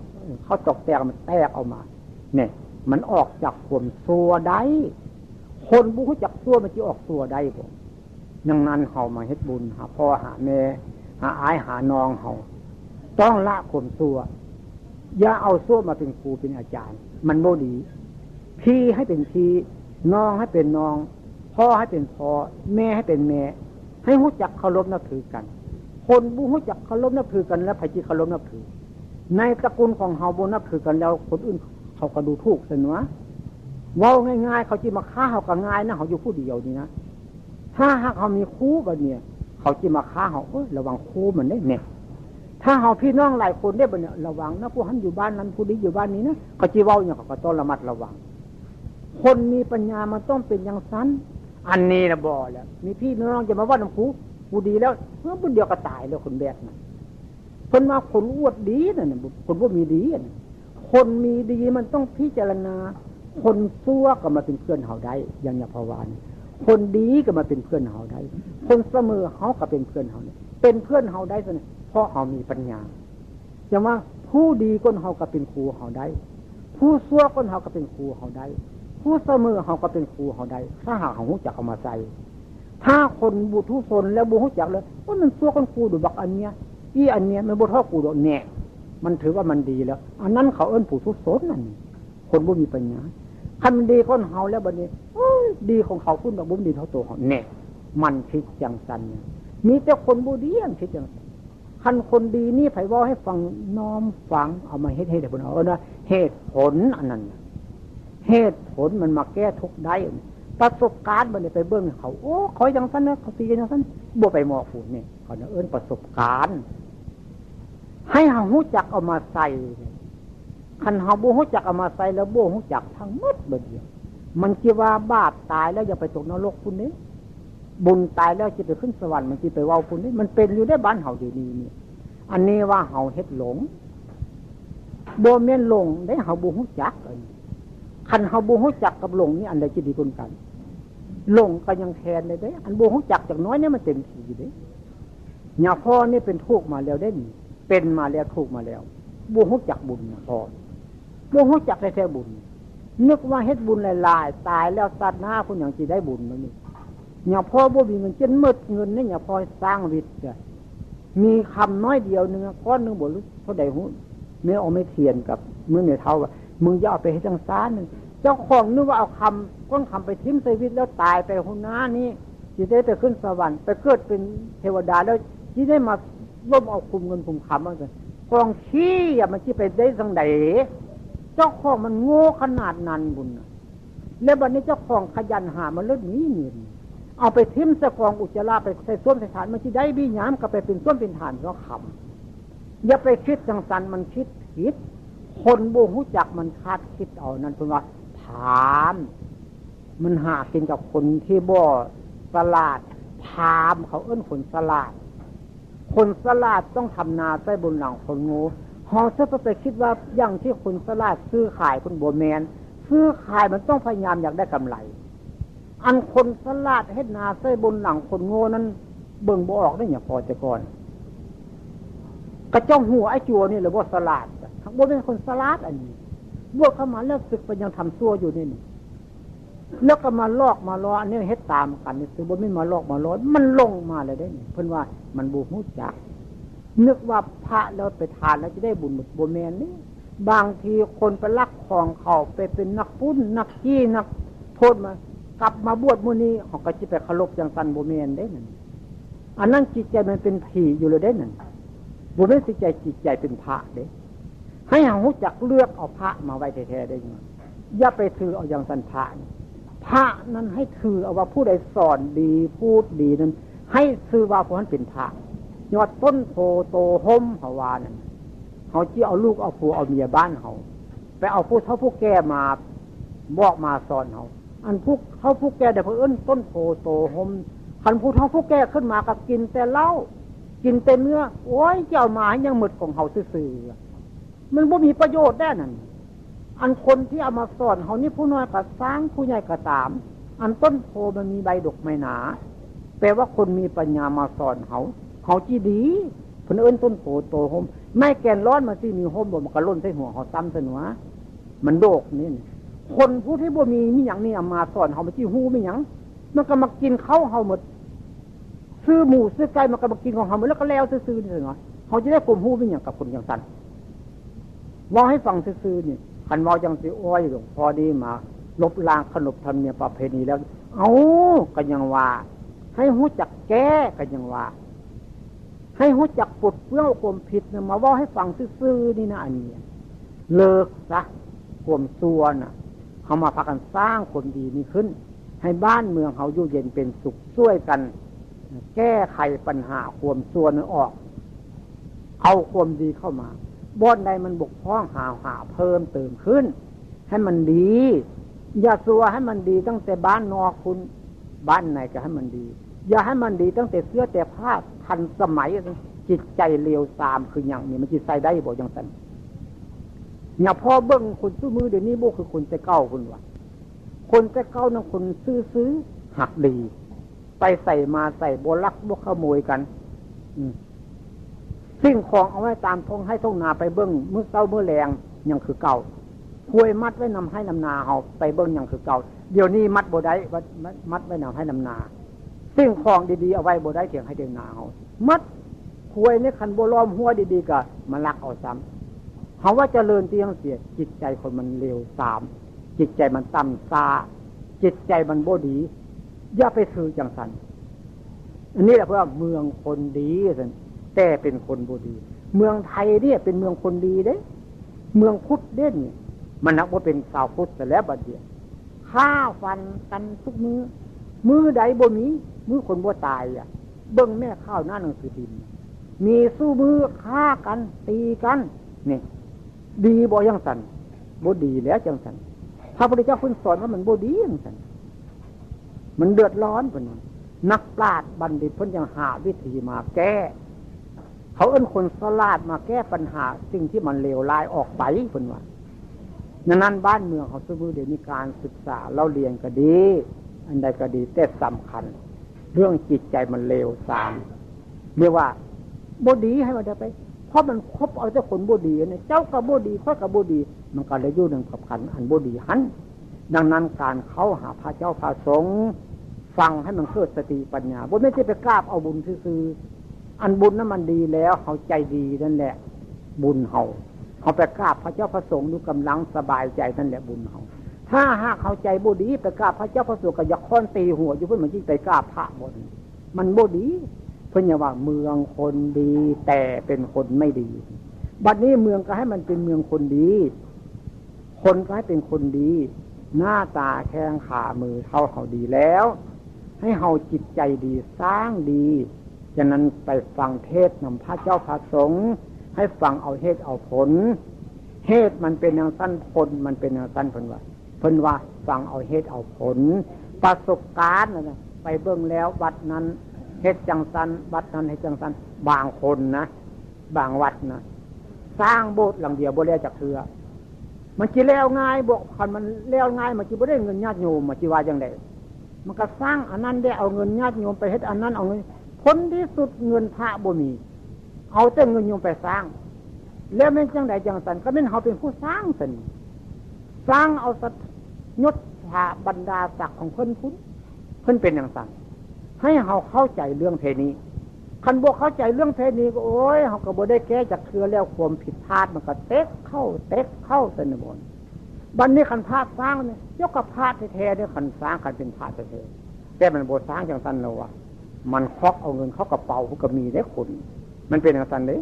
เขาตอกแตกมันแตกออกมาเนี่ยมันออกจากความซัวได้คนบ่ฮู้จักซัวมันสิออกซัวได้บ่อย่างนั้นเฮามาเฮ็ดบุญหาพ่อหาแม่หาอ้ายหาน้องเฮาต้องละความซัวอย่าเอาซัวมาเป็นครูเป็นอาจารย์มันบ่ดีพี่ให้เป็นพี่น้องให้เป็นน้องพ่อให้เป็นพ่อแม่ให้เป็นแม่ให้รู้จักเคารพนับถือกันคนบ่รู้จักเคารพนับถือกันแล้วไผสิเคารพนับถือในตระกูลของเฮาบ่นับถือกันแล้วคนอื่นเขาก็ดูถูกซั่นวะเว้าง่ายๆเขาสิมาฆ่าเฮาก็ง่ายนะเฮาอยู่ผู้เดียวนี่นะถ้าหากเฮามีครูบัดเนี่ยเขาสิมาฆ่าเฮาระวังครูมันได้แน่ถ้าเฮาพี่น้องหลายคนได้บัดเนี่ยระวังนะผู้หันอยู่บ้านนั้นผู้นี้อยู่บ้านนี้นะเขาสิเว้าหยังเขาก็ต้องระมัดระวังคนมีปัญญามันต้องเป็นอย่างนั้นอันนี้นะบ่แล้วมีพี่น้องจะมาว่าน้ำกูดีแล้วเมื่อบุญเดียวก็ตายแล้วคนแบบนั้นคนมาคนอวดดีนั่นคนว่ามีดีคนมีดีมันต้องพิจารณาคนซั่วก็มาเป็นเพื่อนเฮาได้อย่างยาภาวานคนดีก็มาเป็นเพื่อนเฮาได้คนเสมอเฮาก็เป็นเพื่อนเฮาเป็นเพื่อนเฮาได้เพราะเฮามีปัญญาอย่างว่าผู้ดีคนเฮาก็เป็นครูเฮาได้ผู้ซั่วคนเฮาก็เป็นครูเฮาได้ผู้เสมอเฮาก็เป็นครูเฮาได้ถ้าหากเฮารู้จักเอามาใส่ถ้าคนบุทุชนแล้วบ่รู้จักเลยว่ามันซั่วคนครูดูบักอันเนี้ยอีอันเนี้ยมันบ่เท่ากูดอกแน่มันถือว่ามันดีแล้วอันนั้นเขาเอิ้นผู้ทุชนนั่นคนบ่มีปัญญาคันมันดีคนเฮาแล้วบัดนี้ดีของเขาคุณดอกบ่ดีเท่าตัวเฮาแน่มันคิดจังซั่นมีแต่คนบ่ดีอันคิดจังคันคนดีนี่ไผเว้าให้ฟังน้อมฟังเอามาเฮ็ดให้ได้บ่เนาะเหตุผลอันนั้นเหตุผลมันมาแก้ทุกข์ได้ประสบการณ์มันไปเบิ่งเขาโอ้ขออย่างนั้นนะเขาตีอย่างนั้นบ่ไปหมอพูดนี่เขาเอิ้นประสบการณ์ให้เฮารู้จักเอามาใส่คันเฮาบ่รู้จักเอามาใส่แล้วบ่รู้จักทั้งหมดเบิดเดียวมันสิว่าบาปตายแล้วอย่าไปตกนรกพุ่นนี่บุญตายแล้วสิไปขึ้นสวรรค์มันสิไปเว้าพุ่นนี่มันเป็นอยู่ในบ้านเฮาเดี๋ยวนี้นี่อันนี้ว่าเฮาเฮ็ดหลงบ่แม่นหลงได้เฮาบ่รู้จักคันเฮาบ่รู้จักกับหลงนี่อันใดสิดีกว่ากันหลงก็ยังแทนเลยเด้อันบ่รู้จักจักน้อยเนี่ยมันเต็มที่เด้ญาพ่อนี่เป็นทุกข์มาแล้วได้นี่เป็นมาแล้วทุกข์มาแล้วบ่รู้จักบุญญาพ่อบ่รู้จักแท้ๆบุญนึกว่าเฮ็ดบุญหลายๆตายแล้วสัตว์หน้าคนหยังสิได้บุญมันนี่ญาพ่อบ่มีเงินจนหมดเงินนี่ญาพ่อสร้างวิทย์จ้ะมีคำน้อยเดียวนึงก้อนนึงบ่รู้เท่าใดฮู้แม่เอาไม่เทียนกับมื้อแม่เฒ่าว่ามึงอย่าเอาไปให้จังซ่านนึงเจ้าของนึกว่าเอาคำก้นคำไปทิ้งใส่วิทย์แล้วตายไปหุ่นหน้านี้สิได้ไปขึ้นสวรรค์ไปเกิดเป็นเทวดาแล้วสิได้มาร่วมเอาคุมเงินคุมคำว่าซั่นกองขี้อ่ะมันสิไปได้จังได๋เจ้าของมันโง่ขนาดนั้นบุญแล้วบัดนี้เจ้าของขยันหามันเลิศหนีเงินเอาไปทิ้งใส่กองอุจจาระไปใส่ส้วมใส่ฐานมันสิได้บี้หยามก็ไปเป็นส้วมเป็นฐานเพราะคำอย่าไปคิดจังซั่นมันคิดผิดคนบ่รู้จักมันคาดคิดเอานั่นเพิ่นว่าถามมันหากินกับคนที่บ่ฉลาดถามเขาเอิ้นคนฉลาดคนฉลาดต้องทำนาใส่บนหลังคนโง่เฮาจะไปคิดว่าอย่างที่คนฉลาดซื้อขายคนบ่แม่นซื้อขายมันต้องพยายามอยากได้กำไรอันคนฉลาดเฮ็ดนาใส่บนหลังคนโง่นั้นเบิ่งบ่ออกได้หยังพอแต่ก่อน กระเจ้าหัวไอ้จัวนี่หรือว่าสลาดทั้งบ่เป็นคนสลาดอันนี้บวกเข้ามาแล้วศึกไปยังทำตัวอยู่นี่แล้วก็มาลอกมาล้ออันนี้เฮ็ดตามกันนี่คือบ่ไม่มาลอกมาล้อมันลงมาเลยได้นี่เพิ่นว่ามันบ่ฮู้จักนึกว่าพระแล้วไปทานแล้วจะได้บุญหมดบ่แม่นนี่บางทีคนไปลักของเขาไปเป็นนักปุ้นนักจี้นักโทษมากลับมาบวชมื้อนี้เขาก็สิไปเคารพจังซั่นบ่แม่นเด้นั่นอันนั้นจิตใจมันเป็นผีอยู่เลยได้นั่นบ่แม่นสิใจจิตใจเป็นพระเด้ให้เฮารู้จักเลือกเอาพระมาไว้แท้ๆได้ยังอย่าไปถือเอาอย่างซั่นพระพระนั้นให้ถือเอาว่าผู้ใดสอนดีพูดดีนั้นให้ชื่อว่าผู้นั้นเป็นพระยอดต้นโพโตห่มเฮาว่านั่นเฮาสิเอาลูกเอาผัวเอาเมียบ้านเฮาไปเอาผู้เฒ่าผู้แก่มาบอกมาสอนเฮาอันพวกเขาผู้แก่ได้เพิ่นต้นโพโตห่มคันผู้เฒ่าผู้แก่ขึ้นมาก็กินแต่เหล้ากินแต่เนื้อโอ้ยเจ้ามายังหมดของเฮาซื่อๆมันบ่มีประโยชน์แน่นั่นอันคนที่เอามาสอนเฮานี่ผู้น้อยก็สร้างผู้ใหญ่ก็ตามอันต้นโพมันมีใบดกไม่หนาแปลว่าคนมีปัญญามาสอนเฮาจีดีเพิ่นเอิ้นต้นโพโตห่มไม่แก่นร้อนมาที่มีห่มบ่มันก็ล้นใส่หัวเฮาซ้ำซะหนัวมันโดกนี่คนผู้ที่บ่มีหยังนี่เอามาสอนเฮามันสิฮู้มีหยังมันก็มากินข้าวเฮาหมดซื้อหมูซื้อไก่มันก็มากินของเฮาหมดแล้วก็แล้วซื่อๆนี่เนาะเฮาจะได้กลมฮู้มีหยังกับคนจังซั่นว่าให้ฟังซื่อๆนี่คันเว้าจังสิอ้อยหลวงพอดีมาลบล้างขนบธรรมเนียมประเพณีแล้วเอ้าก็ยังว่าให้ฮู้จักแก้ก็ยังว่าให้ฮู้จักปลดเปลื้องความผิดมาเว้าให้ฟังซื่อๆนี่นะอันนี้เลิกซะความชั่วน่ะเฮามาพากันสร้างคนดีนี้ขึ้นให้บ้านเมืองเฮาอยู่เย็นเป็นสุขช่วยกันแก้ไขปัญหาความชั่วนั้นออกเอาความดีเข้ามาบ่อนใดมันบกพร่องหาเพิ่มเติมขึ้นให้มันดีอย่าซัวให้มันดีตั้งแต่บ้านนอกคุณบ้านไหนก็ให้มันดีอย่าให้มันดีตั้งแต่เสื้อแต่ผ้าทันสมัยจิตใจเลวทรามคืออย่างนี้มันจิตใส่ได้บ่อย่างนั้นอย่าพอเบิ่งคนสู้มือเดี๋ยวนี้บ่คือคนแต่เก่าคุณว่าคนแต่เก่านั้นคนซื้อหักดีไปใส่มาใส่บ่ลักบ่ขโมยกันสิ่งของเอาไว้ตามท้องให้ท้องนาไปเบิ่งมื้อเช้ามื้อแลงยังคือเก่าห้วยมัดไว้นำให้นำนาเฮาไปเบิ่งยังคือเก่าเดี๋ยวนี้มัดบ่ได้มัดไว้นำให้นำนาสิ่งของดีๆเอาไว้บ่ได้เถียงให้เดินนาเฮามัดห้วยในคันบ่ล้อมหัวดีๆก็มาลักเอาซ้ำเฮาว่าเจริญเตียงเสียจิตใจคนมันเลวทรามจิตใจมันต่ำซาจิตใจมันบ่ดีอย่าไปถือจังซั่นอันนี้แหละเพราะว่าเมืองคนดีซั่นแต่เป็นคนบ่ดีเมืองไทยเนี่ยเป็นเมืองคนดีเด้เมืองพุทธเด่นมันนับว่าเป็นชาวพุทธแต่แล้วบัดเดียวฆ่าฟันกันทุกมือใดบ่มีมือคนบ่ตายอ่ะเบิ่งแม่ข้าวหน้าหนังสือพิมพ์มีสู้มือฆ่ากันตีกันนี่ดีบ่จังซั่นบ่ดีแล้วจังซั่นพระพุทธเจ้าเพิ่นสอนว่ามันบ่ดีจังซั่นมันเดือดร้อนเพิ่นนักปราชญ์บัณฑิตเพิ่นยังหาวิธีมาแก้เขาเอิ้นคนฉลาดมาแก้ปัญหาสิ่งที่มันเลวร้ายออกไปเพิ่นว่านั้นบ้านเมืองเขาซุมื้อเดี๋ยวนี้การศึกษาเราเรียนก็ดีอันใดก็ดีแต่สำคัญเรื่องจิตใจมันเลวทรามเรียกว่าบ่ดีให้มันได้ไปเพราะมันคบเอาแต่คนบ่ดีเนี่ยเจ้าก็บ่ดีข้อยก็บ่ดีมันก็เลยอยู่นึงกับขันอันบ่ดีหันดังนั้นการเข้าหาพระเจ้าพระสงฆ์ฟังให้มันเกิดสติปัญญาบ่แม่นสิไปกราบเอาบุญซื่อๆอันบุญนั้นมันดีแล้วเฮาใจดีนั่นแหละบุญเฮาไปกราบพระเจ้าพระสงฆ์อยู่กำลังสบายใจนั่นแหละบุญเฮาถ้าหากเข้าใจบ่ดีไปกราบพระเจ้าพระสงฆ์ก็อย่าค้อนตีหัวอยู่เพิ่นมันสิไปกราบพระบ่มันบ่ดีเพิ่นอย่าว่าเมืองคนดีแต่เป็นคนไม่ดีบัดนี้เมืองก็ให้มันเป็นเมืองคนดีคนก็ให้เป็นคนดีหน้าตาแข้งขามือเท่าเขาดีแล้วให้เฮาจิตใจดีสร้างดีฉะนั้นไปฟังเทศน์นำพระเจ้าพระสงฆ์ให้ฟังเอาเหตุเอาผลเหตุมันเป็นอย่างสั้นผลมันเป็นอย่างสั้นเพิ่นว่าฟังเอาเหตุเอาผลประสบการณ์นะไปเบิ่งแล้ววัดนั้นเฮ็ดจังสันวัดนั้นเฮ็ดจังสันบางคนนะบางวัดนะสร้างโบสถ์หลังเดียวบ่แล้วจักเทื่อมันสิแล้วง่ายบ่คันมันแล้วง่ายมันสิบ่ได้เงินญาติโยมมันสิว่าจังได๋มันก็สร้างอันนั้นได้เอาเงินญาติโยมไปเฮ็ดอันนั้นเอาเงินผลที่สุดเงินพระบ่มี เอาแต่เงินโยมไปสร้างแล้วแม่นจังใดจังสันก็แม่นเฮาเป็นผู้สร้างสันสร้างเอาสัตยศถาบรรดาศักดิ์ของเพิ่นพุ้นเพิ่นเป็นอย่างสันให้เฮาเข้าใจเรื่องเพณีคันบ่เข้าใจเรื่องเพณีก็โอ้ยเฮาก็บ่ได้แก้จากเทื่อแล้วความผิดพลาดมันก็เต็กเข้าสนบนบัดนี้คันพลาดสร้างนี่ยกกับพลาดแท้ๆเด้อคันสร้างคันเป็นพลาดแท้ๆแต่มันบ่สร้างจังซั่นแล้วว่ามันคอกเอาเงินเข้ากระเป๋าก็มีได้คนมันเป็นอย่างนั้นเลย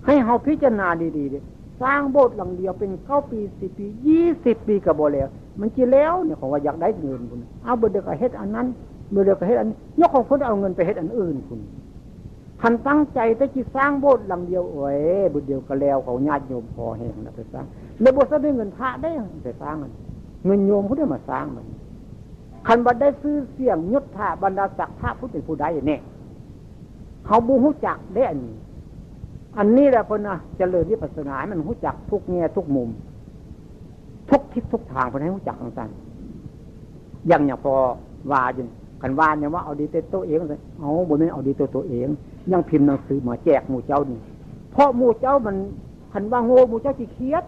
ให้เฮาพิจารณาดีๆดิสร้างโบสถ์หลังเดียวเป็น9 ปี10 ปี20 ปีก็บ่แล้วมันสิแล้วเนี่ยของว่าอยากได้เงินพุ่นเอาบ่ได้ก็เฮ็ดอันนั้นบ่ได้ก็เฮ็ดอันนี้ยกของเพิ่นเอาเงินไปเฮ็ดอันอื่นพุ่นคันตั้งใจแต่สิสร้างโบสถ์หลังเดียวโอ้ยบ่เดียวก็แล้วเขาญาติโยมพอแห้งแล้วไปสร้างแล้วบ่ซัได้เงินพระได้ไปสร้างเงินโยมผู้ได้มาสร้างมันคันบ่ได้ซื้อเสียงยศถาบรรดาศักดิ์พระผู้เป็นผู้ใดเนี่ยเฮาบ่ฮู้จักได้อันนี้แหละเพิ่นน่ะเจริญวิปัสสนาให้มันรู้จักทุกแง่ทุกมุมทุกทิศทุกทางเพิ่นให้รู้จักจังซั่นอย่างพอว่าอยู่คันว่าเนี่ยว่าเอาดีแต่ตัวเองซั่นเอาบ่แม่นเอาดีตัวเองยังพิมพ์หนังสือมาแจกหมู่เจ้านี่เพราะหมู่เจ้ามันคันว่าโง่หมู่เจ้าสิเครียด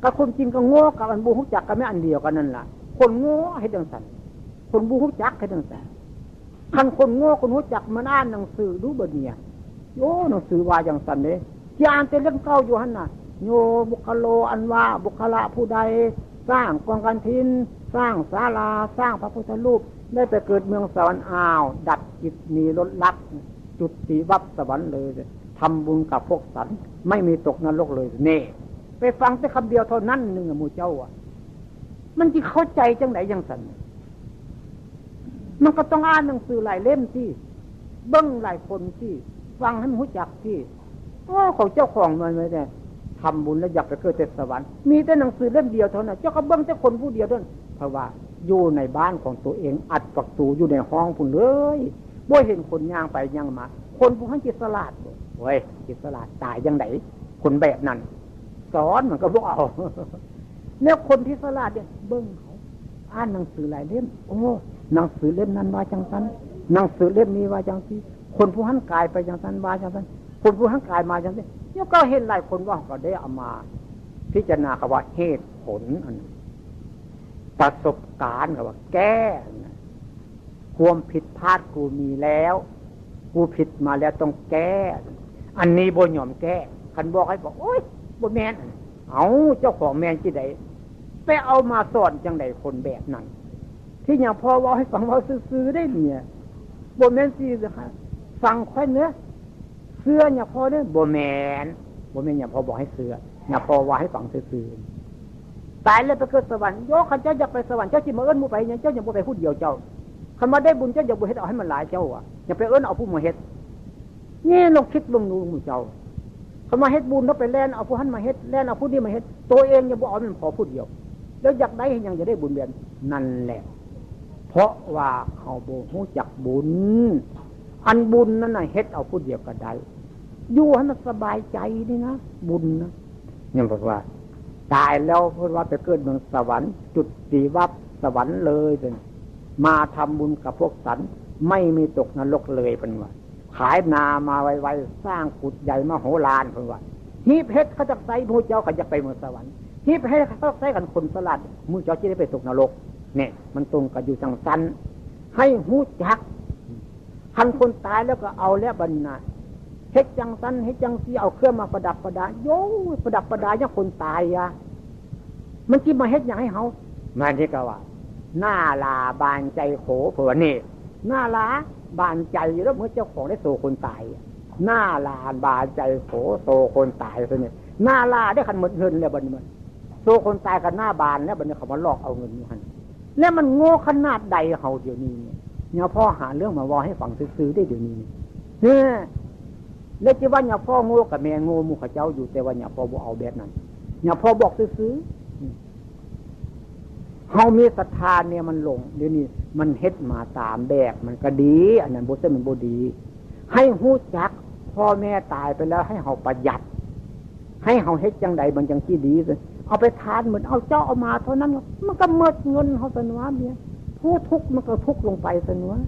ก็คนจริงก็โง่กับอันบ่รู้จักก็แม่อันเดียวกันนั่นล่ะคนโง่เฮ็ดจังซั่นคนบ่รู้จักเฮ็ดจังซั่นคันคนโง่คนรู้จักมันอ่านหนังสือดูบ่เนี่ยโยหนังสือว่าอย่างสันเด้ที่อ่านแต่เรื่องเก่าอยู่หั่นน่ะโยบุคโลอันว่าบุคละผู้ใดสร้างกองกันทินสร้างศาลาสร้างพระพุทธรูปได้ไปเกิดเมืองสวรรค์อ้าวดับจิตมีลดลักจุดสีวับสวรรค์เลยทำบุญกับพวกสันไม่มีตกนรกเลยนี่ไปฟังแต่คำเดียวเท่านั้นนึงหมู่เจ้าอ่ะมันสิเข้าใจจังได๋จังซั่นมันก็ต้องอ่านหนังสือหลายเล่มที่เบิ่งหลายคนที่ฟังให้มันรู้จักที่เขาเจ้าของมันไม่ได้ทำบุญแล้วอยากไปเกิดในสวรรค์มีแต่หนังสือเล่มเดียวเท่านั้นเจ้าก็เบิ่งแต่คนผู้เดียวเท่านั้นเพราะว่าอยู่ในบ้านของตัวเองอัดประตูอยู่ในห้องพุ่นเลยบ่เห็นคนย่างไปย่างมาคนผู้นั้นจิตสลาดโอ้ยจิตสลาดตายจังได๋คนแบบนั้นสอนมันก็บ่เอาแล้วคนที่สลาดเนี่ยเบิ่งเขาอ่านหนังสือหลายเล่มโอ้หนังสือเล่มนั้นว่าจังซั่นหนังสือเล่มนี้ว่าจังซี่คนผู้หันกายไปจังซั่นว่าจังซั่นคนผู้หันกายมาจังซี่เนี่ยก็เห็นหลายคนว่าก็ได้เอามาพิจารณาว่าเหตุผลอันประสบการณ์ก็ว่าแก้ความผิดพลาดกูมีแล้วกูผิดมาแล้วต้องแก้อันนี้บ่ยอมแก้คันบอกให้บอกโอ๊ยบ่แม่นเอาเจ้าของแม่นที่ใดไปเอามาสอนจังได๋คนแบบนั้นที่อย่างพอว่าให้ฟังว่าซื่อๆได้เนี่ยบ่แม่นสิค่ะฟังค่อยเนื้อเสื้อเนี่ยพอเนี่ยบ่แม่นอย่าพอบอกให้เสื้ออย่าพอว่าให้ฟังซื่อๆตายแล้วไปเกิดสวรรค์โยคันเจ้าอยากไปสวรรค์เจ้าสิมาเอิ้นหมู่ไปหยังเจ้าอย่าบ่ไปผู้เดียวเจ้าคันมาได้บุญเจ้าอย่าบ่เฮ็ดเอาให้มันหลายเจ้าอ่ะอย่าไปเอิ้นเอาผู้มาเฮ็ดนี่ลองคิดลองดูหมู่เจ้าคันมาเฮ็ดบุญแล้วไปแล่นเอาผู้หันมาเฮ็ดแล่นเอาผู้นี้มาเฮ็ดตัวเองอย่าบ่เอามันพอผู้เดียวแล้วอยากได้ให้หยังจะได้บุญแบบนั่นแหละเพราะว่าเขาบ่รู้จักบุญอันบุญนั่นน่ะเฮ็ดเอาผู้เดียวก็ได้อยู่ให้มันสบายใจนี่นะบุญนะเนี่ยบอกว่าตายแล้วเพิ่นว่าไปเกิดเมืองสวรรค์จุดสีวับสวรรค์เลยเด้อมาทำบุญกับพวกสันไม่มีตกนรกเลยเพิ่นว่าขายนามาไวๆสร้างกุฏใหญ่มโหฬารเพิ่นว่าฮีบเฮ็ดเขาจักใส่ผู้เจ้าก็จะไปเมืองสวรรค์ฮีบให้เขาใส่กันคนสลัดมื้อเจ้าสิได้ไปตกนรกเนี่ยมันตรงกันอยู่จังซั่นให้ฮู้จักคันคนตายแล้วก็เอาแล้วบัดน่ะเฮ็ดจังซั่นเฮ็ดจังซี่เอาเครื่องมาประดับประดาโยประดับประดาอย่างคนตายอ่ะมันสิมาเฮ็ดหยังให้เฮามันสิก็ว่าหน้าลาบานใจโขเพิ่นนี่หน้าลาบานใจแล้วเมื่อเจ้าของได้โซคนตายหน้าลาบานใจโขโซคนตายซั่นนี่หน้าลาได้คันหมดเงินแล้วบัดนี้มันโซคนตายกับหน้าบานแล้วบัดนี้เขามาหลอกเอาเงินอยู่หั่นแล้วมันโง่ขนาดใดเฮาเดี๋ยวนี้เนี่ยพ่อหาเรื่องมาว่าให้ฟังซื่อๆได้เดี๋ยวนี้เนี่ยแล้วจะว่าเนี่ยพ่อโง่กับแม่โง่หมู่เขาเจ้าอยู่แต่ว่าเนี่ยพ่อบ่เอาแบบนั้นเนี่ยพ่อบอกซื่อๆเฮามีศรัทธาเนี่ยมันหลงเดี๋ยวนี้มันเฮ็ดมาตามแบบมันก็ดีอันนั้นบ่ใช่มันบ่ดีให้ฮู้จักพ่อแม่ตายไปแล้วให้เฮาประหยัดให้เฮาเฮ็ดจังใดมันจังสิดีซิเอาไปทานเหมือนเอาเจ้าเอามาเท่านั้นมันก็หมดเงินเฮาซะหนว่าเนี่ยผู้ทุกข์มันก็ทุกข์ลงไปซะหนว่า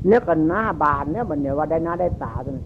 แล้วก็หน้าบานเนี่ยบัดเนี่ยว่าได้หน้าได้ตาซั่น